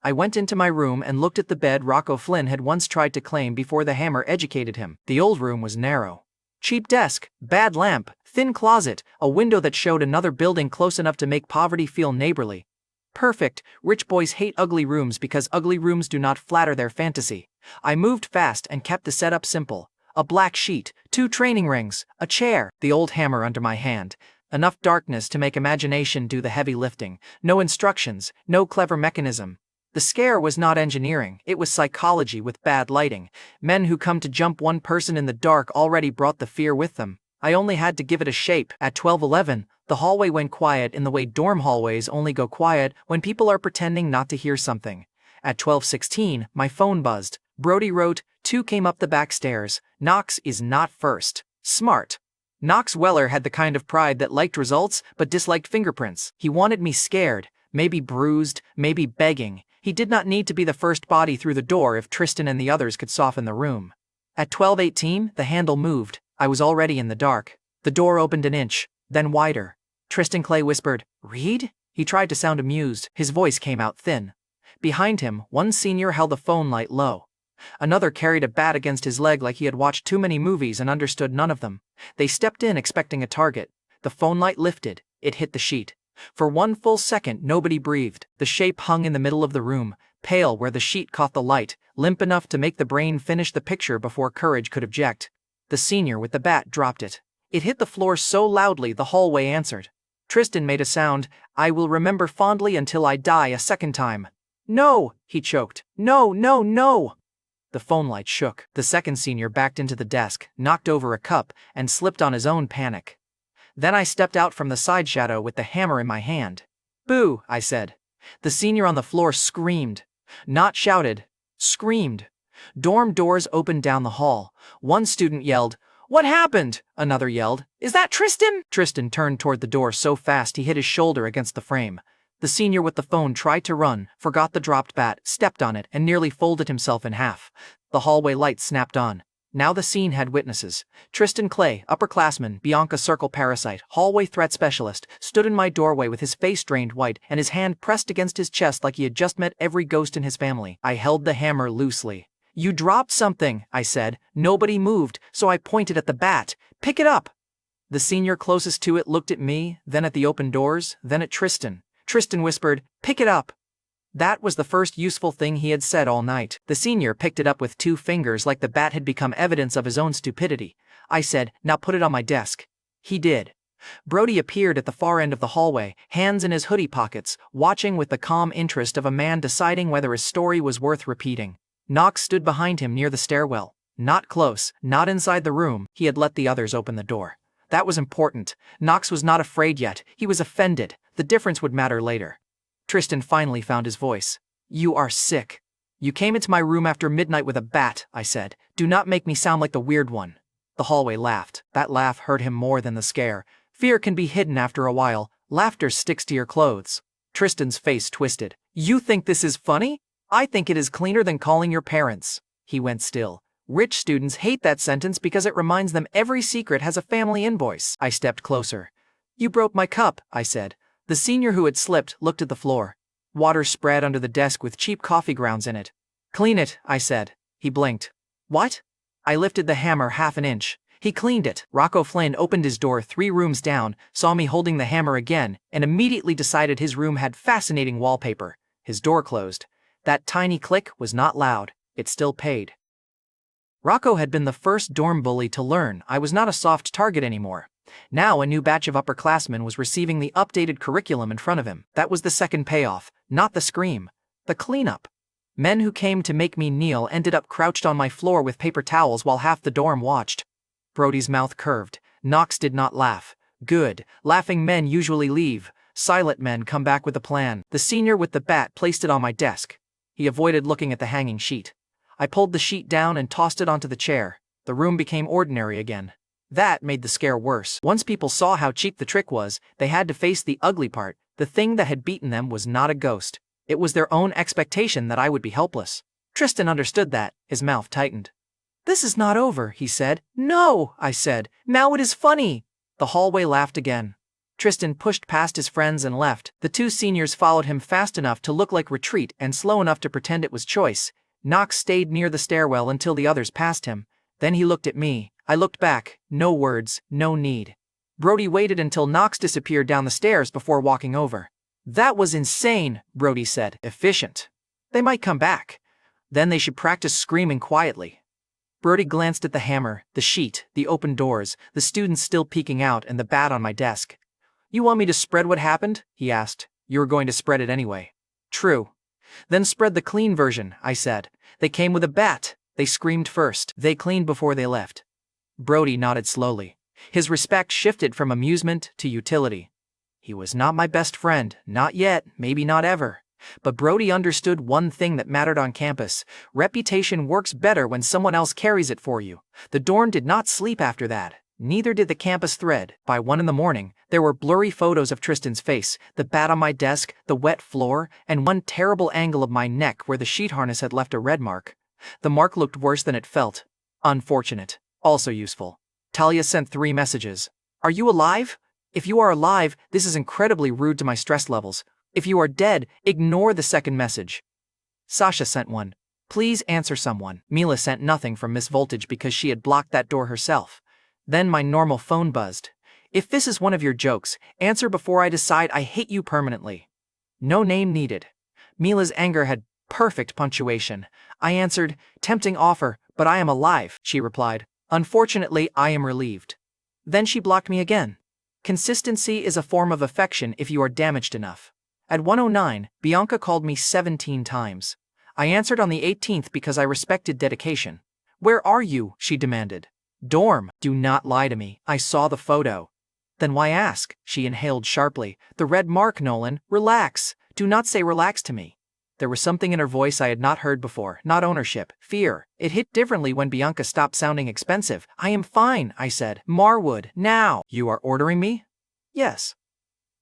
I went into my room and looked at the bed Rocco Flynn had once tried to claim before the hammer educated him. The old room was narrow. Cheap desk, bad lamp, thin closet, a window that showed another building close enough to make poverty feel neighborly. Perfect. Rich boys hate ugly rooms because ugly rooms do not flatter their fantasy. I moved fast and kept the setup simple. A black sheet, 2 training rings, a chair, the old hammer under my hand. Enough darkness to make imagination do the heavy lifting. No instructions, no clever mechanism. The scare was not engineering, it was psychology with bad lighting. Men who come to jump one person in the dark already brought the fear with them. I only had to give it a shape. At 12:11, the hallway went quiet in the way dorm hallways only go quiet when people are pretending not to hear something. At 12:16, my phone buzzed. Brody wrote, 2 came up the back stairs. Knox is not first. Smart. Knox Weller had the kind of pride that liked results but disliked fingerprints. He wanted me scared, maybe bruised, maybe begging. He did not need to be the first body through the door if Tristan and the others could soften the room. At 12:18, the handle moved. I was already in the dark. The door opened an inch, then wider. Tristan Clay whispered, "Reed?" He tried to sound amused. His voice came out thin. Behind him, one senior held the phone light low. Another carried a bat against his leg like he had watched too many movies and understood none of them. They stepped in expecting a target. The phone light lifted. It hit the sheet. For one full second, nobody breathed. The shape hung in the middle of the room, pale where the sheet caught the light, limp enough to make the brain finish the picture before courage could object. The senior with the bat dropped it. It hit the floor so loudly the hallway answered. Tristan made a sound. "I will remember fondly until I die a second time." "No," he choked. "No, no, no." The phone light shook. The second senior backed into the desk, knocked over a cup, and slipped on his own panic. Then I stepped out from the side shadow with the hammer in my hand. "Boo," I said. The senior on the floor screamed. Not shouted. Screamed. Dorm doors opened down the hall. One student yelled, "What happened?" Another yelled, "Is that Tristan?" Tristan turned toward the door so fast he hit his shoulder against the frame. The senior with the phone tried to run, forgot the dropped bat, stepped on it, and nearly folded himself in half. The hallway light snapped on. Now the scene had witnesses. Tristan Clay, upperclassman, Bianca Circle parasite, hallway threat specialist, stood in my doorway with his face drained white and his hand pressed against his chest like he had just met every ghost in his family. I held the hammer loosely. "You dropped something," I said. Nobody moved, so I pointed at the bat. "Pick it up." The senior closest to it looked at me, then at the open doors, then at Tristan. Tristan whispered, "Pick it up." That was the first useful thing he had said all night. The senior picked it up with 2 fingers like the bat had become evidence of his own stupidity. I said, "Now put it on my desk." He did. Brody appeared at the far end of the hallway, hands in his hoodie pockets, watching with the calm interest of a man deciding whether his story was worth repeating. Knox stood behind him near the stairwell. Not close, not inside the room. He had let the others open the door. That was important. Knox was not afraid yet. He was offended. The difference would matter later. Tristan finally found his voice. "You are sick. You came into my room after midnight with a bat," I said. "Do not make me sound like the weird one." The hallway laughed. That laugh hurt him more than the scare. Fear can be hidden after a while. Laughter sticks to your clothes. Tristan's face twisted. "You think this is funny? I think it is cleaner than calling your parents." He went still. Rich students hate that sentence because it reminds them every secret has a family invoice. I stepped closer. "You broke my cup," I said. The senior who had slipped looked at the floor. Water spread under the desk with cheap coffee grounds in it. "Clean it," I said. He blinked. "What?" I lifted the hammer half an inch. He cleaned it. Rocco Flynn opened his door 3 rooms down, saw me holding the hammer again, and immediately decided his room had fascinating wallpaper. His door closed. That tiny click was not loud. It still paid. Rocco had been the first dorm bully to learn I was not a soft target anymore. Now a new batch of upperclassmen was receiving the updated curriculum in front of him. That was the second payoff, not the scream. The cleanup. Men who came to make me kneel ended up crouched on my floor with paper towels while half the dorm watched. Brody's mouth curved. Knox did not laugh. Good. Laughing men usually leave. Silent men come back with a plan. The senior with the bat placed it on my desk. He avoided looking at the hanging sheet. I pulled the sheet down and tossed it onto the chair. The room became ordinary again. That made the scare worse. Once people saw how cheap the trick was, they had to face the ugly part. The thing that had beaten them was not a ghost. It was their own expectation that I would be helpless. Tristan understood that. His mouth tightened. "This is not over," he said. "No," I said. "Now it is funny." The hallway laughed again. Tristan pushed past his friends and left. The two seniors followed him fast enough to look like retreat and slow enough to pretend it was choice. Knox stayed near the stairwell until the others passed him. Then he looked at me. I looked back. No words, no need. Brody waited until Knox disappeared down the stairs before walking over. "That was insane," Brody said. "Efficient. They might come back. Then they should practice screaming quietly." Brody glanced at the hammer, the sheet, the open doors, the students still peeking out, and the bat on my desk. "You want me to spread what happened?" he asked. "You were going to spread it anyway." "True." "Then spread the clean version," I said. "They came with a bat. They screamed first. They cleaned before they left." Brody nodded slowly. His respect shifted from amusement to utility. He was not my best friend, not yet, maybe not ever. But Brody understood one thing that mattered on campus. Reputation works better when someone else carries it for you. The dorm did not sleep after that. Neither did the campus thread. By 1 a.m, there were blurry photos of Tristan's face, the bat on my desk, the wet floor, and one terrible angle of my neck where the sheet harness had left a red mark. The mark looked worse than it felt. Unfortunate. Also useful. Talia sent 3 messages. "Are you alive? If you are alive, this is incredibly rude to my stress levels. If you are dead, ignore the second message." Sasha sent one. "Please answer someone." Mila sent nothing from Miss Voltage because she had blocked that door herself. Then my normal phone buzzed. "If this is one of your jokes, answer before I decide I hate you permanently." No name needed. Mila's anger had perfect punctuation. I answered, "Tempting offer, but I am alive," she replied. "Unfortunately, I am relieved." Then she blocked me again. Consistency is a form of affection if you are damaged enough. At 1:09, Bianca called me 17 times. I answered on the 18th because I respected dedication. "Where are you?" she demanded. "Dorm." "Do not lie to me. I saw the photo." "Then why ask?" She inhaled sharply. "The red mark, Nolan. Relax. Do not say relax to me." There was something in her voice I had not heard before, not ownership, fear. It hit differently when Bianca stopped sounding expensive. "I am fine," I said. "Marwood, now." "You are ordering me?" "Yes."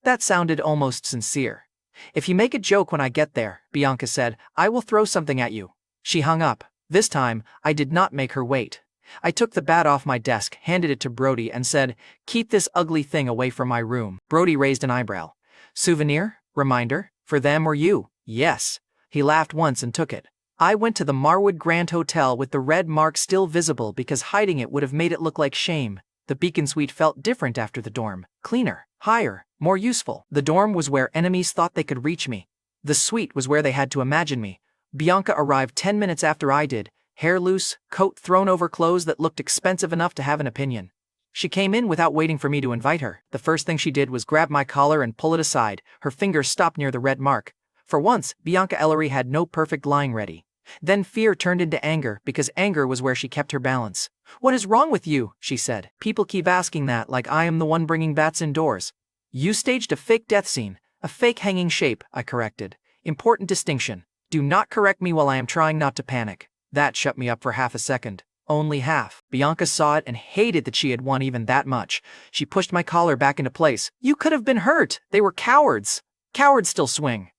That sounded almost sincere. "If you make a joke when I get there," Bianca said, "I will throw something at you." She hung up. This time, I did not make her wait. I took the bat off my desk, handed it to Brody, and said, "Keep this ugly thing away from my room." Brody raised an eyebrow. "Souvenir? Reminder? For them or you?" "Yes." He laughed once and took it. I went to the Marwood Grand Hotel with the red mark still visible because hiding it would have made it look like shame. The Beacon Suite felt different after the dorm. Cleaner, higher, more useful. The dorm was where enemies thought they could reach me. The suite was where they had to imagine me. Bianca arrived 10 minutes after I did, hair loose, coat thrown over clothes that looked expensive enough to have an opinion. She came in without waiting for me to invite her. The first thing she did was grab my collar and pull it aside. Her fingers stopped near the red mark. For once, Bianca Ellery had no perfect lying ready. Then fear turned into anger because anger was where she kept her balance. "What is wrong with you?" she said. "People keep asking that like I am the one bringing bats indoors." "You staged a fake death scene, a fake hanging shape," I corrected. "Important distinction. Do not correct me while I am trying not to panic." That shut me up for half a second. Only half. Bianca saw it and hated that she had won even that much. She pushed my collar back into place. "You could have been hurt. They were cowards. Cowards still swing."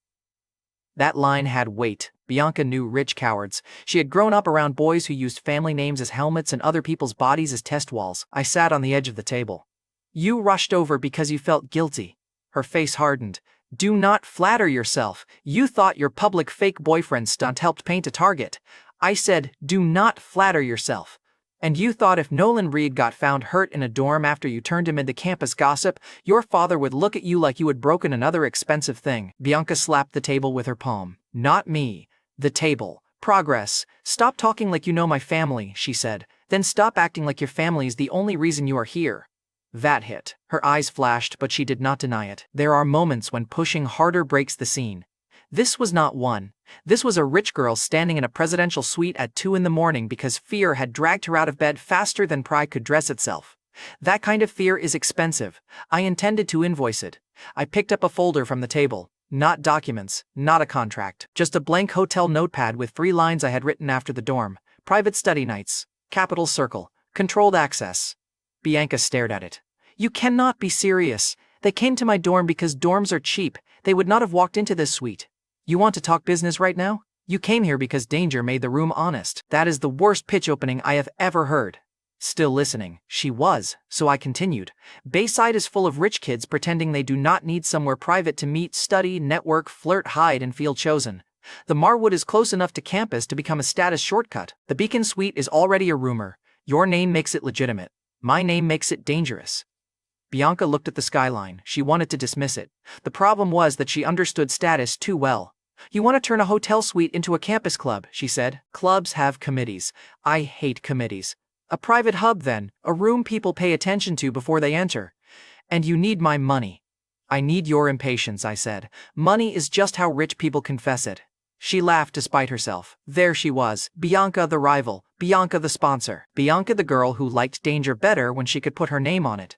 That line had weight. Bianca knew rich cowards. She had grown up around boys who used family names as helmets and other people's bodies as test walls. I sat on the edge of the table. "You rushed over because you felt guilty." Her face hardened. "Do not flatter yourself. You thought your public fake boyfriend stunt helped paint a target." I said, "Do not flatter yourself." "And you thought if Nolan Reed got found hurt in a dorm after you turned him into campus gossip, your father would look at you like you had broken another expensive thing." Bianca slapped the table with her palm. "Not me. The table. Progress. Stop talking like you know my family," she said. "Then stop acting like your family is the only reason you are here." That hit. Her eyes flashed, but she did not deny it. There are moments when pushing harder breaks the scene. This was not one. This was a rich girl standing in a presidential suite at 2 a.m. because fear had dragged her out of bed faster than pride could dress itself. That kind of fear is expensive. I intended to invoice it. I picked up a folder from the table. Not documents, not a contract, just a blank hotel notepad with 3 lines I had written after the dorm. Private study nights. Capital circle. Controlled access. Bianca stared at it. You cannot be serious. They came to my dorm because dorms are cheap. They would not have walked into this suite. You want to talk business right now? You came here because danger made the room honest. That is the worst pitch opening I have ever heard. Still listening, she was, so I continued. Bayside is full of rich kids pretending they do not need somewhere private to meet, study, network, flirt, hide, and feel chosen. The Marwood is close enough to campus to become a status shortcut. The Beacon Suite is already a rumor. Your name makes it legitimate. My name makes it dangerous. Bianca looked at the skyline. She wanted to dismiss it. The problem was that she understood status too well. You want to turn a hotel suite into a campus club, she said. Clubs have committees. I hate committees. A private hub then, a room people pay attention to before they enter. And you need my money. I need your impatience, I said. Money is just how rich people confess it. She laughed despite herself. There she was, Bianca the rival, Bianca the sponsor, Bianca the girl who liked danger better when she could put her name on it.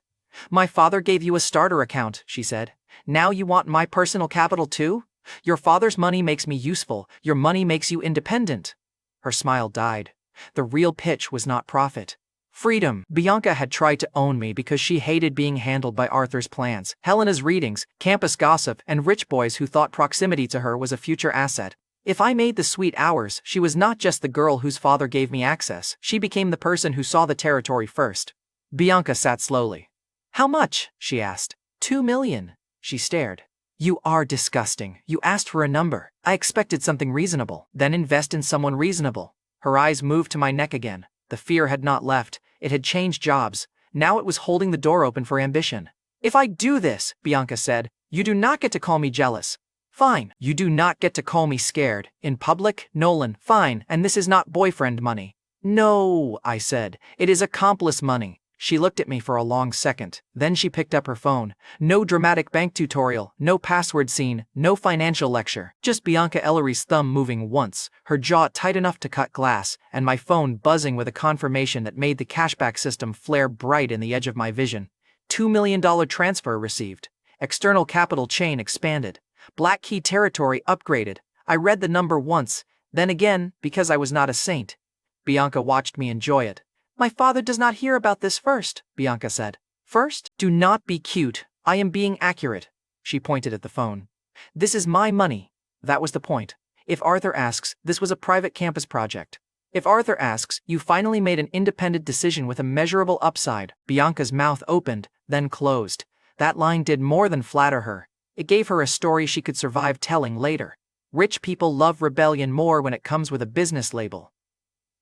My father gave you a starter account, she said. Now you want my personal capital too? Your father's money makes me useful. Your money makes you independent. Her smile died. The real pitch was not profit. Freedom. Bianca had tried to own me because she hated being handled by Arthur's plans, Helena's readings, campus gossip, and rich boys who thought proximity to her was a future asset. If I made the suite ours, she was not just the girl whose father gave me access. She became the person who saw the territory first. Bianca sat slowly. How much? She asked. 2 million. She stared. You are disgusting. You asked for a number. I expected something reasonable. Then invest in someone reasonable. Her eyes moved to my neck again. The fear had not left. It had changed jobs. Now it was holding the door open for ambition. If I do this, Bianca said, you do not get to call me jealous. Fine. You do not get to call me scared. In public, Nolan, fine, and this is not boyfriend money. No, I said. It is accomplice money. She looked at me for a long second. Then she picked up her phone. No dramatic bank tutorial, no password scene, no financial lecture. Just Bianca Ellery's thumb moving once, her jaw tight enough to cut glass, and my phone buzzing with a confirmation that made the cashback system flare bright in the edge of my vision. $2 million transfer received. External capital chain expanded. Black key territory upgraded. I read the number once, then again, because I was not a saint. Bianca watched me enjoy it. My father does not hear about this first, Bianca said. First? Do not be cute. I am being accurate. She pointed at the phone. This is my money. That was the point. If Arthur asks, this was a private campus project. If Arthur asks, you finally made an independent decision with a measurable upside. Bianca's mouth opened, then closed. That line did more than flatter her. It gave her a story she could survive telling later. Rich people love rebellion more when it comes with a business label.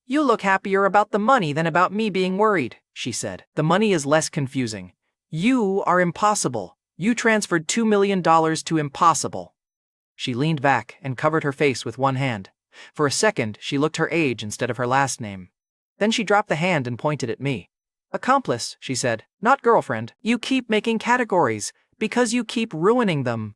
You look happier about the money than about me being worried, she said. The money is less confusing. You are impossible. You transferred $2 million to impossible. She leaned back and covered her face with one hand. For a second, she looked her age instead of her last name. Then she dropped the hand and pointed at me. Accomplice, she said, not girlfriend. You keep making categories, because you keep ruining them.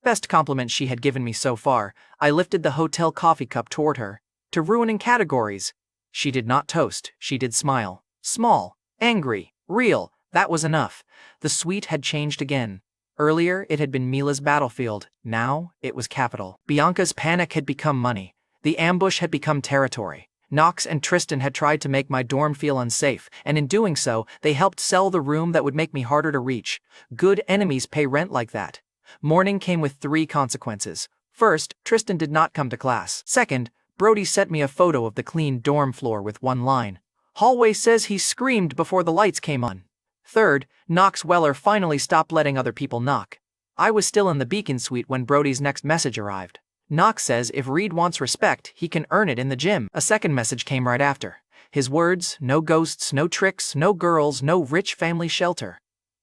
Best compliment she had given me so far. I lifted the hotel coffee cup toward her. To ruining categories. She did not toast, she did smile. Small, angry, real, that was enough. The suite had changed again. Earlier, it had been Mila's battlefield. Now, it was capital. Bianca's panic had become money. The ambush had become territory. Knox and Tristan had tried to make my dorm feel unsafe, and in doing so, they helped sell the room that would make me harder to reach. Good enemies pay rent like that. Morning came with 3 consequences. First, Tristan did not come to class. Second, Brody sent me a photo of the clean dorm floor with one line. Hallway says he screamed before the lights came on. Third, Knox Weller finally stopped letting other people knock. I was still in the Beacon Suite when Brody's next message arrived. Knox says if Reed wants respect, he can earn it in the gym. A second message came right after. His words, no ghosts, no tricks, no girls, no rich family shelter.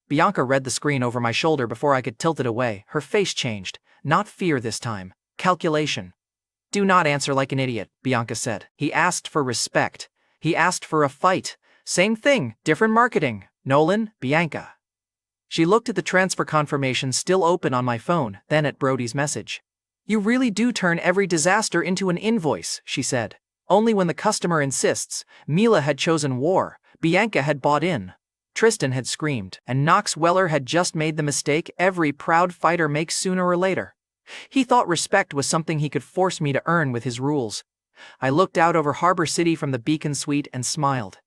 Bianca read the screen over my shoulder before I could tilt it away. Her face changed. Not fear this time. Calculation. Do not answer like an idiot, Bianca said. He asked for respect. He asked for a fight. Same thing, different marketing. Nolan, Bianca. She looked at the transfer confirmation still open on my phone, then at Brody's message. You really do turn every disaster into an invoice, she said. Only when the customer insists. Mila had chosen war. Bianca had bought in. Tristan had screamed, and Knox Weller had just made the mistake every proud fighter makes sooner or later. He thought respect was something he could force me to earn with his rules. I looked out over Harbor City from the Beacon Suite and smiled.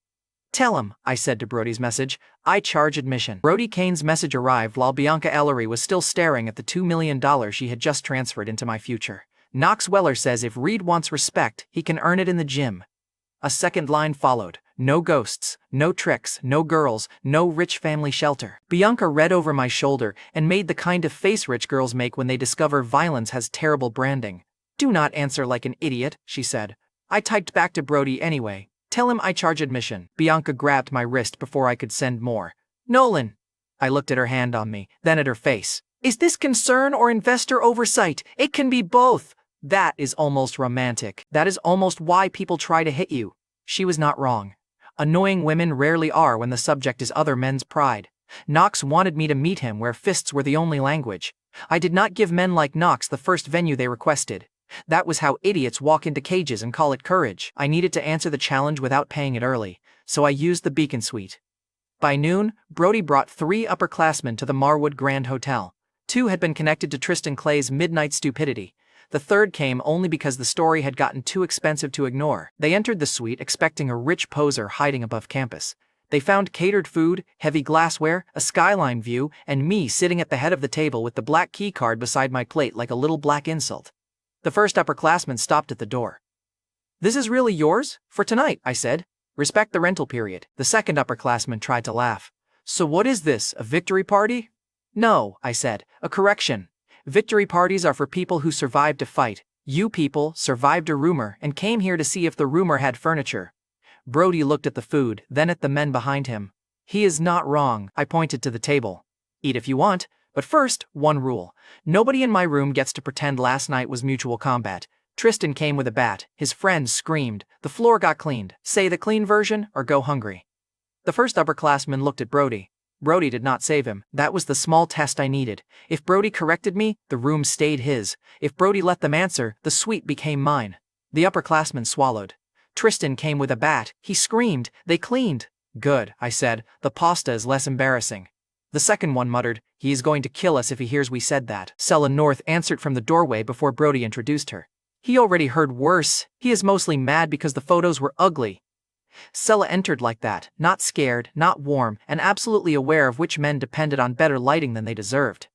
"Tell him," I said to Brody's message, "I charge admission." Brody Kane's message arrived while Bianca Ellery was still staring at the $2 million she had just transferred into my future. "Knox Weller says if Reed wants respect, he can earn it in the gym." A second line followed. "No ghosts, no tricks, no girls, no rich family shelter." Bianca read over my shoulder and made the kind of face rich girls make when they discover violence has terrible branding. "Do not answer like an idiot," she said. I typed back to Brody anyway. "Tell him I charge admission." Bianca grabbed my wrist before I could send more. "Nolan." I looked at her hand on me, then at her face. "Is this concern or investor oversight? It can be both." "That is almost romantic. That is almost why people try to hit you." She was not wrong. Annoying women rarely are when the subject is other men's pride. Knox wanted me to meet him where fists were the only language. I did not give men like Knox the first venue they requested. That was how idiots walk into cages and call it courage. I needed to answer the challenge without paying it early, so I used the Beacon Suite. By noon, Brody brought 3 upperclassmen to the Marwood Grand Hotel. 2 had been connected to Tristan Clay's midnight stupidity. The third came only because the story had gotten too expensive to ignore. They entered the suite expecting a rich poser hiding above campus. They found catered food, heavy glassware, a skyline view, and me sitting at the head of the table with the black key card beside my plate like a little black insult. The first upperclassman stopped at the door. "This is really yours? For tonight," I said. "Respect the rental period." The second upperclassman tried to laugh. "So what is this, a victory party?" "No," I said, "a correction. Victory parties are for people who survived a fight. You people survived a rumor and came here to see if the rumor had furniture." Brody looked at the food, then at the men behind him. "He is not wrong." I pointed to the table. "Eat if you want. But first, one rule. Nobody in my room gets to pretend last night was mutual combat." Tristan came with a bat. His friend screamed. The floor got cleaned. Say the clean version or go hungry. The first upperclassman looked at Brody. Brody did not save him. That was the small test I needed. If Brody corrected me, the room stayed his. If Brody let them answer, the suite became mine. The upperclassman swallowed. Tristan came with a bat. He screamed. "They cleaned." "Good," I said. "The pasta is less embarrassing." The second one muttered, "He is going to kill us if he hears we said that." Sella North answered from the doorway before Brody introduced her. He already heard worse. He is mostly mad because the photos were ugly. Sella entered like that, not scared, not warm, and absolutely aware of which men depended on better lighting than they deserved.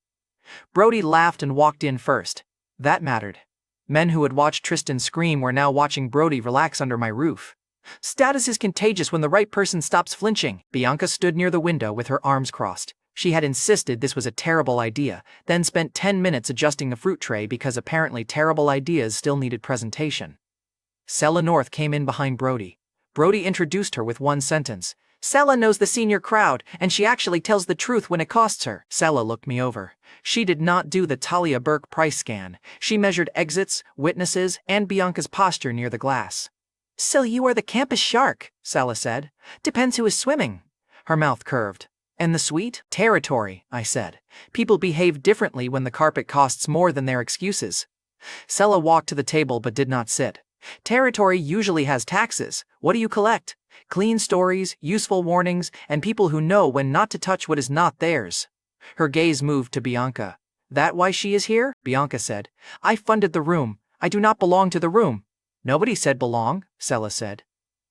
Brody laughed and walked in first. That mattered. Men who had watched Tristan scream were now watching Brody relax under my roof. Status is contagious when the right person stops flinching. Bianca stood near the window with her arms crossed. She had insisted this was a terrible idea, then spent 10 minutes adjusting the fruit tray because apparently terrible ideas still needed presentation. Sella North came in behind Brody. Brody introduced her with one sentence. "Sella knows the senior crowd, and she actually tells the truth when it costs her." Sella looked me over. She did not do the Talia Burke price scan. She measured exits, witnesses, and Bianca's posture near the glass. "So you are the campus shark," Sella said. "Depends who is swimming." Her mouth curved. "And the suite?" "Territory," I said. "People behave differently when the carpet costs more than their excuses." Sella walked to the table but did not sit. "Territory usually has taxes. What do you collect? Clean stories, useful warnings, and people who know when not to touch what is not theirs." Her gaze moved to Bianca. "That why she is here?" Bianca said. "I funded the room. I do not belong to the room." "Nobody said belong," Sella said.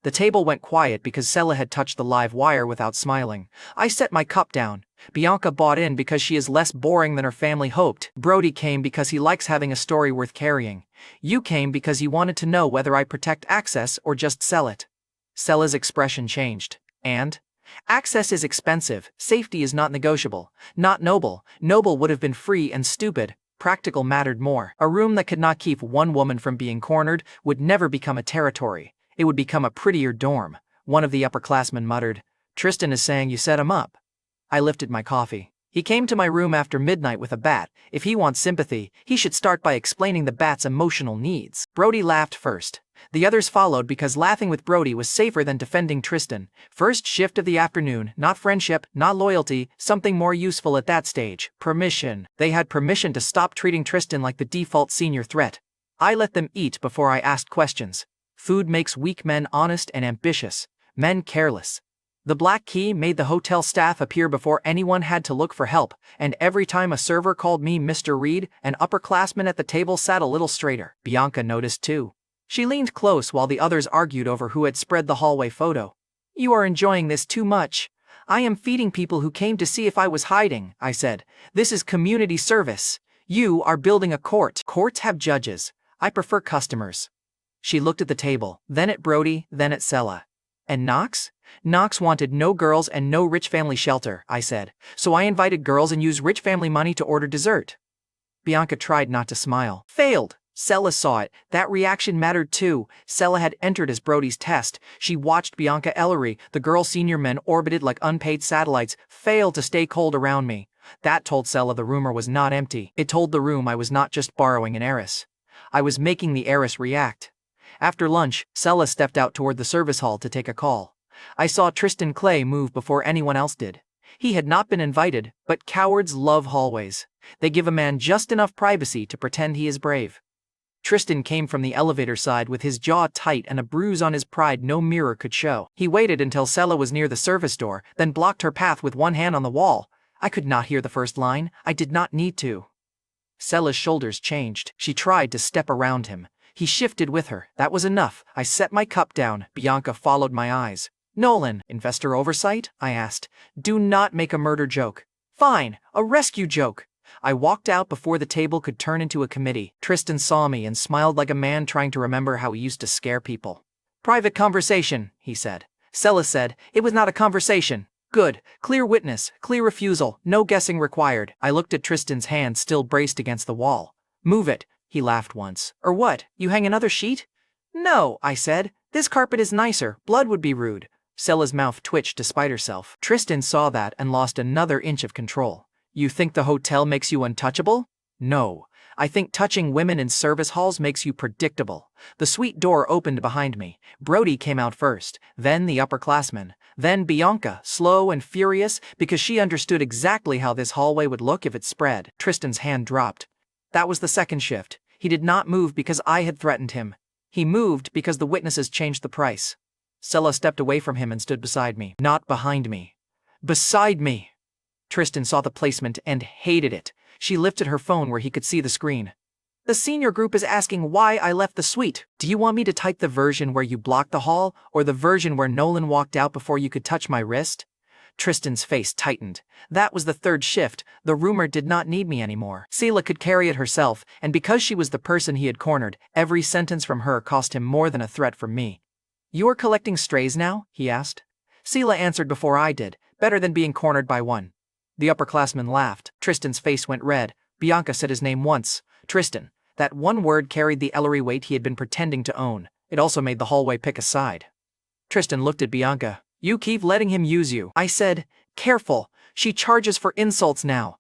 The table went quiet because Sella had touched the live wire without smiling. I set my cup down. Bianca bought in because she is less boring than her family hoped. Brody came because he likes having a story worth carrying. You came because you wanted to know whether I protect access or just sell it. Sella's expression changed. "And? Access is expensive. Safety is not negotiable. Not noble. Noble would have been free and stupid. Practical mattered more. A room that could not keep one woman from being cornered would never become a territory. It would become a prettier dorm." One of the upperclassmen muttered. "Tristan is saying you set him up." I lifted my coffee. "He came to my room after midnight with a bat. If he wants sympathy, he should start by explaining the bat's emotional needs." Brody laughed first. The others followed because laughing with Brody was safer than defending Tristan. First shift of the afternoon, not friendship, not loyalty, something more useful at that stage. Permission. They had permission to stop treating Tristan like the default senior threat. I let them eat before I asked questions. Food makes weak men honest and ambitious, men careless. The black key made the hotel staff appear before anyone had to look for help, and every time a server called me Mr. Reed, an upperclassman at the table sat a little straighter. Bianca noticed too. She leaned close while the others argued over who had spread the hallway photo. "You are enjoying this too much." "I am feeding people who came to see if I was hiding," I said. "This is community service. You are building a court. Courts have judges. I prefer customers." She looked at the table, then at Brody, then at Sela. "And Knox?" "Knox wanted no girls and no rich family shelter," I said. "So I invited girls and used rich family money to order dessert." Bianca tried not to smile. "Failed." Sela saw it. That reaction mattered too. Sela had entered as Brody's test. She watched Bianca Ellery, the girl senior men orbited like unpaid satellites, fail to stay cold around me. That told Sela the rumor was not empty. It told the room I was not just borrowing an heiress. I was making the heiress react. After lunch, Sela stepped out toward the service hall to take a call. I saw Tristan Clay move before anyone else did. He had not been invited, but cowards love hallways. They give a man just enough privacy to pretend he is brave. Tristan came from the elevator side with his jaw tight and a bruise on his pride no mirror could show. He waited until Sela was near the service door, then blocked her path with one hand on the wall. I could not hear the first line. I did not need to. Sela's shoulders changed. She tried to step around him. He shifted with her. That was enough. I set my cup down. Bianca followed my eyes. "Nolan, investor oversight?" I asked. "Do not make a murder joke." "Fine, a rescue joke." I walked out before the table could turn into a committee. Tristan saw me and smiled like a man trying to remember how he used to scare people. "Private conversation," he said. Sela said, "It was not a conversation." "Good. Clear witness, clear refusal, no guessing required." I looked at Tristan's hand still braced against the wall. "Move it," he laughed once. "Or what, you hang another sheet?" "No," I said. "This carpet is nicer, blood would be rude." Sela's mouth twitched despite herself. Tristan saw that and lost another inch of control. "You think the hotel makes you untouchable?" "No. I think touching women in service halls makes you predictable." The suite door opened behind me. Brody came out first, then the upperclassmen, then Bianca, slow and furious, because she understood exactly how this hallway would look if it spread. Tristan's hand dropped. That was the second shift. He did not move because I had threatened him. He moved because the witnesses changed the price. Sela stepped away from him and stood beside me. Not behind me. Beside me. Tristan saw the placement and hated it. She lifted her phone where he could see the screen. "The senior group is asking why I left the suite. Do you want me to type the version where you blocked the hall, or the version where Nolan walked out before you could touch my wrist?" Tristan's face tightened. That was the third shift. The rumor did not need me anymore. Sela could carry it herself, and because she was the person he had cornered, every sentence from her cost him more than a threat from me. "You are collecting strays now?" he asked. Sela answered before I did. "Better than being cornered by one." The upperclassman laughed. Tristan's face went red. Bianca said his name once. Tristan. That one word carried the Ellery weight he had been pretending to own. It also made the hallway pick a side. Tristan looked at Bianca. "You keep letting him use you." I said, "Careful. She charges for insults now."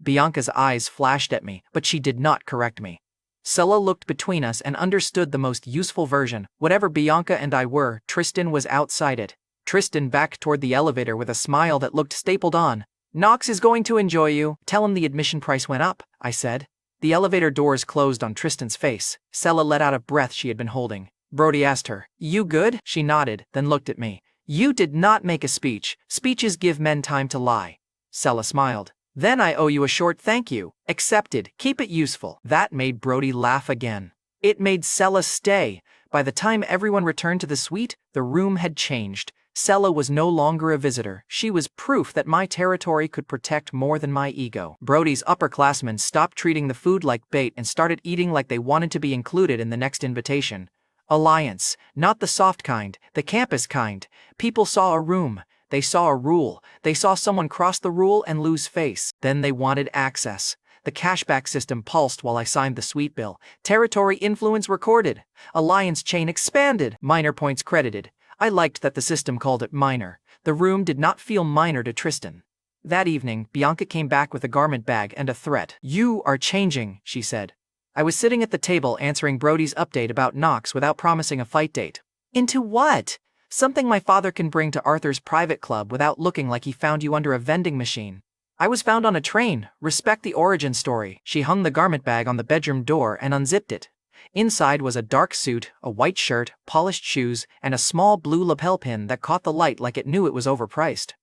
Bianca's eyes flashed at me, but she did not correct me. Sela looked between us and understood the most useful version. Whatever Bianca and I were, Tristan was outside it. Tristan backed toward the elevator with a smile that looked stapled on. "Knox is going to enjoy you. Tell him the admission price went up," I said. The elevator doors closed on Tristan's face. Sela let out a breath she had been holding. Brody asked her, "You good?" She nodded, then looked at me. "You did not make a speech. Speeches give men time to lie." Sela smiled. "Then I owe you a short thank you." "Accepted. Keep it useful." That made Brody laugh again. It made Sela stay. By the time everyone returned to the suite, the room had changed. Sela was no longer a visitor. She was proof that my territory could protect more than my ego. Brody's upperclassmen stopped treating the food like bait and started eating like they wanted to be included in the next invitation. Alliance, not the soft kind, the campus kind. People saw a room. They saw a rule. They saw someone cross the rule and lose face. Then they wanted access. The cashback system pulsed while I signed the suite bill. Territory influence recorded. Alliance chain expanded. Minor points credited. I liked that the system called it minor. The room did not feel minor to Tristan. That evening, Bianca came back with a garment bag and a threat. "You are changing," she said. I was sitting at the table answering Brody's update about Knox without promising a fight date. "Into what?" "Something my father can bring to Arthur's private club without looking like he found you under a vending machine." "I was found on a train. Respect the origin story." She hung the garment bag on the bedroom door and unzipped it. Inside was a dark suit, a white shirt, polished shoes, and a small blue lapel pin that caught the light like it knew it was overpriced.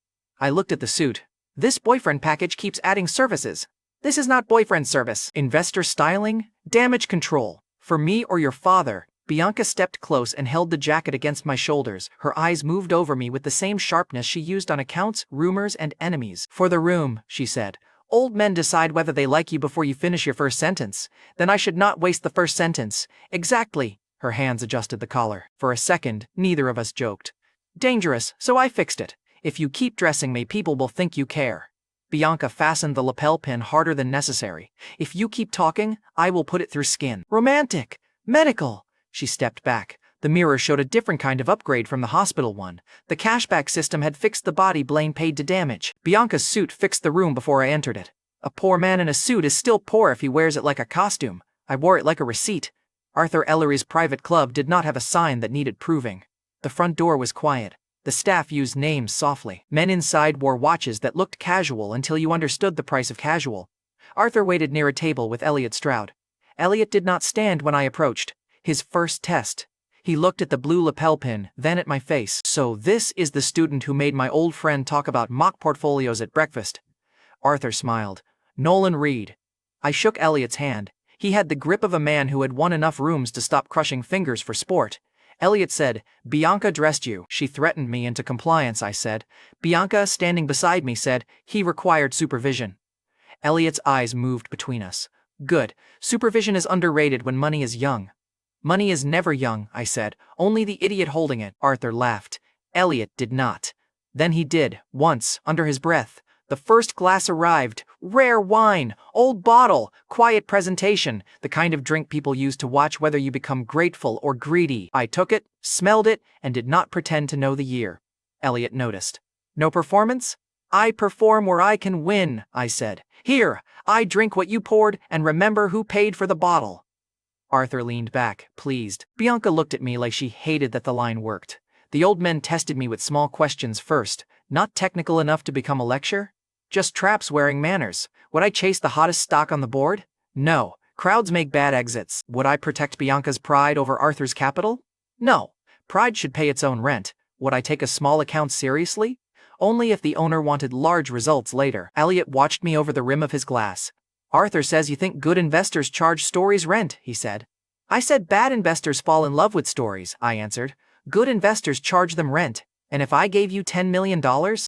I looked at the suit. This boyfriend package keeps adding services. This is not boyfriend service. Investor styling? Damage control. For me or your father. Bianca stepped close and held the jacket against my shoulders. Her eyes moved over me with the same sharpness she used on accounts, rumors, and enemies. For the room, she said. Old men decide whether they like you before you finish your first sentence. Then I should not waste the first sentence. Exactly. Her hands adjusted the collar. For a second, neither of us joked. Dangerous, so I fixed it. If you keep dressing me, people will think you care. Bianca fastened the lapel pin harder than necessary. If you keep talking, I will put it through skin. Romantic. Medical. She stepped back. The mirror showed a different kind of upgrade from the hospital one. The cashback system had fixed the body Blaine paid to damage. Bianca's suit fixed the room before I entered it. A poor man in a suit is still poor if he wears it like a costume. I wore it like a receipt. Arthur Ellery's private club did not have a sign that needed proving. The front door was quiet. The staff used names softly. Men inside wore watches that looked casual until you understood the price of casual. Arthur waited near a table with Elliot Stroud. Elliot did not stand when I approached. His first test. He looked at the blue lapel pin, then at my face. So this is the student who made my old friend talk about mock portfolios at breakfast. Arthur smiled. Nolan Reed. I shook Elliot's hand. He had the grip of a man who had won enough rooms to stop crushing fingers for sport. Elliot said, Bianca dressed you. She threatened me into compliance, I said. Bianca, standing beside me, said, he required supervision. Elliot's eyes moved between us. Good. Supervision is underrated when money is young. Money is never young, I said. Only the idiot holding it. Arthur laughed. Elliot did not. Then he did, once, under his breath. The first glass arrived. Rare wine, old bottle, quiet presentation, the kind of drink people use to watch whether you become grateful or greedy. I took it, smelled it, and did not pretend to know the year. Elliot noticed. No performance? I perform where I can win, I said. Here, I drink what you poured and remember who paid for the bottle. Arthur leaned back, pleased. Bianca looked at me like she hated that the line worked. The old men tested me with small questions first, not technical enough to become a lecture. Just traps wearing manners. Would I chase the hottest stock on the board? No. Crowds make bad exits. Would I protect Bianca's pride over Arthur's capital? No. Pride should pay its own rent. Would I take a small account seriously? Only if the owner wanted large results later. Elliot watched me over the rim of his glass. Arthur says you think good investors charge stories rent, he said. I said bad investors fall in love with stories, I answered. Good investors charge them rent. And if I gave you $10 million?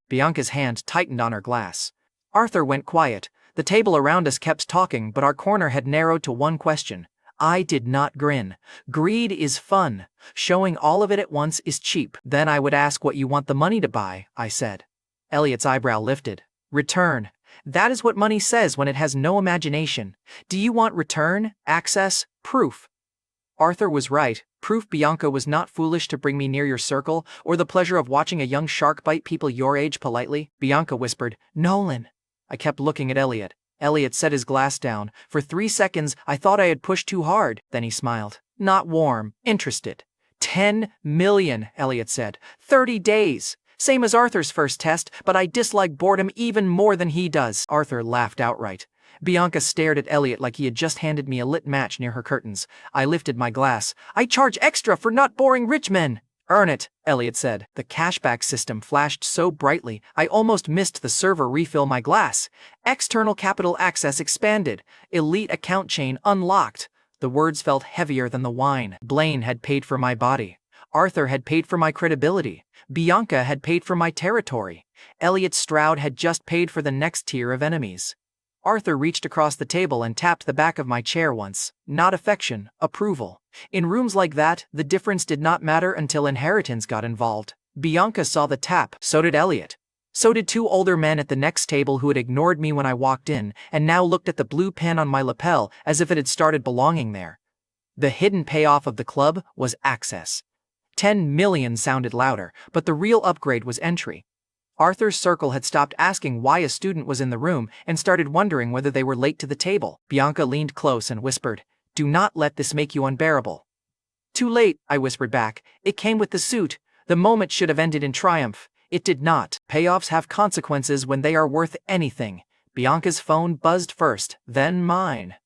Bianca's hand tightened on her glass. Arthur went quiet. The table around us kept talking, but our corner had narrowed to one question. I did not grin. Greed is fun. Showing all of it at once is cheap. Then I would ask what you want the money to buy, I said. Elliot's eyebrow lifted. Return. That is what money says when it has no imagination. Do you want return, access, proof? Arthur was right. Proof Bianca was not foolish to bring me near your circle, or the pleasure of watching a young shark bite people your age politely. Bianca whispered, Nolan. I kept looking at Elliot. Elliot set his glass down. For 3 seconds, I thought I had pushed too hard. Then he smiled. Not warm, interested. 10 million, Elliot said. 30 days. Same as Arthur's first test, but I dislike boredom even more than he does. Arthur laughed outright. Bianca stared at Elliot like he had just handed me a lit match near her curtains. I lifted my glass. I charge extra for not boring rich men. Earn it, Elliot said. The cashback system flashed so brightly, I almost missed the server refill my glass. External capital access expanded. Elite account chain unlocked. The words felt heavier than the wine. Blaine had paid for my body. Arthur had paid for my credibility. Bianca had paid for my territory. Elliot Stroud had just paid for the next tier of enemies. Arthur reached across the table and tapped the back of my chair once. Not affection, approval. In rooms like that, the difference did not matter until inheritance got involved. Bianca saw the tap, so did Elliot. So did 2 older men at the next table who had ignored me when I walked in, and now looked at the blue pen on my lapel as if it had started belonging there. The hidden payoff of the club was access. 10 million sounded louder, but the real upgrade was entry. Arthur's circle had stopped asking why a student was in the room and started wondering whether they were late to the table. Bianca leaned close and whispered, Do not let this make you unbearable. Too late, I whispered back. It came with the suit. The moment should have ended in triumph. It did not. Payoffs have consequences when they are worth anything. Bianca's phone buzzed first, then mine.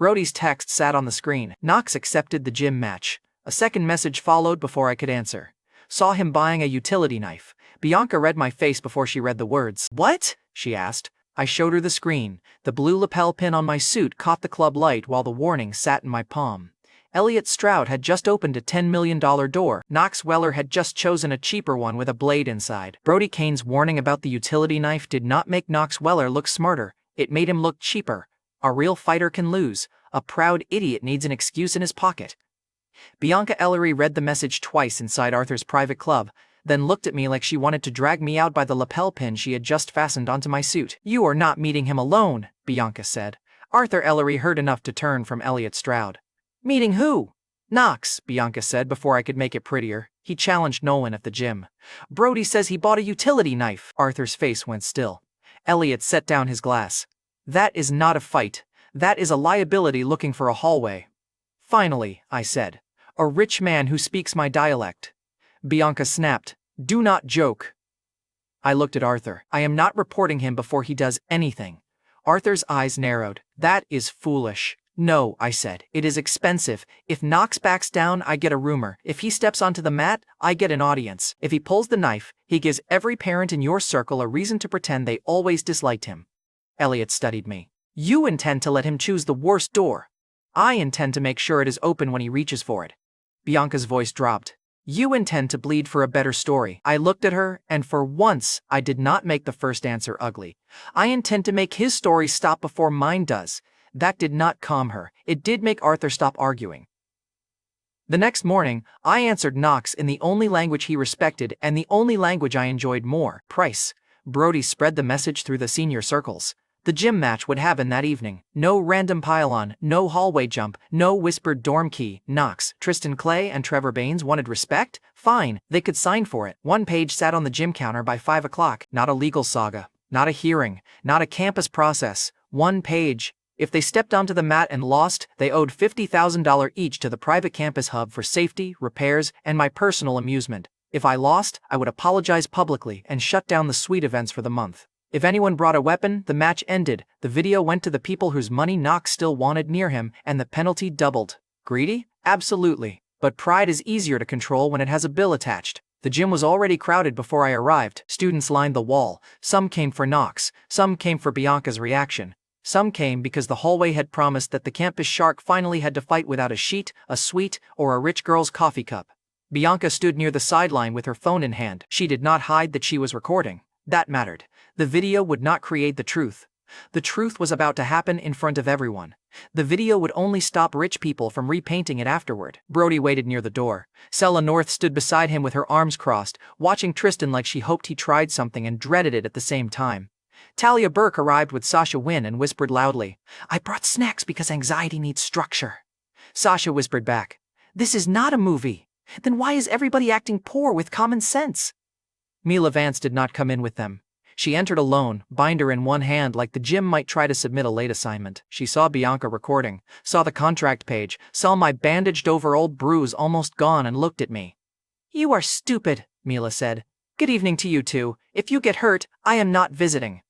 Brody's text sat on the screen. Knox accepted the gym match. A second message followed before I could answer. Saw him buying a utility knife. Bianca read my face before she read the words. What? She asked. I showed her the screen. The blue lapel pin on my suit caught the club light while the warning sat in my palm. Elliot Stroud had just opened a $10 million door. Knox Weller had just chosen a cheaper one with a blade inside. Brody Kane's warning about the utility knife did not make Knox Weller look smarter. It made him look cheaper. A real fighter can lose. A proud idiot needs an excuse in his pocket. Bianca Ellery read the message twice inside Arthur's private club, then looked at me like she wanted to drag me out by the lapel pin she had just fastened onto my suit. You are not meeting him alone, Bianca said. Arthur Ellery heard enough to turn from Elliot Stroud. Meeting who? Knox, Bianca said before I could make it prettier. He challenged Nolan at the gym. Brody says he bought a utility knife. Arthur's face went still. Elliot set down his glass. That is not a fight. That is a liability looking for a hallway. Finally, I said. A rich man who speaks my dialect. Bianca snapped. Do not joke. I looked at Arthur. I am not reporting him before he does anything. Arthur's eyes narrowed. That is foolish. No, I said. It is expensive. If Knox backs down, I get a rumor. If he steps onto the mat, I get an audience. If he pulls the knife, he gives every parent in your circle a reason to pretend they always disliked him. Elliot studied me. You intend to let him choose the worst door. I intend to make sure it is open when he reaches for it. Bianca's voice dropped. You intend to bleed for a better story. I looked at her, and for once, I did not make the first answer ugly. I intend to make his story stop before mine does. That did not calm her. It did make Arthur stop arguing. The next morning, I answered Knox in the only language he respected and the only language I enjoyed more, price. Brody spread the message through the senior circles. The gym match would happen that evening. No random pile-on, no hallway jump, no whispered dorm key. Knox, Tristan Clay, and Trevor Baines wanted respect? Fine, they could sign for it. One page sat on the gym counter by 5 o'clock. Not a legal saga. Not a hearing. Not a campus process. One page. If they stepped onto the mat and lost, they owed $50,000 each to the private campus hub for safety, repairs, and my personal amusement. If I lost, I would apologize publicly and shut down the suite events for the month. If anyone brought a weapon, the match ended. The video went to the people whose money Knox still wanted near him, and the penalty doubled. Greedy? Absolutely. But pride is easier to control when it has a bill attached. The gym was already crowded before I arrived. Students lined the wall. Some came for Knox. Some came for Bianca's reaction. Some came because the hallway had promised that the campus shark finally had to fight without a sheet, a sweet, or a rich girl's coffee cup. Bianca stood near the sideline with her phone in hand. She did not hide that she was recording. That mattered. The video would not create the truth. The truth was about to happen in front of everyone. The video would only stop rich people from repainting it afterward. Brody waited near the door. Sella North stood beside him with her arms crossed, watching Tristan like she hoped he tried something and dreaded it at the same time. Talia Burke arrived with Sasha Wynn and whispered loudly, I brought snacks because anxiety needs structure. Sasha whispered back, This is not a movie. Then why is everybody acting poor with common sense? Mila Vance did not come in with them. She entered alone, binder in one hand like the gym might try to submit a late assignment. She saw Bianca recording, saw the contract page, saw my bandaged-over old bruise almost gone and looked at me. You are stupid, Mila said. Good evening to you two. If you get hurt, I am not visiting.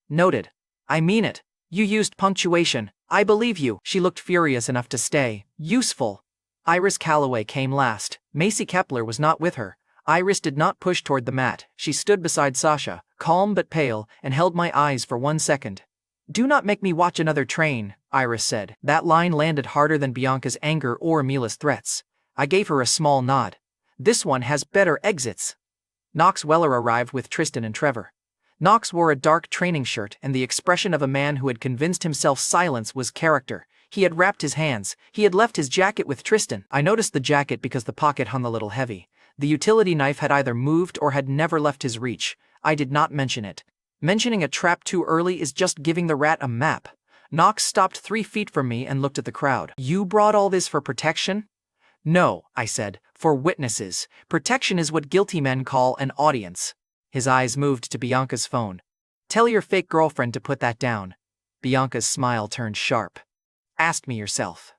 Noted. I mean it. You used punctuation. I believe you. She looked furious enough to stay. Useful. Iris Calloway came last. Macy Kepler was not with her. Iris did not push toward the mat. She stood beside Sasha, calm but pale, and held my eyes for 1 second. Do not make me watch another train, Iris said. That line landed harder than Bianca's anger or Mila's threats. I gave her a small nod. This one has better exits. Knox Weller arrived with Tristan and Trevor. Knox wore a dark training shirt and the expression of a man who had convinced himself silence was character. He had wrapped his hands. He had left his jacket with Tristan. I noticed the jacket because the pocket hung a little heavy. The utility knife had either moved or had never left his reach. I did not mention it. Mentioning a trap too early is just giving the rat a map. Knox stopped 3 feet from me and looked at the crowd. You brought all this for protection? No, I said, for witnesses. Protection is what guilty men call an audience. His eyes moved to Bianca's phone. Tell your fake girlfriend to put that down. Bianca's smile turned sharp. Ask me yourself.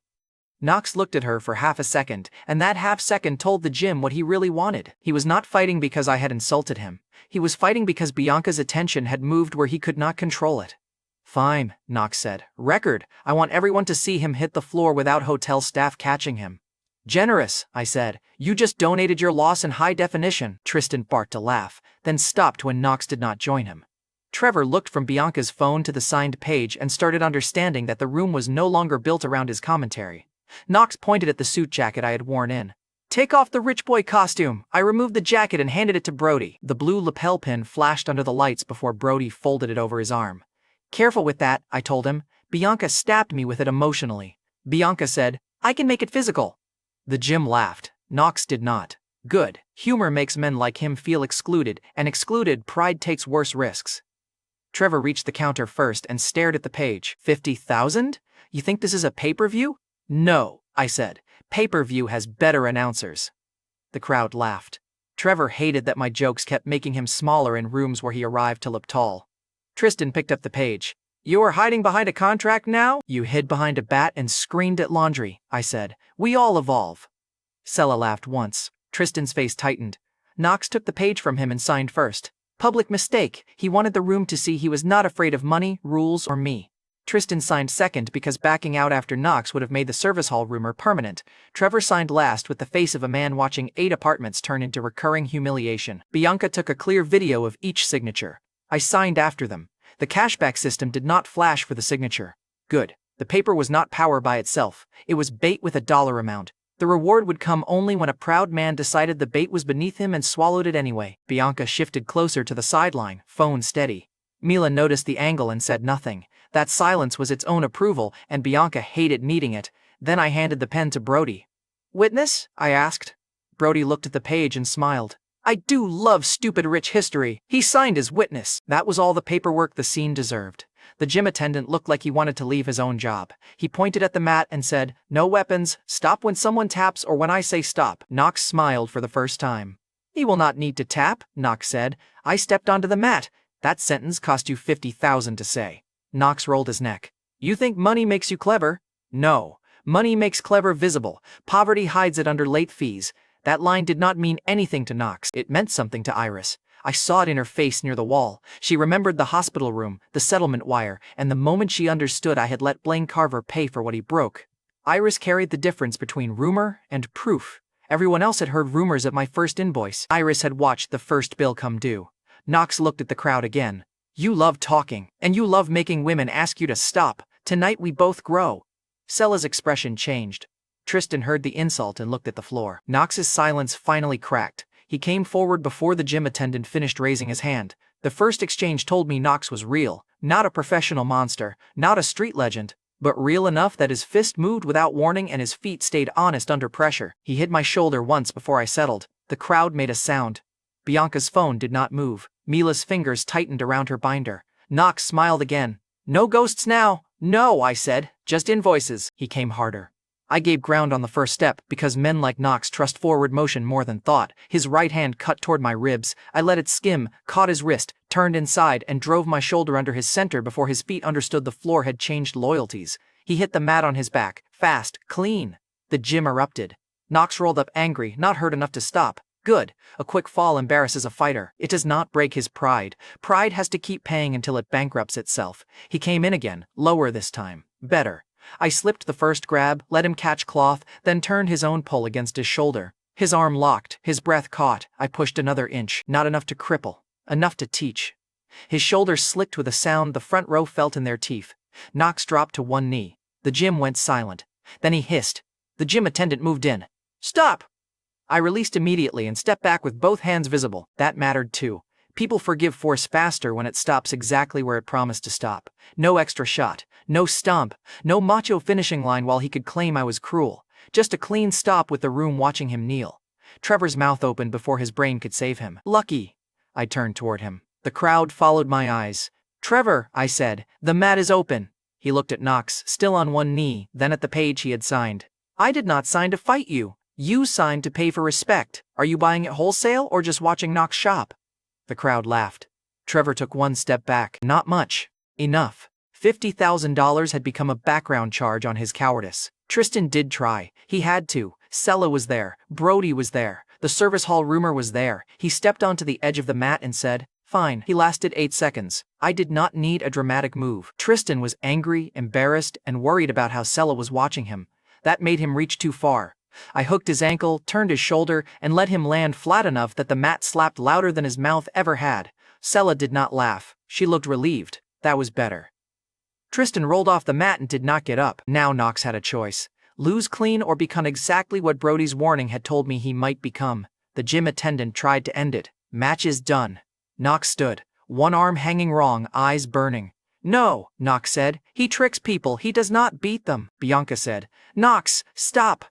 Knox looked at her for half a second, and that half second told the gym what he really wanted. He was not fighting because I had insulted him. He was fighting because Bianca's attention had moved where he could not control it. Fine, Knox said. Record. I want everyone to see him hit the floor without hotel staff catching him. Generous, I said. You just donated your loss in high definition. Tristan barked a laugh, then stopped when Knox did not join him. Trevor looked from Bianca's phone to the signed page and started understanding that the room was no longer built around his commentary. Knox pointed at the suit jacket I had worn in. Take off the rich boy costume. I removed the jacket and handed it to Brody. The blue lapel pin flashed under the lights before Brody folded it over his arm. Careful with that, I told him. Bianca stabbed me with it emotionally. Bianca said, I can make it physical. The gym laughed. Knox did not. Good. Humor makes men like him feel excluded, and excluded pride takes worse risks. Trevor reached the counter first and stared at the page. 50,000? You think this is a pay-per-view? No, I said. Pay-per-view has better announcers. The crowd laughed. Trevor hated that my jokes kept making him smaller in rooms where he arrived to look tall. Tristan picked up the page. You are hiding behind a contract now? You hid behind a bat and screamed at laundry, I said. We all evolve. Sella laughed once. Tristan's face tightened. Knox took the page from him and signed first. Public mistake. He wanted the room to see he was not afraid of money, rules, or me. Tristan signed second because backing out after Knox would have made the service hall rumor permanent. Trevor signed last with the face of a man watching 8 apartments turn into recurring humiliation. Bianca took a clear video of each signature. I signed after them. The cashback system did not flash for the signature. Good. The paper was not power by itself. It was bait with a dollar amount. The reward would come only when a proud man decided the bait was beneath him and swallowed it anyway. Bianca shifted closer to the sideline, phone steady. Mila noticed the angle and said nothing. That silence was its own approval, and Bianca hated needing it. Then I handed the pen to Brody. Witness? I asked. Brody looked at the page and smiled. I do love stupid rich history. He signed as witness. That was all the paperwork the scene deserved. The gym attendant looked like he wanted to leave his own job. He pointed at the mat and said, No weapons, stop when someone taps or when I say stop. Knox smiled for the first time. He will not need to tap, Knox said. I stepped onto the mat. That sentence cost you 50,000 to say. Knox rolled his neck. You think money makes you clever? No. Money makes clever visible. Poverty hides it under late fees. That line did not mean anything to Knox. It meant something to Iris. I saw it in her face near the wall. She remembered the hospital room, the settlement wire, and the moment she understood I had let Blaine Carver pay for what he broke. Iris carried the difference between rumor and proof. Everyone else had heard rumors of my first invoice. Iris had watched the first bill come due. Knox looked at the crowd again. You love talking, and you love making women ask you to stop. Tonight we both grow. Sella's expression changed. Tristan heard the insult and looked at the floor. Knox's silence finally cracked. He came forward before the gym attendant finished raising his hand. The first exchange told me Knox was real, not a professional monster, not a street legend, but real enough that his fist moved without warning and his feet stayed honest under pressure. He hit my shoulder once before I settled. The crowd made a sound. Bianca's phone did not move. Mila's fingers tightened around her binder. Knox smiled again. No ghosts now. No, I said. Just invoices. He came harder. I gave ground on the first step because men like Knox trust forward motion more than thought. His right hand cut toward my ribs. I let it skim, caught his wrist, turned inside, and drove my shoulder under his center before his feet understood the floor had changed loyalties. He hit the mat on his back, fast, clean. The gym erupted. Knox rolled up angry, not hurt enough to stop. Good. A quick fall embarrasses a fighter. It does not break his pride. Pride has to keep paying until it bankrupts itself. He came in again, lower this time. Better. I slipped the first grab, let him catch cloth, then turned his own pull against his shoulder. His arm locked, his breath caught. I pushed another inch, not enough to cripple, enough to teach. His shoulders slicked with a sound the front row felt in their teeth. Knox dropped to one knee. The gym went silent. Then he hissed. The gym attendant moved in. Stop! I released immediately and stepped back with both hands visible. That mattered too. People forgive force faster when it stops exactly where it promised to stop. No extra shot, no stomp, no macho finishing line while he could claim I was cruel. Just a clean stop with the room watching him kneel. Trevor's mouth opened before his brain could save him. Lucky. I turned toward him. The crowd followed my eyes. Trevor, I said, the mat is open. He looked at Knox, still on one knee, then at the page he had signed. I did not sign to fight you. You signed to pay for respect. Are you buying it wholesale or just watching Knox shop? The crowd laughed. Trevor took one step back. Not much. Enough. $50,000 had become a background charge on his cowardice. Tristan did try. He had to. Sella was there. Brody was there. The service hall rumor was there. He stepped onto the edge of the mat and said, Fine. He lasted 8 seconds. I did not need a dramatic move. Tristan was angry, embarrassed, and worried about how Sela was watching him. That made him reach too far. I hooked his ankle, turned his shoulder, and let him land flat enough that the mat slapped louder than his mouth ever had. Sela did not laugh. She looked relieved. That was better. Tristan rolled off the mat and did not get up. Now Knox had a choice. Lose clean or become exactly what Brody's warning had told me he might become. The gym attendant tried to end it. Match is done. Knox stood, one arm hanging wrong, eyes burning. No, Knox said. He tricks people, he does not beat them. Bianca said. Knox, stop.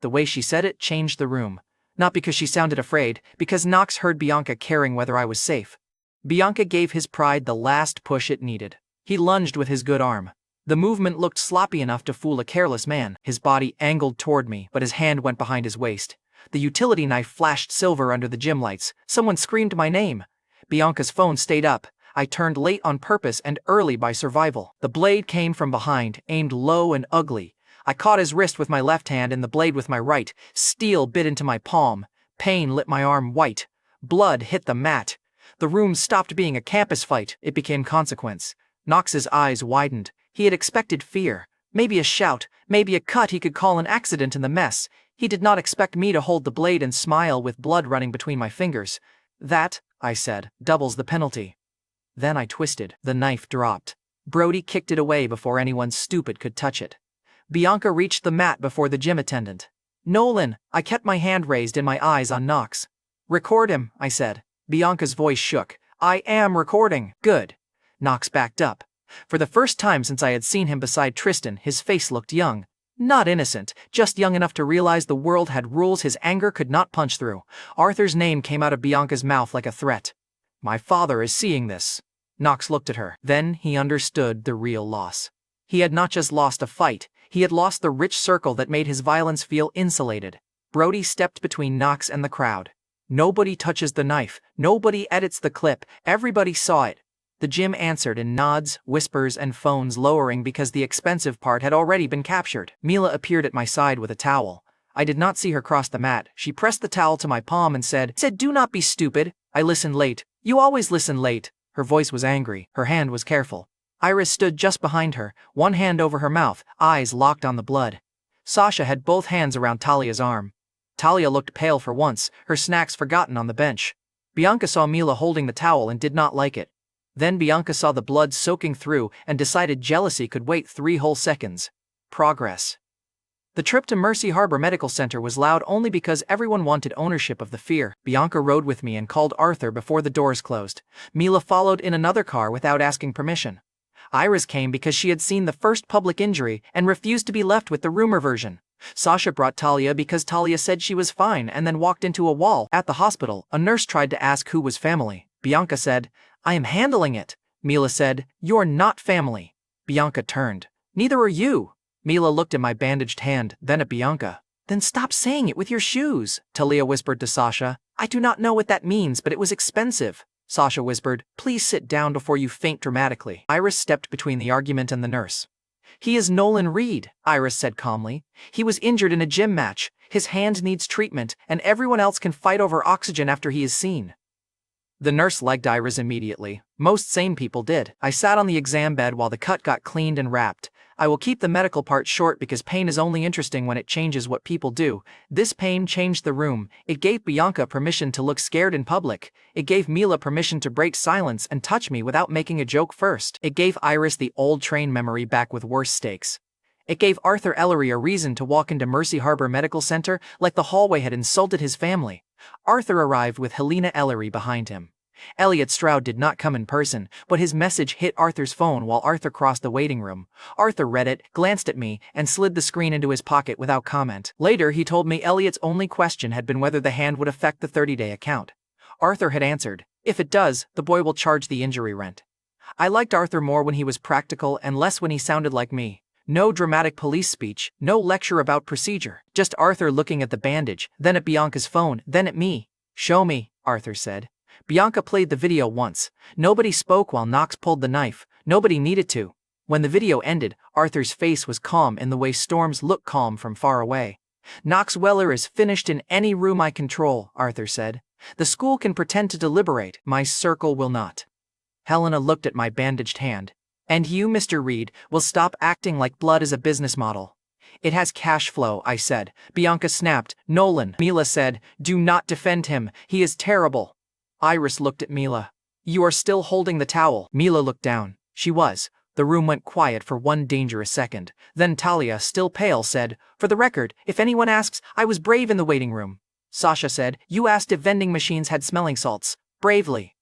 The way she said it changed the room. Not because she sounded afraid, because Knox heard Bianca caring whether I was safe. Bianca gave his pride the last push it needed. He lunged with his good arm. The movement looked sloppy enough to fool a careless man. His body angled toward me, but his hand went behind his waist. The utility knife flashed silver under the gym lights. Someone screamed my name. Bianca's phone stayed up. I turned late on purpose and early by survival. The blade came from behind, aimed low and ugly. I caught his wrist with my left hand and the blade with my right. Steel bit into my palm. Pain lit my arm white. Blood hit the mat. The room stopped being a campus fight. It became consequence. Knox's eyes widened. He had expected fear. Maybe a shout, maybe a cut he could call an accident in the mess. He did not expect me to hold the blade and smile with blood running between my fingers. That, I said, doubles the penalty. Then I twisted. The knife dropped. Brody kicked it away before anyone stupid could touch it. Bianca reached the mat before the gym attendant. Nolan, I kept my hand raised and my eyes on Knox. Record him, I said. Bianca's voice shook. I am recording. Good. Knox backed up. For the first time since I had seen him beside Tristan, his face looked young. Not innocent, just young enough to realize the world had rules his anger could not punch through. Arthur's name came out of Bianca's mouth like a threat. My father is seeing this. Knox looked at her. Then he understood the real loss. He had not just lost a fight, he had lost the rich circle that made his violence feel insulated. Brody stepped between Knox and the crowd. Nobody touches the knife, nobody edits the clip, everybody saw it. The gym answered in nods, whispers, and phones lowering because the expensive part had already been captured. Mila appeared at my side with a towel. I did not see her cross the mat. She pressed the towel to my palm and said, do not be stupid. I listened late. You always listen late. Her voice was angry. Her hand was careful. Iris stood just behind her, one hand over her mouth, eyes locked on the blood. Sasha had both hands around Talia's arm. Talia looked pale for once, her snacks forgotten on the bench. Bianca saw Mila holding the towel and did not like it. Then Bianca saw the blood soaking through and decided jealousy could wait 3 whole seconds. Progress. The trip to Mercy Harbor Medical Center was loud only because everyone wanted ownership of the fear. Bianca rode with me and called Arthur before the doors closed. Mila followed in another car without asking permission. Iris came because she had seen the first public injury and refused to be left with the rumor version. Sasha brought Talia because Talia said she was fine and then walked into a wall. At the hospital, a nurse tried to ask who was family. Bianca said, I am handling it. Mila said, you're not family. Bianca turned. Neither are you. Mila looked at my bandaged hand, then at Bianca. Then stop saying it with your shoes, Talia whispered to Sasha. I do not know what that means, but it was expensive. Sasha whispered, please sit down before you faint dramatically. Iris stepped between the argument and the nurse. He is Nolan Reed, Iris said calmly. He was injured in a gym match. His hand needs treatment, and everyone else can fight over oxygen after he is seen. The nurse liked Iris immediately. Most sane people did. I sat on the exam bed while the cut got cleaned and wrapped. I will keep the medical part short because pain is only interesting when it changes what people do. This pain changed the room. It gave Bianca permission to look scared in public. It gave Mila permission to break silence and touch me without making a joke first. It gave Iris the old train memory back with worse stakes. It gave Arthur Ellery a reason to walk into Mercy Harbor Medical Center like the hallway had insulted his family. Arthur arrived with Helena Ellery behind him. Elliot Stroud did not come in person, but his message hit Arthur's phone while Arthur crossed the waiting room. Arthur read it, glanced at me, and slid the screen into his pocket without comment. Later, he told me Elliot's only question had been whether the hand would affect the 30-day account. Arthur had answered, if it does, the boy will charge the injury rent. I liked Arthur more when he was practical and less when he sounded like me. No dramatic police speech, no lecture about procedure. Just Arthur looking at the bandage, then at Bianca's phone, then at me. Show me, Arthur said. Bianca played the video once. Nobody spoke while Knox pulled the knife. Nobody needed to. When the video ended, Arthur's face was calm in the way storms look calm from far away. Knox Weller is finished in any room I control, Arthur said. The school can pretend to deliberate, my circle will not. Helena looked at my bandaged hand. And you, Mr. Reed, will stop acting like blood is a business model. It has cash flow, I said. Bianca snapped. Nolan, Mila said, do not defend him, he is terrible. Iris looked at Mila. You are still holding the towel. Mila looked down. She was. The room went quiet for one dangerous second. Then Talia, still pale, said, for the record, if anyone asks, I was brave in the waiting room. Sasha said, you asked if vending machines had smelling salts. Bravely.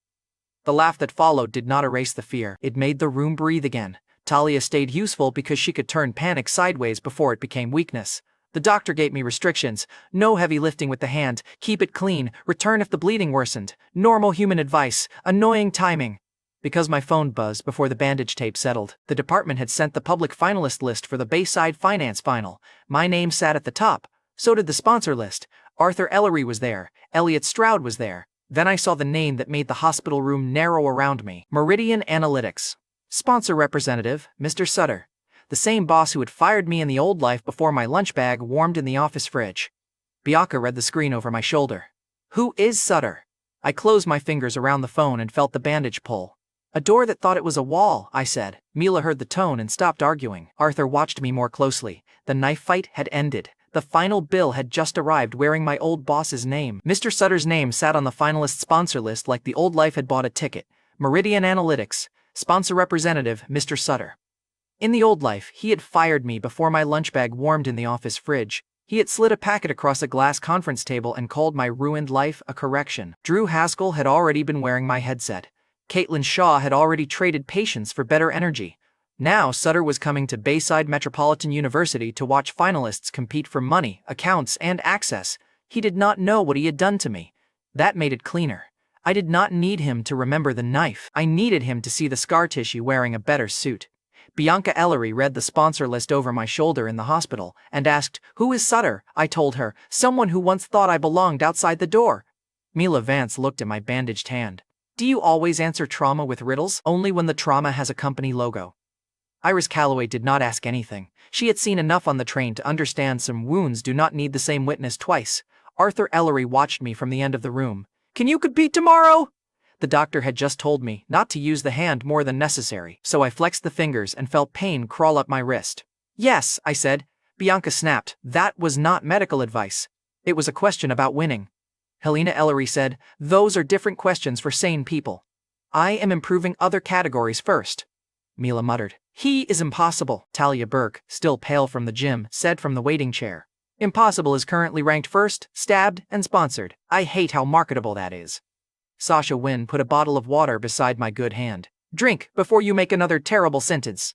The laugh that followed did not erase the fear. It made the room breathe again. Talia stayed useful because she could turn panic sideways before it became weakness. The doctor gave me restrictions. No heavy lifting with the hand, keep it clean, return if the bleeding worsened. Normal human advice, annoying timing. Because my phone buzzed before the bandage tape settled, the department had sent the public finalist list for the Bayside Finance Final. My name sat at the top. So did the sponsor list. Arthur Ellery was there. Elliot Stroud was there. Then I saw the name that made the hospital room narrow around me. Meridian Analytics. Sponsor representative, Mr. Sutter. The same boss who had fired me in the old life before my lunch bag warmed in the office fridge. Bianca read the screen over my shoulder. Who is Sutter? I closed my fingers around the phone and felt the bandage pull. A door that thought it was a wall, I said. Mila heard the tone and stopped arguing. Arthur watched me more closely. The knife fight had ended. The final bill had just arrived wearing my old boss's name. Mr. Sutter's name sat on the finalist sponsor list like the old life had bought a ticket. Meridian Analytics. Sponsor representative, Mr. Sutter. In the old life, he had fired me before my lunch bag warmed in the office fridge. He had slid a packet across a glass conference table and called my ruined life a correction. Drew Haskell had already been wearing my headset. Caitlin Shaw had already traded patience for better energy. Now Sutter was coming to Bayside Metropolitan University to watch finalists compete for money, accounts, and access. He did not know what he had done to me. That made it cleaner. I did not need him to remember the knife. I needed him to see the scar tissue wearing a better suit. Bianca Ellery read the sponsor list over my shoulder in the hospital and asked, who is Sutter? I told her, someone who once thought I belonged outside the door. Mila Vance looked at my bandaged hand. Do you always answer trauma with riddles? Only when the trauma has a company logo. Iris Calloway did not ask anything. She had seen enough on the train to understand some wounds do not need the same witness twice. Arthur Ellery watched me from the end of the room. Can you compete tomorrow? The doctor had just told me not to use the hand more than necessary, so I flexed the fingers and felt pain crawl up my wrist. Yes, I said. Bianca snapped. That was not medical advice. It was a question about winning. Helena Ellery said, those are different questions for sane people. I am improving other categories first. Mila muttered. He is impossible. Talia Burke, still pale from the gym, said from the waiting chair. Impossible is currently ranked first, stabbed, and sponsored. I hate how marketable that is. Sasha Wynn put a bottle of water beside my good hand. Drink before you make another terrible sentence.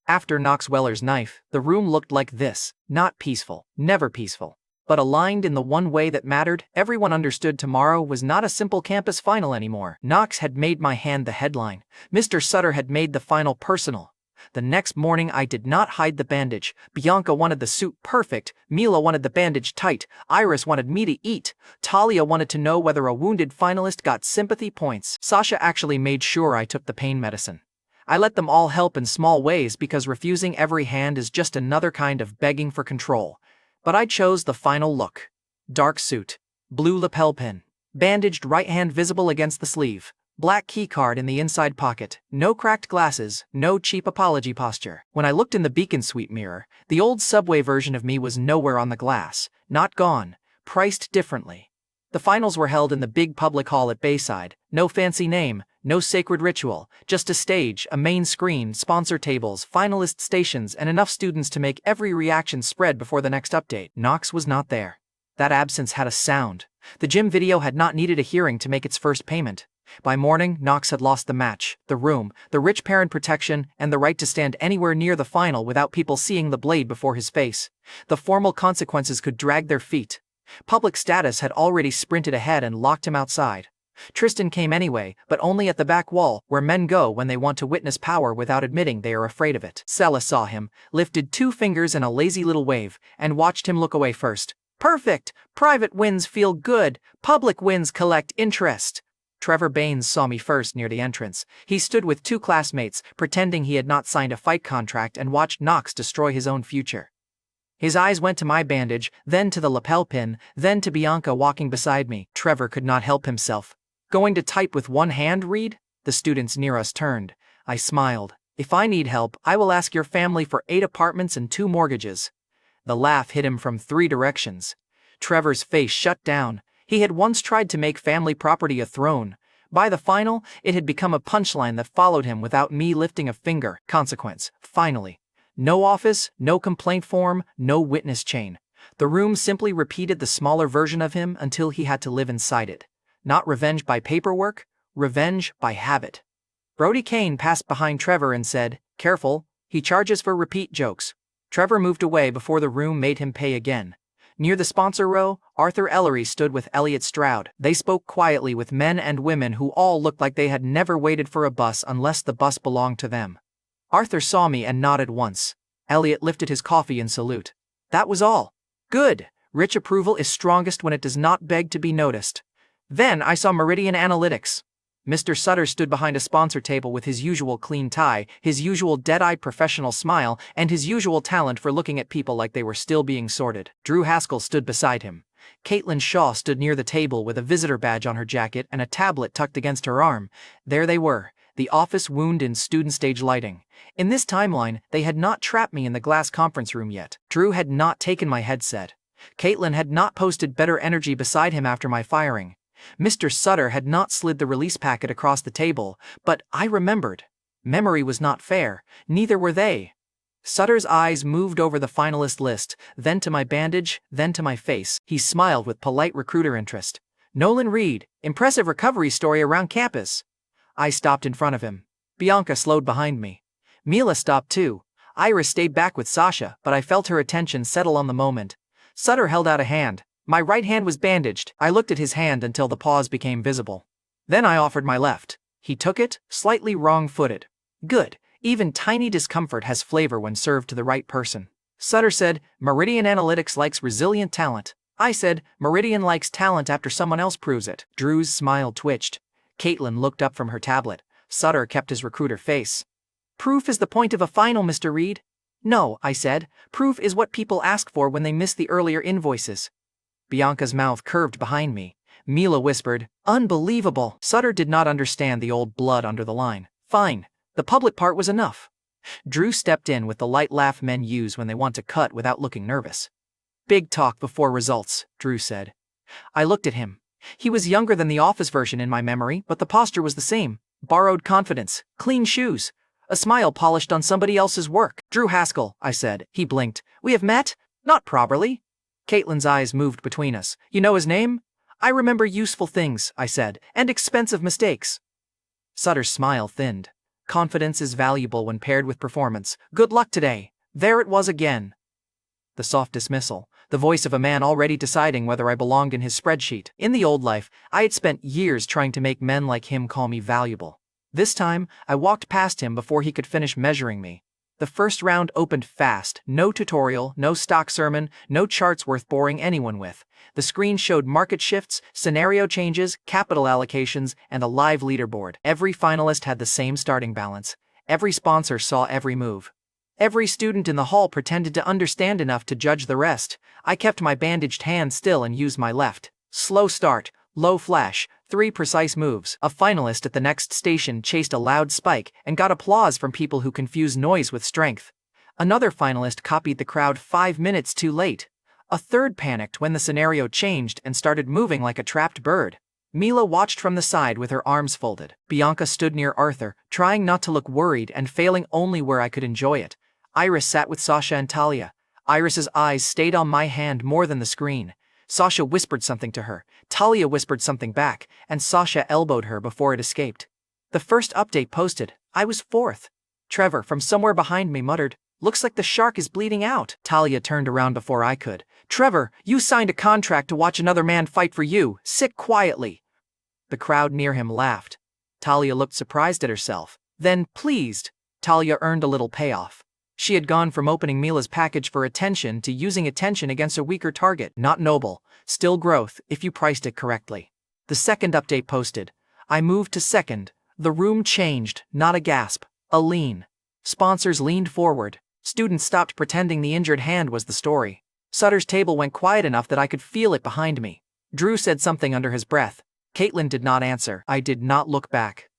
After Knox Weller's knife, the room looked like this. Not peaceful, never peaceful. But aligned in the one way that mattered, everyone understood tomorrow was not a simple campus final anymore. Knox had made my hand the headline. Mr. Sutter had made the final personal. The next morning I did not hide the bandage. Bianca wanted the suit perfect. Mila wanted the bandage tight. Iris wanted me to eat. Talia wanted to know whether a wounded finalist got sympathy points. Sasha actually made sure I took the pain medicine. I let them all help in small ways because refusing every hand is just another kind of begging for control. But I chose the final look. Dark suit. Blue lapel pin. Bandaged right hand visible against the sleeve. Black keycard in the inside pocket. No cracked glasses. No cheap apology posture. When I looked in the Beacon Suite mirror, the old subway version of me was nowhere on the glass. Not gone. Priced differently. The finals were held in the big public hall at Bayside. No fancy name. No sacred ritual. Just a stage, a main screen, sponsor tables, finalist stations, and enough students to make every reaction spread before the next update. Knox was not there. That absence had a sound. The gym video had not needed a hearing to make its first payment. By morning, Knox had lost the match, the room, the rich parent protection, and the right to stand anywhere near the final without people seeing the blade before his face. The formal consequences could drag their feet. Public status had already sprinted ahead and locked him outside. Tristan came anyway, but only at the back wall, where men go when they want to witness power without admitting they are afraid of it. Sella saw him, lifted 2 fingers in a lazy little wave, and watched him look away first. Perfect! Private wins feel good. Public wins collect interest. Trevor Baines saw me first near the entrance. He stood with 2 classmates, pretending he had not signed a fight contract and watched Knox destroy his own future. His eyes went to my bandage, then to the lapel pin, then to Bianca walking beside me. Trevor could not help himself. Going to type with one hand, Reed? The students near us turned. I smiled. If I need help, I will ask your family for 8 apartments and 2 mortgages. The laugh hit him from 3 directions. Trevor's face shut down. He had once tried to make family property a throne. By the final, it had become a punchline that followed him without me lifting a finger. Consequence, finally. No office, no complaint form, no witness chain. The room simply repeated the smaller version of him until he had to live inside it. Not revenge by paperwork, revenge by habit. Brody Kane passed behind Trevor and said, "Careful, he charges for repeat jokes." Trevor moved away before the room made him pay again. Near the sponsor row, Arthur Ellery stood with Elliot Stroud. They spoke quietly with men and women who all looked like they had never waited for a bus unless the bus belonged to them. Arthur saw me and nodded once. Elliot lifted his coffee in salute. That was all. Good. Rich approval is strongest when it does not beg to be noticed. Then I saw Meridian Analytics. Mr. Sutter stood behind a sponsor table with his usual clean tie, his usual dead-eyed professional smile, and his usual talent for looking at people like they were still being sorted. Drew Haskell stood beside him. Caitlin Shaw stood near the table with a visitor badge on her jacket and a tablet tucked against her arm. There they were, the office wound in student stage lighting. In this timeline, they had not trapped me in the glass conference room yet. Drew had not taken my headset. Caitlin had not posted better energy beside him after my firing. Mr. Sutter had not slid the release packet across the table, but I remembered. Memory was not fair, neither were they. Sutter's eyes moved over the finalist list, then to my bandage, then to my face. He smiled with polite recruiter interest. Nolan Reed, impressive recovery story around campus. I stopped in front of him. Bianca slowed behind me. Mila stopped too. Iris stayed back with Sasha, but I felt her attention settle on the moment. Sutter held out a hand. My right hand was bandaged. I looked at his hand until the pause became visible. Then I offered my left. He took it, slightly wrong-footed. Good. Even tiny discomfort has flavor when served to the right person. Sutter said, Meridian Analytics likes resilient talent. I said, Meridian likes talent after someone else proves it. Drew's smile twitched. Caitlin looked up from her tablet. Sutter kept his recruiter face. Proof is the point of a final, Mr. Reed. No, I said. Proof is what people ask for when they miss the earlier invoices. Bianca's mouth curved behind me. Mila whispered, Unbelievable. Sutter did not understand the old blood under the line. Fine. The public part was enough. Drew stepped in with the light laugh men use when they want to cut without looking nervous. Big talk before results, Drew said. I looked at him. He was younger than the office version in my memory, but the posture was the same. Borrowed confidence, clean shoes, a smile polished on somebody else's work. Drew Haskell, I said. He blinked. We have met? Not properly. Caitlin's eyes moved between us. You know his name? I remember useful things, I said, and expensive mistakes. Sutter's smile thinned. Confidence is valuable when paired with performance. Good luck today. There it was again. The soft dismissal, the voice of a man already deciding whether I belonged in his spreadsheet. In the old life, I had spent years trying to make men like him call me valuable. This time, I walked past him before he could finish measuring me. The first round opened fast, no tutorial, no stock sermon, no charts worth boring anyone with. The screen showed market shifts, scenario changes, capital allocations, and a live leaderboard. Every finalist had the same starting balance. Every sponsor saw every move. Every student in the hall pretended to understand enough to judge the rest. I kept my bandaged hand still and used my left. Slow start, low flash, 3 precise moves. A finalist at the next station chased a loud spike and got applause from people who confuse noise with strength. Another finalist copied the crowd 5 minutes too late. A third panicked when the scenario changed and started moving like a trapped bird. Mila watched from the side with her arms folded. Bianca stood near Arthur, trying not to look worried and failing only where I could enjoy it. Iris sat with Sasha and Talia. Iris's eyes stayed on my hand more than the screen. Sasha whispered something to her, Talia whispered something back, and Sasha elbowed her before it escaped. The first update posted. I was 4th. Trevor, from somewhere behind me, muttered, Looks like the shark is bleeding out. Talia turned around before I could. Trevor, you signed a contract to watch another man fight for you. Sit quietly. The crowd near him laughed. Talia looked surprised at herself, then pleased. Talia earned a little payoff. She had gone from opening Mila's package for attention to using attention against a weaker target. Not noble, still growth if you priced it correctly. The second update posted. I moved to 2nd. The room changed, not a gasp, a lean. Sponsors leaned forward. Students stopped pretending the injured hand was the story. Sutter's table went quiet enough that I could feel it behind me. Drew said something under his breath. Caitlin did not answer. I did not look back.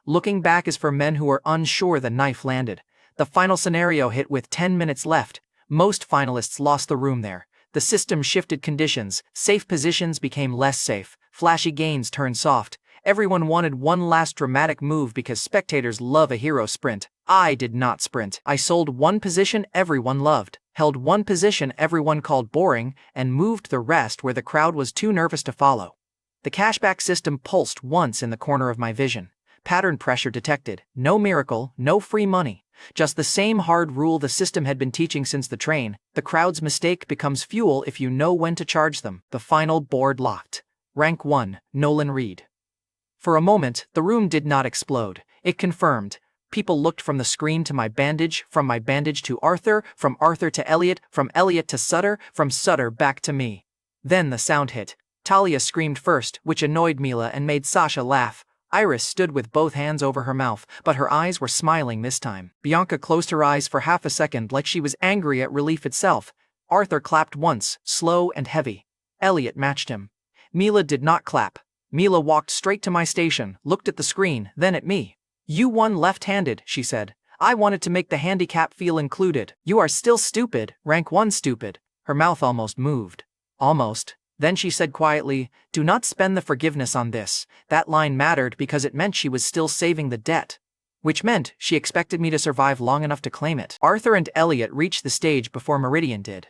Looking back is for men who are unsure the knife landed. The final scenario hit with 10 minutes left. Most finalists lost the room there. The system shifted conditions. Safe positions became less safe. Flashy gains turned soft. Everyone wanted one last dramatic move because spectators love a hero sprint. I did not sprint. I sold one position everyone loved, held one position everyone called boring, and moved the rest where the crowd was too nervous to follow. The cashback system pulsed once in the corner of my vision. Pattern pressure detected. No miracle, no free money. Just the same hard rule the system had been teaching since the train. The crowd's mistake becomes fuel if you know when to charge them. The final board locked. Rank 1, Nolan Reed. For a moment, the room did not explode. It confirmed. People looked from the screen to my bandage, from my bandage to Arthur, from Arthur to Elliot, from Elliot to Sutter, from Sutter back to me. Then the sound hit. Talia screamed first, which annoyed Mila and made Sasha laugh. Iris stood with both hands over her mouth, but her eyes were smiling this time. Bianca closed her eyes for half a second like she was angry at relief itself. Arthur clapped once, slow and heavy. Elliot matched him. Mila did not clap. Mila walked straight to my station, looked at the screen, then at me. You won left-handed, she said. I wanted to make the handicap feel included. You are still stupid, rank 1 stupid. Her mouth almost moved. Almost. Then she said quietly, do not spend the forgiveness on this. That line mattered because it meant she was still saving the debt. Which meant she expected me to survive long enough to claim it. Arthur and Elliot reached the stage before Meridian did.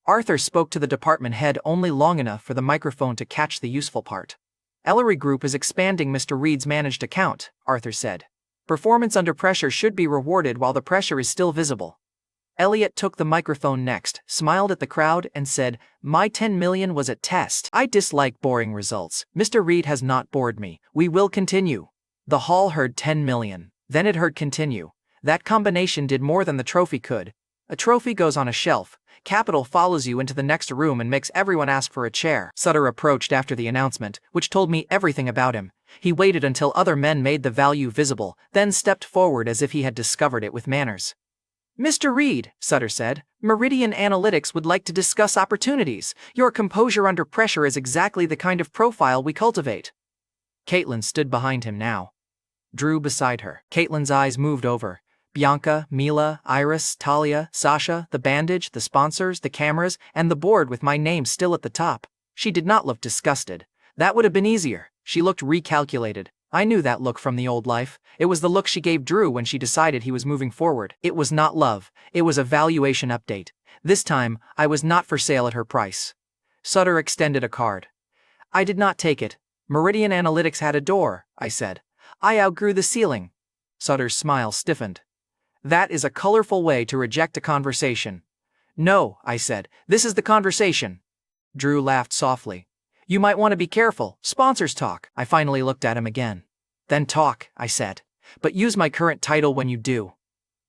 Arthur spoke to the department head only long enough for the microphone to catch the useful part. Ellery Group is expanding Mr. Reed's managed account, Arthur said. Performance under pressure should be rewarded while the pressure is still visible. Elliot took the microphone next, smiled at the crowd, and said, my 10 million was a test. I dislike boring results. Mr. Reed has not bored me. We will continue. The hall heard 10 million. Then it heard continue. That combination did more than the trophy could. A trophy goes on a shelf. Capital follows you into the next room and makes everyone ask for a chair. Sutter approached after the announcement, which told me everything about him. He waited until other men made the value visible, then stepped forward as if he had discovered it with manners. Mr. Reed, Sutter said, Meridian Analytics would like to discuss opportunities. Your composure under pressure is exactly the kind of profile we cultivate. Caitlin stood behind him now. Drew beside her. Caitlin's eyes moved over. Bianca, Mila, Iris, Talia, Sasha, the bandage, the sponsors, the cameras, and the board with my name still at the top. She did not look disgusted. That would have been easier. She looked recalculated. I knew that look from the old life. It was the look she gave Drew when she decided he was moving forward. It was not love. It was a valuation update. This time, I was not for sale at her price. Sutter extended a card. I did not take it. Meridian Analytics had a door, I said. I outgrew the ceiling. Sutter's smile stiffened. That is a colorful way to reject a conversation. No, I said. This is the conversation. Drew laughed softly. You might want to be careful. Sponsors talk. I finally looked at him again. Then talk, I said. But use my current title when you do.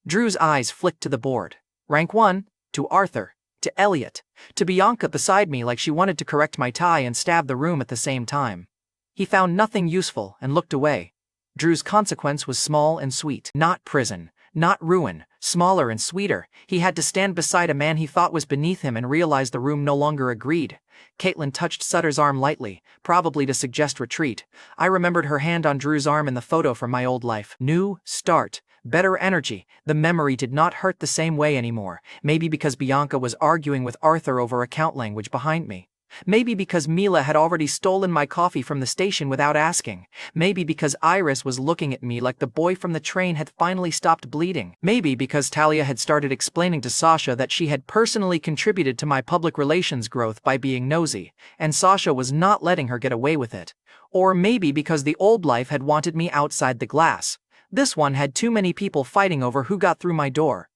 Drew's eyes flicked to the board. Rank 1, to Arthur, to Elliot, to Bianca beside me like she wanted to correct my tie and stab the room at the same time. He found nothing useful and looked away. Drew's consequence was small and sweet. Not prison, not ruin, smaller and sweeter. He had to stand beside a man he thought was beneath him and realize the room no longer agreed. Caitlin touched Sutter's arm lightly, probably to suggest retreat. I remembered her hand on Drew's arm in the photo from my old life. New start, better energy. The memory did not hurt the same way anymore. Maybe because Bianca was arguing with Arthur over account language behind me. Maybe because Mila had already stolen my coffee from the station without asking. Maybe because Iris was looking at me like the boy from the train had finally stopped bleeding. Maybe because Talia had started explaining to Sasha that she had personally contributed to my public relations growth by being nosy, and Sasha was not letting her get away with it. Or maybe because the old life had wanted me outside the glass. This one had too many people fighting over who got through my door.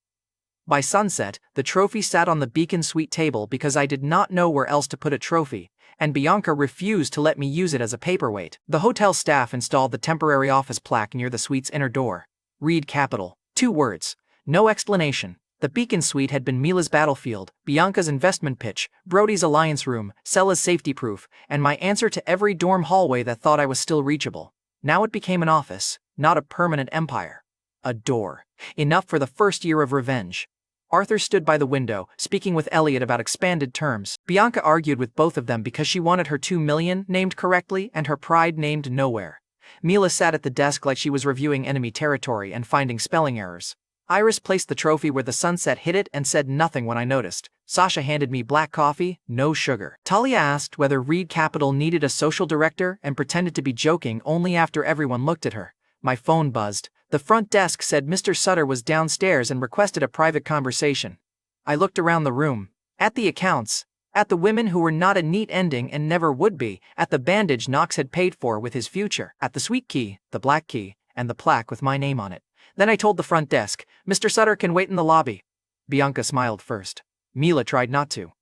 By sunset, the trophy sat on the Beacon Suite table because I did not know where else to put a trophy, and Bianca refused to let me use it as a paperweight. The hotel staff installed the temporary office plaque near the suite's inner door. Reed Capital. 2 words. No explanation. The Beacon Suite had been Mila's battlefield, Bianca's investment pitch, Brody's alliance room, Sella's safety proof, and my answer to every dorm hallway that thought I was still reachable. Now it became an office, not a permanent empire. A door. Enough for the first year of revenge. Arthur stood by the window, speaking with Elliot about expanded terms. Bianca argued with both of them because she wanted her 2 million named correctly and her pride named nowhere. Mila sat at the desk like she was reviewing enemy territory and finding spelling errors. Iris placed the trophy where the sunset hit it and said nothing when I noticed. Sasha handed me black coffee, no sugar. Talia asked whether Reed Capital needed a social director and pretended to be joking only after everyone looked at her. My phone buzzed. The front desk said Mr. Sutter was downstairs and requested a private conversation. I looked around the room. At the accounts. At the women who were not a neat ending and never would be. At the bandage Knox had paid for with his future. At the sweet key, the black key, and the plaque with my name on it. Then I told the front desk, Mr. Sutter can wait in the lobby. Bianca smiled first. Mila tried not to.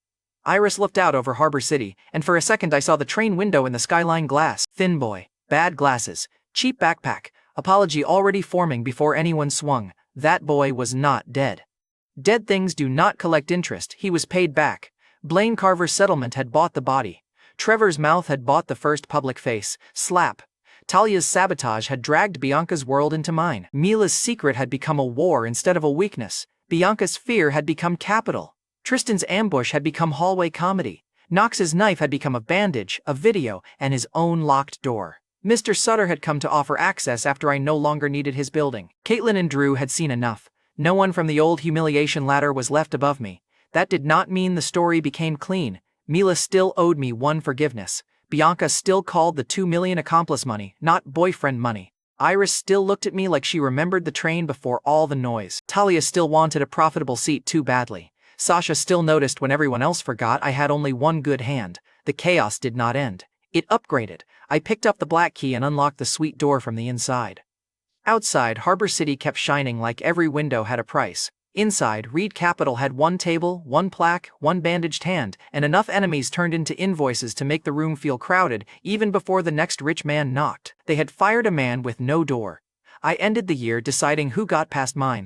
Iris looked out over Harbor City, and for a second I saw the train window in the skyline glass. Thin boy, bad glasses, cheap backpack, apology already forming before anyone swung. That boy was not dead. Dead things do not collect interest, he was paid back. Blaine Carver's settlement had bought the body. Trevor's mouth had bought the first public face. Slap. Talia's sabotage had dragged Bianca's world into mine. Mila's secret had become a war instead of a weakness. Bianca's fear had become capital. Tristan's ambush had become hallway comedy. Knox's knife had become a bandage, a video, and his own locked door. Mr. Sutter had come to offer access after I no longer needed his building. Caitlin and Drew had seen enough. No one from the old humiliation ladder was left above me. That did not mean the story became clean. Mila still owed me one forgiveness. Bianca still called the 2 million accomplice money, not boyfriend money. Iris still looked at me like she remembered the train before all the noise. Talia still wanted a profitable seat too badly. Sasha still noticed when everyone else forgot I had only one good hand. The chaos did not end. It upgraded. I picked up the black key and unlocked the sweet door from the inside. Outside, Harbor City kept shining like every window had a price. Inside, Reed Capital had one table, one plaque, one bandaged hand, and enough enemies turned into invoices to make the room feel crowded even before the next rich man knocked. They had fired a man with no door. I ended the year deciding who got past mine.